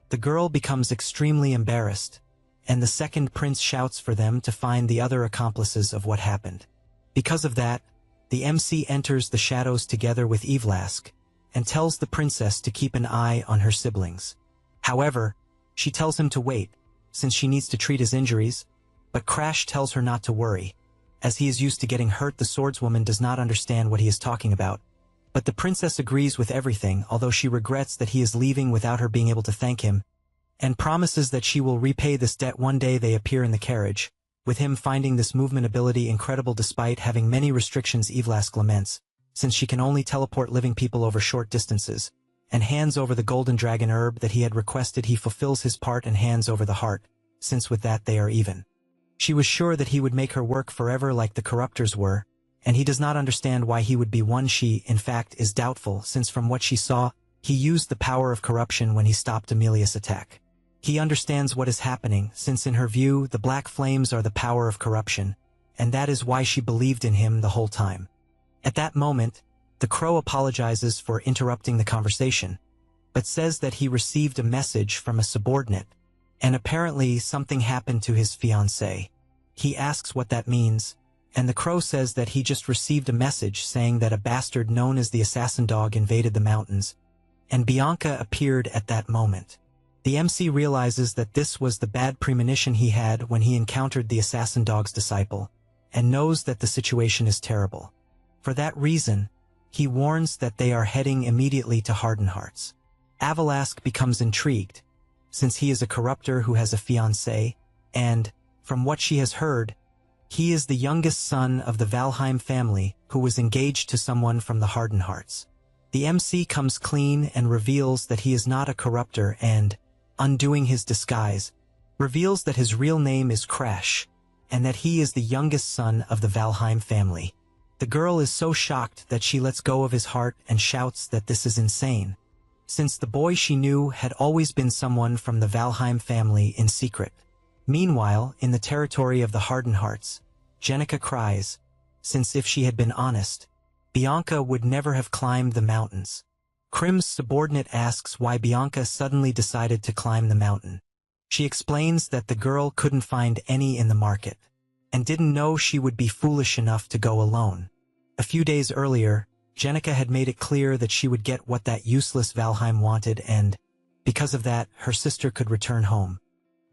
The girl becomes extremely embarrassed, and the second prince shouts for them to find the other accomplices of what happened. Because of that, the MC enters the shadows together with Evlask, and tells the princess to keep an eye on her siblings. However, she tells him to wait, since she needs to treat his injuries, but Crash tells her not to worry. As he is used to getting hurt, the swordswoman does not understand what he is talking about. But the princess agrees with everything, although she regrets that he is leaving without her being able to thank him, and promises that she will repay this debt one day. They appear in the carriage, with him finding this movement ability incredible despite having many restrictions. Evlask laments, since she can only teleport living people over short distances, and hands over the golden dragon herb that he had requested. He fulfills his part and hands over the heart, since with that they are even. She was sure that he would make her work forever like the corruptors were, and he does not understand why he would be one. She, in fact, is doubtful, since from what she saw, he used the power of corruption when he stopped Amelia's attack. He understands what is happening, since in her view, the black flames are the power of corruption, and that is why she believed in him the whole time. At that moment, the crow apologizes for interrupting the conversation, but says that he received a message from a subordinate, and apparently something happened to his fiancée. He asks what that means, and the crow says that he just received a message saying that a bastard known as the assassin dog invaded the mountains, and Bianca appeared at that moment. The MC realizes that this was the bad premonition he had when he encountered the assassin dog's disciple, and knows that the situation is terrible. For that reason, he warns that they are heading immediately to Hardened Hearts. Avalask becomes intrigued, since he is a corruptor who has a fiancée, and, from what she has heard, he is the youngest son of the Valheim family who was engaged to someone from the Hardened Hearts. The MC comes clean and reveals that he is not a corruptor and, undoing his disguise, reveals that his real name is Crash, and that he is the youngest son of the Valheim family. The girl is so shocked that she lets go of his heart and shouts that this is insane, since the boy she knew had always been someone from the Valheim family in secret. Meanwhile, in the territory of the Hardened Hearts, Jenica cries, since if she had been honest, Bianca would never have climbed the mountains. Krim's subordinate asks why Bianca suddenly decided to climb the mountain. She explains that the girl couldn't find any in the market, and didn't know she would be foolish enough to go alone. A few days earlier, Jenica had made it clear that she would get what that useless Valheim wanted, and, because of that, her sister could return home.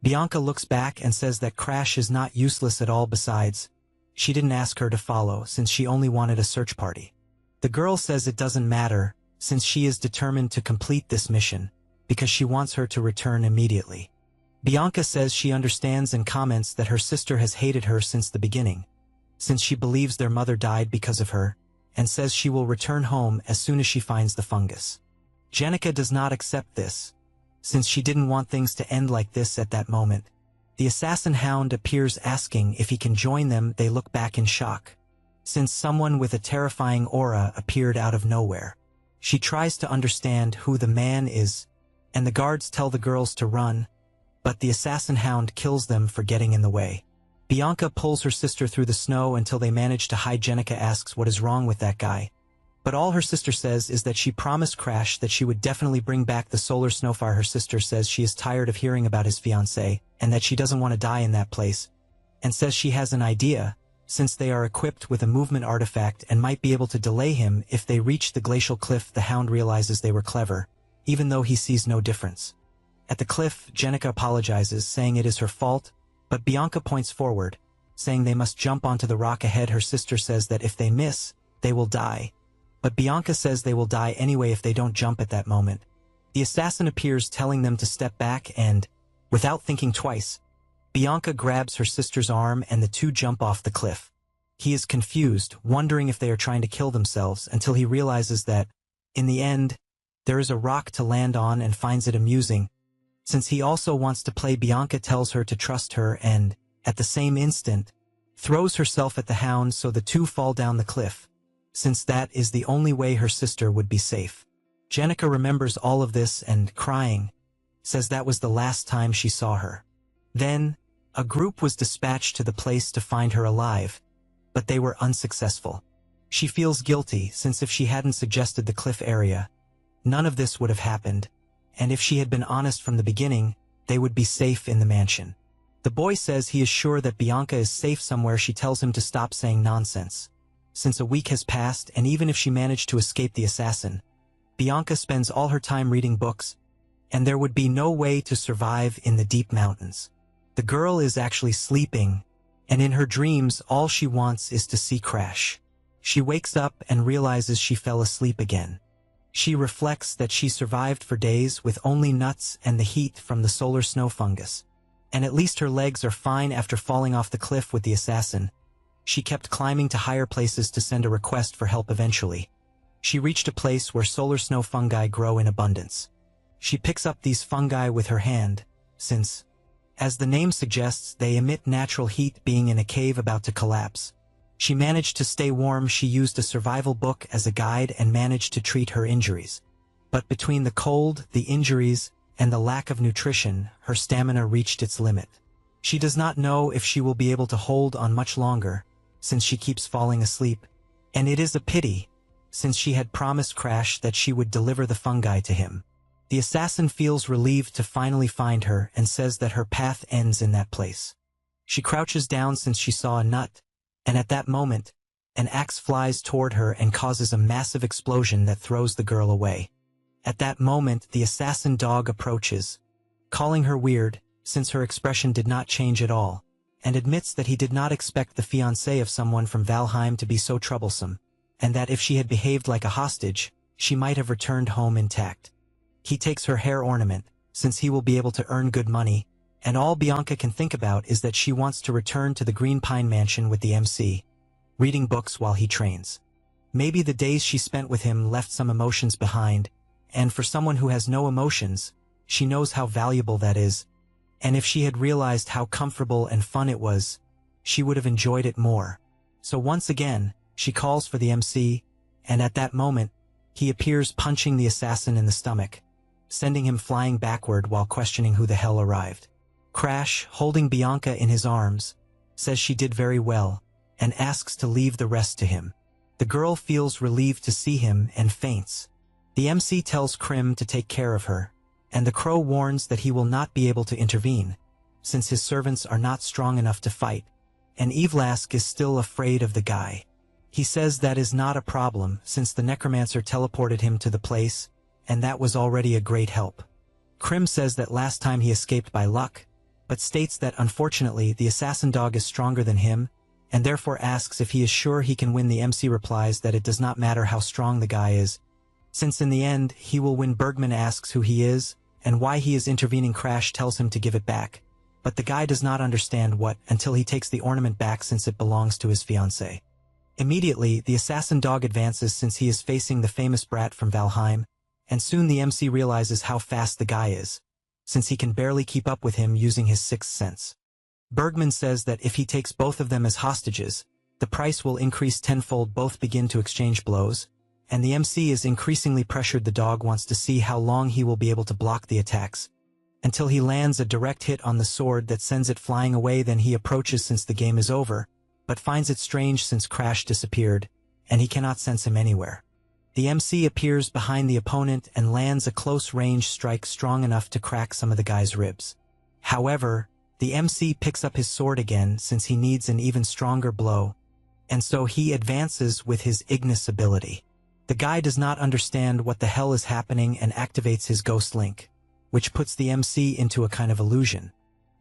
Bianca looks back and says that Crash is not useless at all. Besides, she didn't ask her to follow since she only wanted a search party. The girl says it doesn't matter, since she is determined to complete this mission, because she wants her to return immediately. Bianca says she understands and comments that her sister has hated her since the beginning, since she believes their mother died because of her, and says she will return home as soon as she finds the fungus. Jenica does not accept this, since she didn't want things to end like this at that moment. The assassin hound appears asking if he can join them. They look back in shock, since someone with a terrifying aura appeared out of nowhere. She tries to understand who the man is, and the guards tell the girls to run, but the assassin hound kills them for getting in the way. Bianca pulls her sister through the snow until they manage to hide. Jenica asks what is wrong with that guy, but all her sister says is that she promised Crash that she would definitely bring back the solar snowfire. Her sister says she is tired of hearing about his fiancée, and that she doesn't want to die in that place, and says she has an idea, since they are equipped with a movement artifact and might be able to delay him if they reach the glacial cliff. The hound realizes they were clever, even though he sees no difference. At the cliff, Jenica apologizes, saying it is her fault, but Bianca points forward, saying they must jump onto the rock ahead. Her sister says that if they miss, they will die, but Bianca says they will die anyway if they don't jump at that moment. The assassin appears, telling them to step back, and, without thinking twice, Bianca grabs her sister's arm and the two jump off the cliff. He is confused, wondering if they are trying to kill themselves, until he realizes that, in the end, there is a rock to land on, and finds it amusing, since he also wants to play. Bianca tells her to trust her and, at the same instant, throws herself at the hound so the two fall down the cliff, since that is the only way her sister would be safe. Jenica remembers all of this and, crying, says that was the last time she saw her. Then, a group was dispatched to the place to find her alive, but they were unsuccessful. She feels guilty, since if she hadn't suggested the cliff area, none of this would have happened, and if she had been honest from the beginning, they would be safe in the mansion. The boy says he is sure that Bianca is safe somewhere. She tells him to stop saying nonsense, since a week has passed, and even if she managed to escape the assassin, Bianca spends all her time reading books, and there would be no way to survive in the deep mountains. The girl is actually sleeping, and in her dreams all she wants is to see Crash. She wakes up and realizes she fell asleep again. She reflects that she survived for days with only nuts and the heat from the solar snow fungus. And at least her legs are fine after falling off the cliff with the assassin. She kept climbing to higher places to send a request for help eventually. She reached a place where solar snow fungi grow in abundance. She picks up these fungi with her hand, since, as the name suggests, they emit natural heat being in a cave about to collapse. She managed to stay warm. She used a survival book as a guide and managed to treat her injuries. But between the cold, the injuries, and the lack of nutrition, her stamina reached its limit. She does not know if she will be able to hold on much longer, since she keeps falling asleep. And it is a pity, since she had promised Crash that she would deliver the fungi to him. The assassin feels relieved to finally find her and says that her path ends in that place. She crouches down since she saw a nut, and at that moment, an axe flies toward her and causes a massive explosion that throws the girl away. At that moment, the assassin dog approaches, calling her weird, since her expression did not change at all, and admits that he did not expect the fiancée of someone from Valheim to be so troublesome, and that if she had behaved like a hostage, she might have returned home intact. He takes her hair ornament, since he will be able to earn good money, and all Bianca can think about is that she wants to return to the Green Pine Mansion with the MC, reading books while he trains. Maybe the days she spent with him left some emotions behind, and for someone who has no emotions, she knows how valuable that is, and if she had realized how comfortable and fun it was, she would have enjoyed it more. So once again, she calls for the MC, and at that moment, he appears punching the assassin in the stomach, sending him flying backward while questioning who the hell arrived. Crash, holding Bianca in his arms, says she did very well, and asks to leave the rest to him. The girl feels relieved to see him and faints. The MC tells Krim to take care of her, and the crow warns that he will not be able to intervene, since his servants are not strong enough to fight, and Evlask is still afraid of the guy. He says that is not a problem, since the necromancer teleported him to the place, and that was already a great help. Krim says that last time he escaped by luck, but states that unfortunately the assassin dog is stronger than him, and therefore asks if he is sure he can win. The MC replies that it does not matter how strong the guy is, since in the end he will win. Bergman asks who he is, and why he is intervening. Crash tells him to give it back, but the guy does not understand what until he takes the ornament back since it belongs to his fiancée. Immediately, the assassin dog advances since he is facing the famous brat from Valheim, and soon the MC realizes how fast the guy is, since he can barely keep up with him using his sixth sense. Bergman says that if he takes both of them as hostages, the price will increase tenfold. Both begin to exchange blows, and the MC is increasingly pressured. The dog wants to see how long he will be able to block the attacks, until he lands a direct hit on the sword that sends it flying away. Then he approaches since the game is over, but finds it strange since Crash disappeared, and he cannot sense him anywhere. The MC appears behind the opponent and lands a close-range strike strong enough to crack some of the guy's ribs. However, the MC picks up his sword again since he needs an even stronger blow, and so he advances with his Ignis ability. The guy does not understand what the hell is happening and activates his Ghost Link, which puts the MC into a kind of illusion.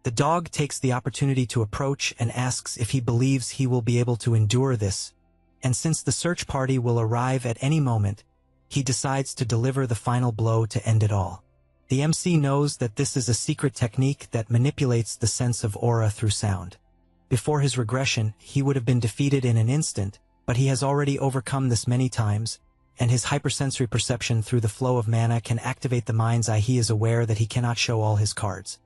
The dog takes the opportunity to approach and asks if he believes he will be able to endure this, and since the search party will arrive at any moment, he decides to deliver the final blow to end it all. The MC knows that this is a secret technique that manipulates the sense of aura through sound. Before his regression, he would have been defeated in an instant, but he has already overcome this many times, and his hypersensory perception through the flow of mana can activate the mind's eye. He is aware that he cannot show all his cards.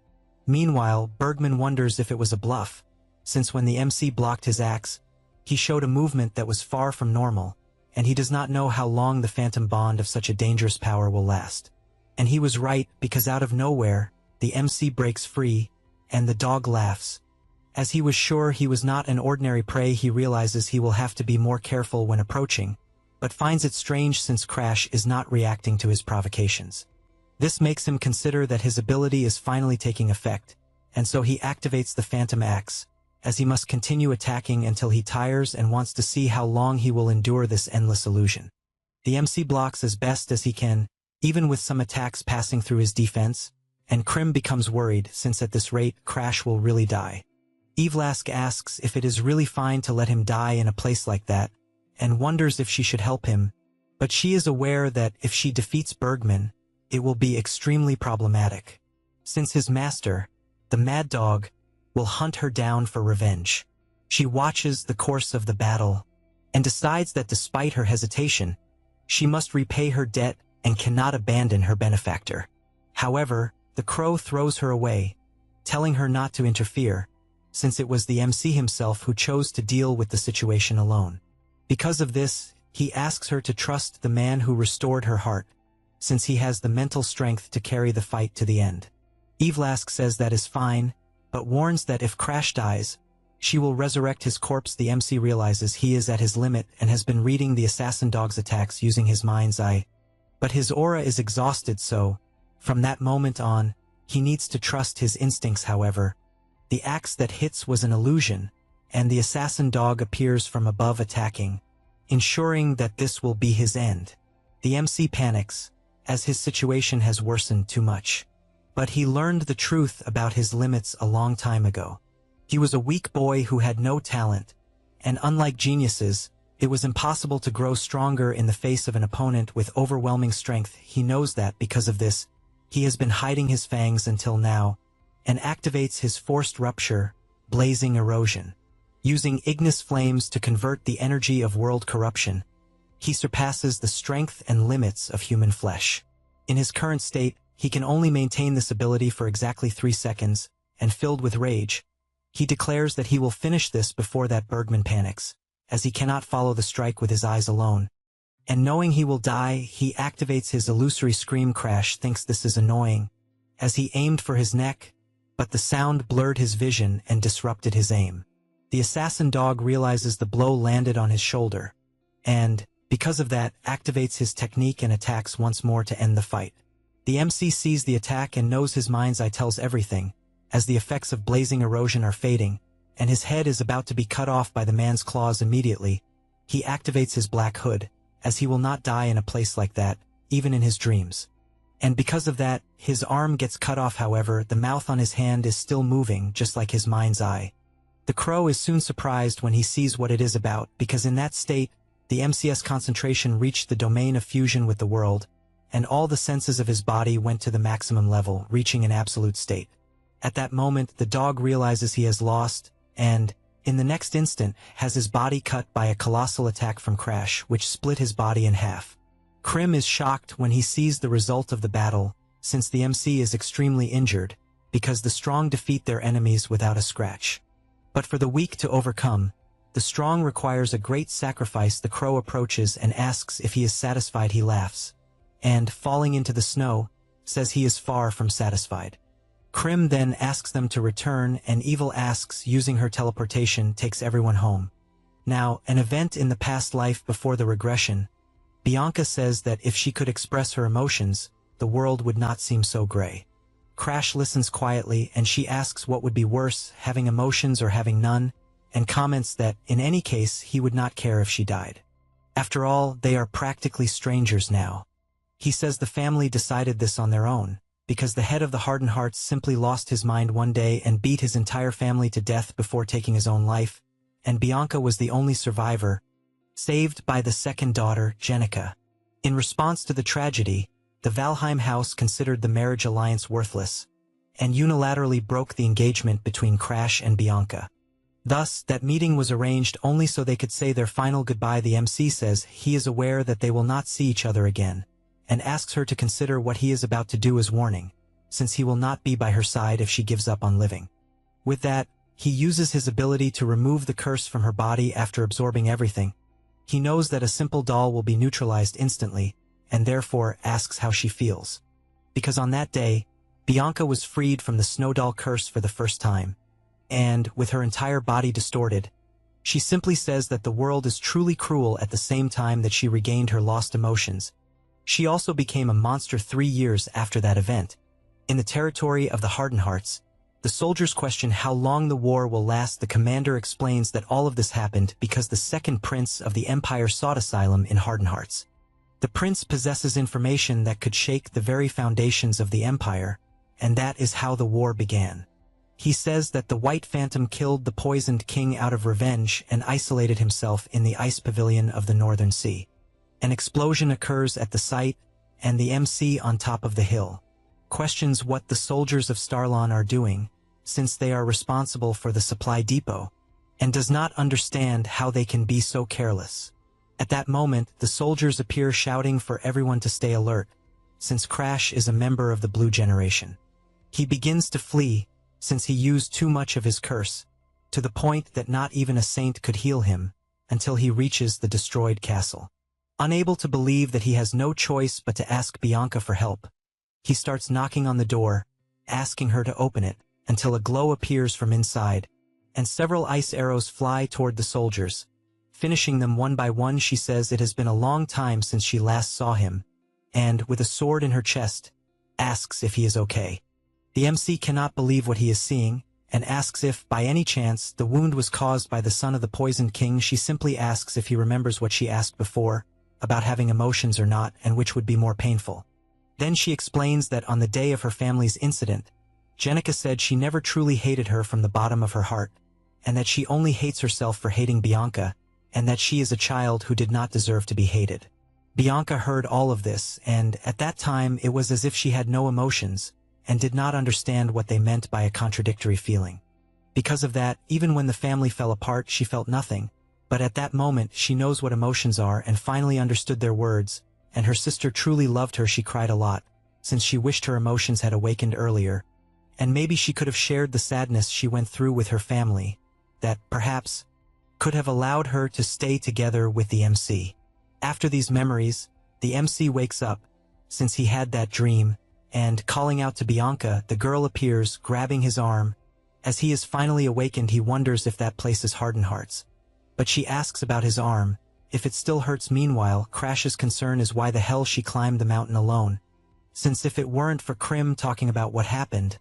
Meanwhile, Bergman wonders if it was a bluff, since when the MC blocked his axe, he showed a movement that was far from normal, and he does not know how long the phantom bond of such a dangerous power will last. And he was right, because out of nowhere, the MC breaks free, and the dog laughs. As he was sure he was not an ordinary prey, he realizes he will have to be more careful when approaching, but finds it strange since Crash is not reacting to his provocations. This makes him consider that his ability is finally taking effect, and so he activates the Phantom Axe, as he must continue attacking until he tires and wants to see how long he will endure this endless illusion. The MC blocks as best as he can, even with some attacks passing through his defense, and Krim becomes worried since at this rate Crash will really die. Evelask asks if it is really fine to let him die in a place like that, and wonders if she should help him, but she is aware that if she defeats Bergman, it will be extremely problematic, since his master, the Mad Dog, will hunt her down for revenge. She watches the course of the battle, and decides that despite her hesitation, she must repay her debt and cannot abandon her benefactor. However, the crow throws her away, telling her not to interfere, since it was the MC himself who chose to deal with the situation alone. Because of this, he asks her to trust the man who restored her heart, since he has the mental strength to carry the fight to the end. Evelask says that is fine, but warns that if Crash dies, she will resurrect his corpse. The MC realizes he is at his limit and has been reading the assassin dog's attacks using his mind's eye. But his aura is exhausted, so, from that moment on, he needs to trust his instincts. However, the axe that hits was an illusion, and the assassin dog appears from above attacking, ensuring that this will be his end. The MC panics, as his situation has worsened too much. But he learned the truth about his limits a long time ago. He was a weak boy who had no talent, and unlike geniuses, it was impossible to grow stronger in the face of an opponent with overwhelming strength. He knows that because of this, he has been hiding his fangs until now, and activates his forced rupture, blazing erosion. Using Ignis flames to convert the energy of world corruption, he surpasses the strength and limits of human flesh. In his current state, he can only maintain this ability for exactly 3 seconds, and filled with rage, he declares that he will finish this before that Bergman panics, as he cannot follow the strike with his eyes alone. And knowing he will die, he activates his illusory scream. Crash thinks this is annoying, as he aimed for his neck, but the sound blurred his vision and disrupted his aim. The assassin dog realizes the blow landed on his shoulder, and, because of that, activates his technique and attacks once more to end the fight. The MC sees the attack and knows his mind's eye tells everything, as the effects of blazing erosion are fading, and his head is about to be cut off by the man's claws. Immediately, he activates his black hood, as he will not die in a place like that, even in his dreams. And because of that, his arm gets cut off. However, the mouth on his hand is still moving, just like his mind's eye. The crow is soon surprised when he sees what it is about, because in that state, the MC's concentration reached the domain of fusion with the world, and all the senses of his body went to the maximum level, reaching an absolute state. At that moment, the dog realizes he has lost, and, in the next instant, has his body cut by a colossal attack from Crash, which split his body in half. Krim is shocked when he sees the result of the battle, since the MC is extremely injured, because the strong defeat their enemies without a scratch. But for the weak to overcome, the strong requires a great sacrifice. The crow approaches and asks if he is satisfied. He laughs, and, falling into the snow, says he is far from satisfied. Krim then asks them to return, and Evil asks, using her teleportation, takes everyone home. Now, an event in the past life before the regression, Bianca says that if she could express her emotions, the world would not seem so gray. Crash listens quietly, and she asks what would be worse, having emotions or having none, and comments that, in any case, he would not care if she died. After all, they are practically strangers now. He says the family decided this on their own, because the head of the Hardened Hearts simply lost his mind one day and beat his entire family to death before taking his own life, and Bianca was the only survivor, saved by the second daughter, Jenica. In response to the tragedy, the Valheim house considered the marriage alliance worthless, and unilaterally broke the engagement between Crash and Bianca. Thus, that meeting was arranged only so they could say their final goodbye. The MC says he is aware that they will not see each other again, and asks her to consider what he is about to do as warning, since he will not be by her side if she gives up on living. With that, he uses his ability to remove the curse from her body after absorbing everything. He knows that a simple doll will be neutralized instantly, and therefore asks how she feels. Because on that day, Bianca was freed from the snow doll curse for the first time, and, with her entire body distorted, she simply says that the world is truly cruel at the same time that she regained her lost emotions. She also became a monster 3 years after that event. In the territory of the Hardened Hearts, the soldiers question how long the war will last. The commander explains that all of this happened because the second prince of the empire sought asylum in Hardened Hearts. The prince possesses information that could shake the very foundations of the empire, and that is how the war began. He says that the White Phantom killed the poisoned king out of revenge and isolated himself in the ice pavilion of the Northern Sea. An explosion occurs at the site, and the MC on top of the hill questions what the soldiers of Starlon are doing, since they are responsible for the supply depot, and does not understand how they can be so careless. At that moment, the soldiers appear shouting for everyone to stay alert, since Crash is a member of the Blue Generation. He begins to flee, since he used too much of his curse, to the point that not even a saint could heal him, until he reaches the destroyed castle. Unable to believe that he has no choice but to ask Bianca for help, he starts knocking on the door, asking her to open it, until a glow appears from inside, and several ice arrows fly toward the soldiers. Finishing them one by one, she says it has been a long time since she last saw him, and, with a sword in her chest, asks if he is okay. The MC cannot believe what he is seeing, and asks if, by any chance, the wound was caused by the son of the poisoned king. She simply asks if he remembers what she asked before, about having emotions or not, and which would be more painful. Then she explains that on the day of her family's incident, Jenica said she never truly hated her from the bottom of her heart, and that she only hates herself for hating Bianca, and that she is a child who did not deserve to be hated. Bianca heard all of this, and at that time it was as if she had no emotions, and did not understand what they meant by a contradictory feeling. Because of that, even when the family fell apart, she felt nothing, but at that moment she knows what emotions are and finally understood their words, and her sister truly loved her. She cried a lot, since she wished her emotions had awakened earlier, and maybe she could have shared the sadness she went through with her family, that, perhaps, could have allowed her to stay together with the MC. After these memories, the MC wakes up, since he had that dream, and, calling out to Bianca, the girl appears, grabbing his arm. As he is finally awakened, he wonders if that place is hardened hearts. But she asks about his arm, if it still hurts. Meanwhile, Crash's concern is why the hell she climbed the mountain alone, since if it weren't for Krim talking about what happened,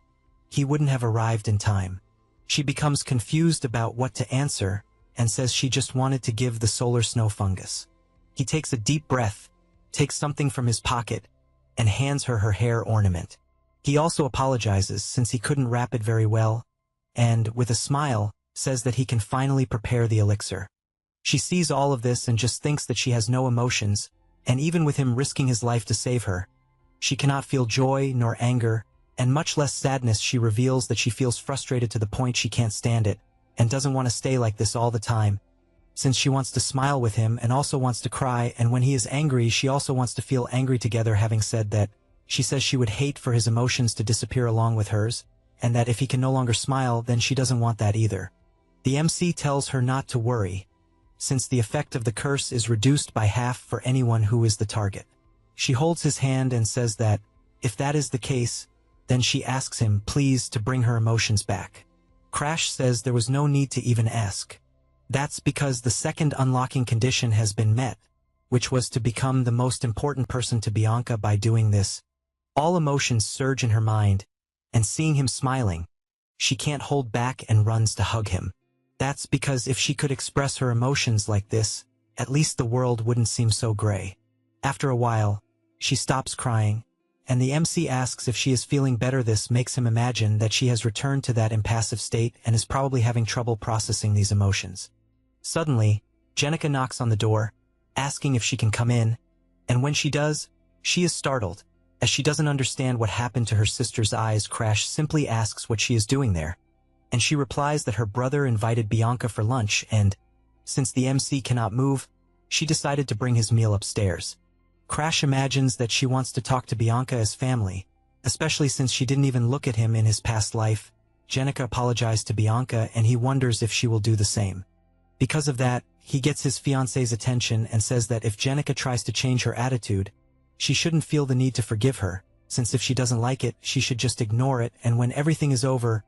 he wouldn't have arrived in time. She becomes confused about what to answer, and says she just wanted to give the solar snow fungus. He takes a deep breath, takes something from his pocket, and hands her her hair ornament. He also apologizes since he couldn't wrap it very well, and, with a smile, says that he can finally prepare the elixir. She sees all of this and just thinks that she has no emotions, and even with him risking his life to save her, she cannot feel joy nor anger, and much less sadness. She reveals that she feels frustrated to the point she can't stand it, and doesn't want to stay like this all the time, since she wants to smile with him and also wants to cry, and when he is angry she also wants to feel angry together. Having said that, she says she would hate for his emotions to disappear along with hers, and that if he can no longer smile, then she doesn't want that either. The MC tells her not to worry, since the effect of the curse is reduced by half for anyone who is the target. She holds his hand and says that, if that is the case, then she asks him, please, to bring her emotions back. Crash says there was no need to even ask. That's because the second unlocking condition has been met, which was to become the most important person to Bianca. By doing this, all emotions surge in her mind, and seeing him smiling, she can't hold back and runs to hug him. That's because if she could express her emotions like this, at least the world wouldn't seem so gray. After a while, she stops crying, and the MC asks if she is feeling better. This makes him imagine that she has returned to that impassive state and is probably having trouble processing these emotions. Suddenly, Jenica knocks on the door, asking if she can come in, and when she does, she is startled, as she doesn't understand what happened to her sister's eyes. Crash simply asks what she is doing there, and she replies that her brother invited Bianca for lunch, and, since the MC cannot move, she decided to bring his meal upstairs. Crash imagines that she wants to talk to Bianca as family, especially since she didn't even look at him in his past life. Jenica apologized to Bianca, and he wonders if she will do the same. Because of that, he gets his fiancée's attention and says that if Jenica tries to change her attitude, she shouldn't feel the need to forgive her, since if she doesn't like it, she should just ignore it, and when everything is over,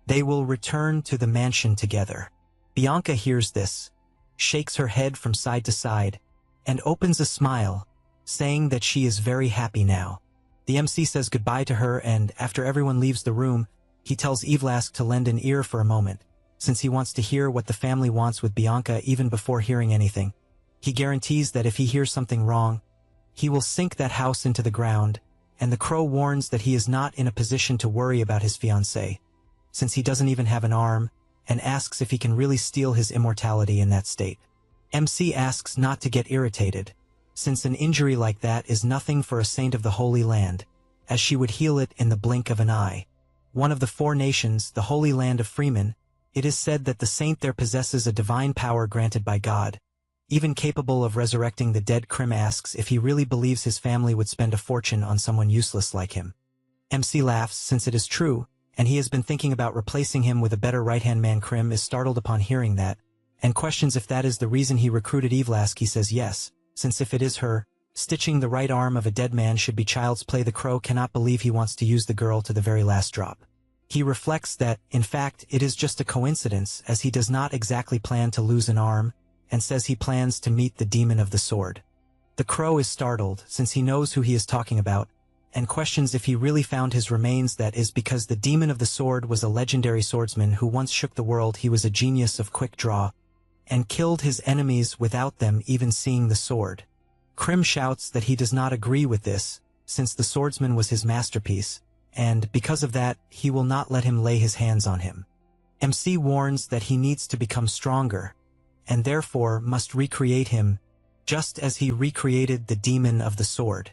they will return to the mansion together. Bianca hears this, shakes her head from side to side, and opens a smile, saying that she is very happy now. The MC says goodbye to her, and after everyone leaves the room, he tells Evlask to lend an ear for a moment, since he wants to hear what the family wants with Bianca even before hearing anything. He guarantees that if he hears something wrong, he will sink that house into the ground, and the crow warns that he is not in a position to worry about his fiancée, since he doesn't even have an arm, and asks if he can really steal his immortality in that state. MC asks not to get irritated, since an injury like that is nothing for a saint of the Holy Land, as she would heal it in the blink of an eye. One of the 4 nations, the Holy Land of Freemen, it is said that the saint there possesses a divine power granted by God, even capable of resurrecting the dead. Krim asks if he really believes his family would spend a fortune on someone useless like him. MC laughs since it is true, and he has been thinking about replacing him with a better right-hand man. Krim is startled upon hearing that, and questions if that is the reason he recruited Evlask. He says yes, since if it is her, stitching the right arm of a dead man should be child's play. The crow cannot believe he wants to use the girl to the very last drop. He reflects that, in fact, it is just a coincidence, as he does not exactly plan to lose an arm, and says he plans to meet the demon of the sword. The crow is startled, since he knows who he is talking about, and questions if he really found his remains. That is because the demon of the sword was a legendary swordsman who once shook the world. He was a genius of quick draw, and killed his enemies without them even seeing the sword. Krim shouts that he does not agree with this, since the swordsman was his masterpiece, and because of that, he will not let him lay his hands on him. MC warns that he needs to become stronger, and therefore must recreate him, just as he recreated the demon of the sword.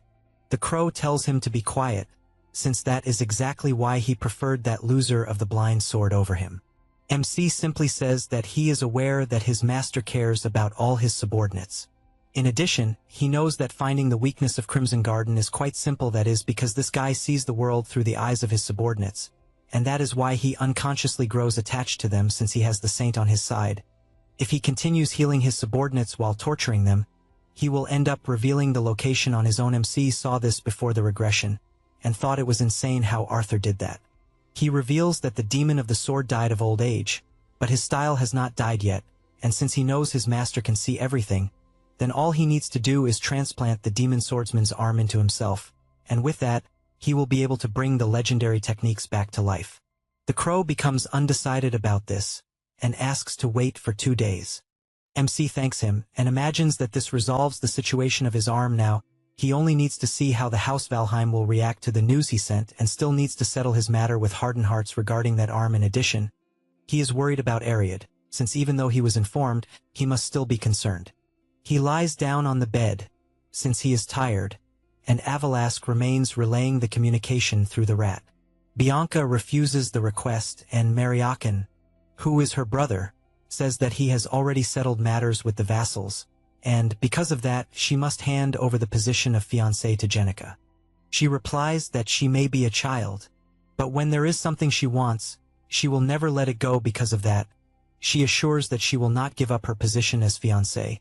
The crow tells him to be quiet, since that is exactly why he preferred that loser of the blind sword over him. MC simply says that he is aware that his master cares about all his subordinates. In addition, he knows that finding the weakness of Crimson Garden is quite simple. That is because this guy sees the world through the eyes of his subordinates, and that is why he unconsciously grows attached to them, since he has the saint on his side. If he continues healing his subordinates while torturing them, he will end up revealing the location on his own. MC saw this before the regression, and thought it was insane how Arthur did that. He reveals that the demon of the sword died of old age, but his style has not died yet, and since he knows his master can see everything, then all he needs to do is transplant the demon swordsman's arm into himself, and with that, he will be able to bring the legendary techniques back to life. The crow becomes undecided about this, and asks to wait for 2 days. MC thanks him, and imagines that this resolves the situation of his arm now. He only needs to see how the House Valheim will react to the news he sent, and still needs to settle his matter with Hardened Hearts regarding that arm. In addition, he is worried about Ariad, since even though he was informed, he must still be concerned. He lies down on the bed, since he is tired, and Avalask remains relaying the communication through the rat. Bianca refuses the request, and Mariakin, who is her brother, says that he has already settled matters with the vassals, and because of that, she must hand over the position of fiancée to Jenica. She replies that she may be a child, but when there is something she wants, she will never let it go. Because of that, she assures that she will not give up her position as fiancée,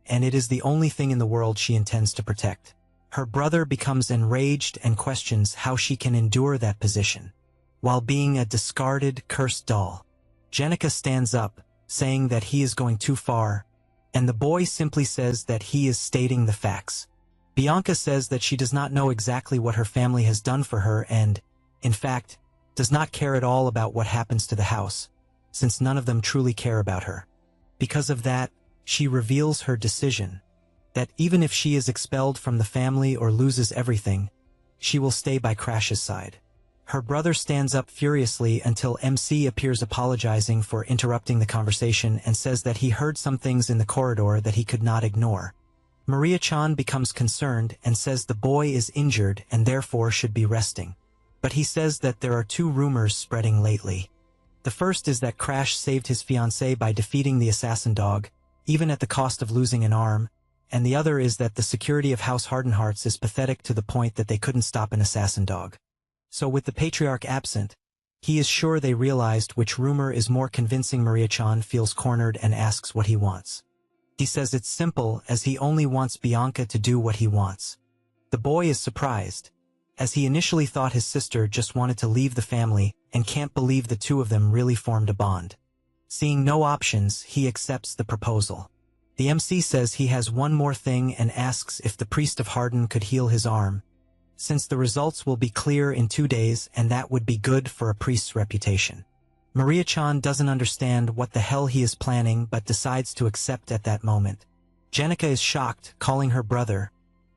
and it is the only thing in the world she intends to protect. Her brother becomes enraged and questions how she can endure that position, while being a discarded, cursed doll. Jenica stands up, saying that he is going too far, and the boy simply says that he is stating the facts. Bianca says that she does not know exactly what her family has done for her and, in fact, does not care at all about what happens to the house, since none of them truly care about her. Because of that, she reveals her decision, that even if she is expelled from the family or loses everything, she will stay by Crash's side. Her brother stands up furiously until MC appears apologizing for interrupting the conversation and says that he heard some things in the corridor that he could not ignore. Maria-chan becomes concerned and says the boy is injured and therefore should be resting. But he says that there are 2 rumors spreading lately. The first is that Crash saved his fiancée by defeating the assassin dog, even at the cost of losing an arm, and the other is that the security of House Hardened Hearts is pathetic to the point that they couldn't stop an assassin dog. So with the patriarch absent, he is sure they realized which rumor is more convincing. Maria-chan feels cornered and asks what he wants. He says it's simple, as he only wants Bianca to do what he wants. The boy is surprised, as he initially thought his sister just wanted to leave the family and can't believe the 2 of them really formed a bond. Seeing no options, he accepts the proposal. The MC says he has one more thing and asks if the priest of Harden could heal his arm, since the results will be clear in 2 days and that would be good for a priest's reputation. Maria-chan doesn't understand what the hell he is planning but decides to accept at that moment. Jenica is shocked, calling her brother,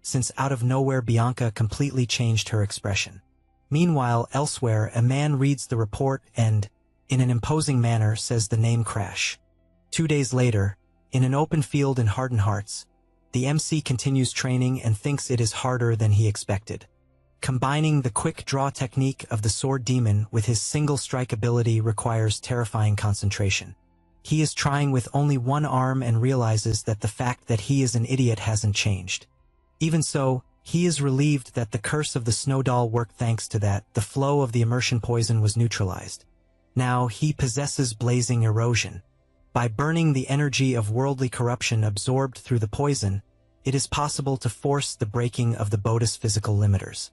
since out of nowhere Bianca completely changed her expression. Meanwhile, elsewhere, a man reads the report and, in an imposing manner, says the name Crash. 2 days later, in an open field in Hardened Hearts, the MC continues training and thinks it is harder than he expected. Combining the quick draw technique of the Sword Demon with his single strike ability requires terrifying concentration. He is trying with only one arm and realizes that the fact that he is an idiot hasn't changed. Even so, he is relieved that the curse of the snow doll worked. Thanks to that, the flow of the immersion poison was neutralized. Now he possesses blazing erosion. By burning the energy of worldly corruption absorbed through the poison, it is possible to force the breaking of the Bodhi's physical limiters.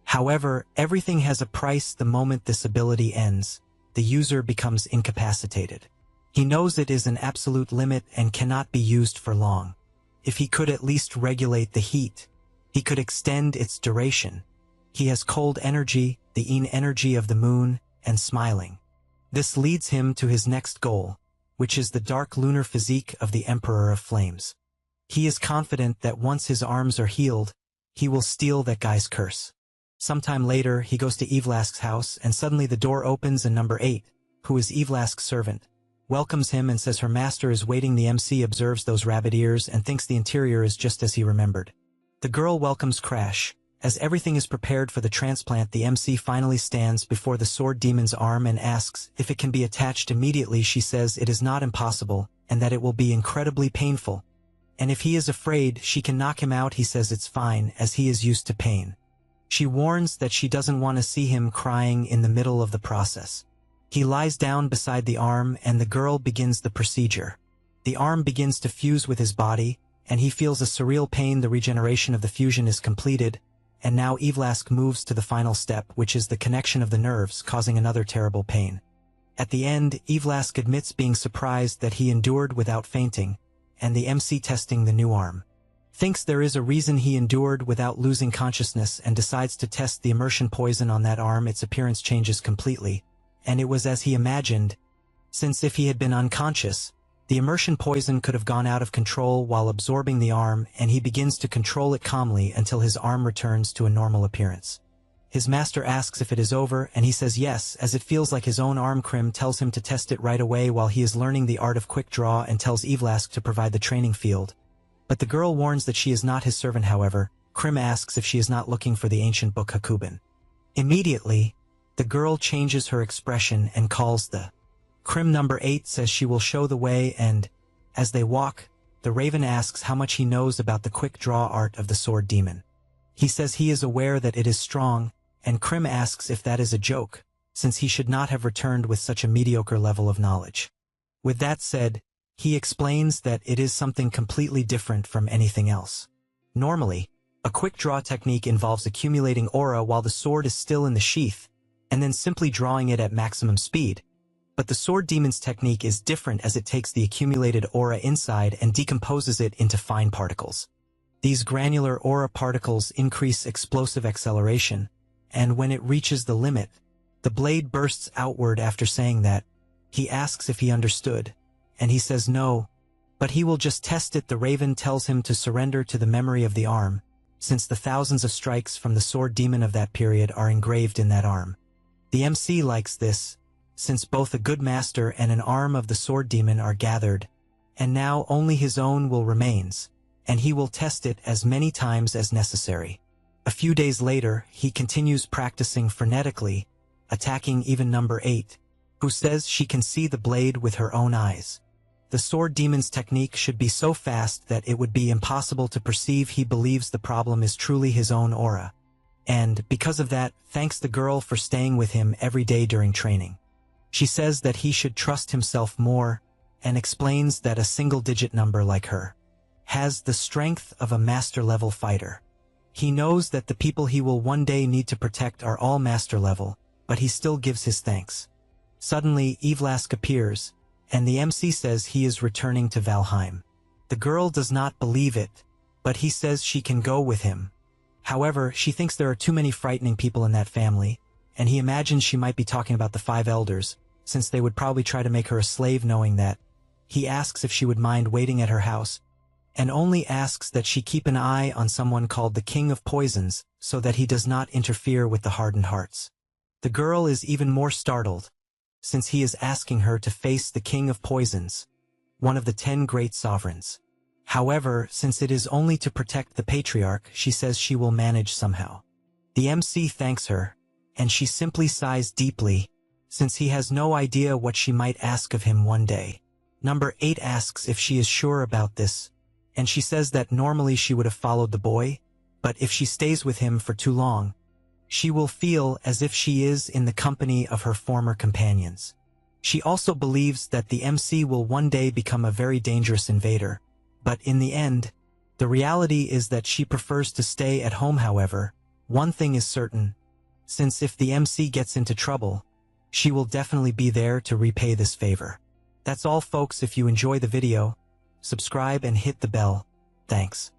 However, everything has a price. The moment this ability ends, the user becomes incapacitated. He knows it is an absolute limit and cannot be used for long. If he could at least regulate the heat, he could extend its duration. He has cold energy, the yin energy of the moon, and smiling. This leads him to his next goal, which is the dark lunar physique of the Emperor of Flames. He is confident that once his arms are healed, he will steal that guy's curse. Sometime later, he goes to Evlask's house and suddenly the door opens and number 8, who is Evlask's servant, welcomes him and says her master is waiting. The MC observes those rabbit ears and thinks the interior is just as he remembered. The girl welcomes Crash. As everything is prepared for the transplant, the MC finally stands before the Sword Demon's arm and asks if it can be attached immediately. She says it is not impossible and that it will be incredibly painful. And if he is afraid she can knock him out, he says it's fine as he is used to pain. She warns that she doesn't want to see him crying in the middle of the process. He lies down beside the arm and the girl begins the procedure. The arm begins to fuse with his body, and he feels a surreal pain. The regeneration of the fusion is completed, and now Evlask moves to the final step, which is the connection of the nerves, causing another terrible pain. At the end, Evlask admits being surprised that he endured without fainting, and the MC testing the new arm thinks there is a reason he endured without losing consciousness and decides to test the immersion poison on that arm. Its appearance changes completely, and it was as he imagined, since if he had been unconscious, the immersion poison could have gone out of control while absorbing the arm, and he begins to control it calmly until his arm returns to a normal appearance. His master asks if it is over, and he says yes, as it feels like his own arm. Krim tells him to test it right away while he is learning the art of quick draw and tells Evlask to provide the training field. But the girl warns that she is not his servant. However, Krim asks if she is not looking for the ancient book Hakuben. Immediately, the girl changes her expression and calls the Krim. Number 8 says she will show the way, and, as they walk, the Raven asks how much he knows about the quick draw art of the Sword Demon. He says he is aware that it is strong, and Krim asks if that is a joke, since he should not have returned with such a mediocre level of knowledge. With that said, he explains that it is something completely different from anything else. Normally, a quick draw technique involves accumulating aura while the sword is still in the sheath, and then simply drawing it at maximum speed. But the Sword Demon's technique is different as it takes the accumulated aura inside and decomposes it into fine particles. These granular aura particles increase explosive acceleration, and when it reaches the limit, the blade bursts outward. After saying that, he asks if he understood, and he says no, but he will just test it. The Raven tells him to surrender to the memory of the arm, since the thousands of strikes from the Sword Demon of that period are engraved in that arm. The MC likes this, since both a good master and an arm of the Sword Demon are gathered, and now only his own will remains, and he will test it as many times as necessary. A few days later, he continues practicing frenetically, attacking even number 8, who says she can see the blade with her own eyes. The Sword Demon's technique should be so fast that it would be impossible to perceive. He believes the problem is truly his own aura, and, because of that, thanks the girl for staying with him every day during training. She says that he should trust himself more, and explains that a single-digit number like her has the strength of a master-level fighter. He knows that the people he will one day need to protect are all master-level, but he still gives his thanks. Suddenly, Evlask appears, and the MC says he is returning to Valheim. The girl does not believe it, but he says she can go with him. However, she thinks there are too many frightening people in that family, and he imagines she might be talking about the 5 elders, since they would probably try to make her a slave. Knowing that, he asks if she would mind waiting at her house, and only asks that she keep an eye on someone called the King of Poisons so that he does not interfere with the hardened hearts. The girl is even more startled, since he is asking her to face the King of Poisons, one of the 10 great sovereigns. However, since it is only to protect the patriarch, she says she will manage somehow. The MC thanks her, and she simply sighs deeply, since he has no idea what she might ask of him one day. Number 8 asks if she is sure about this, and she says that normally she would have followed the boy, but if she stays with him for too long, she will feel as if she is in the company of her former companions. She also believes that the MC will one day become a very dangerous invader, but in the end, the reality is that she prefers to stay at home. However, one thing is certain, since if the MC gets into trouble, she will definitely be there to repay this favor. That's all folks. If you enjoy the video, subscribe and hit the bell. Thanks.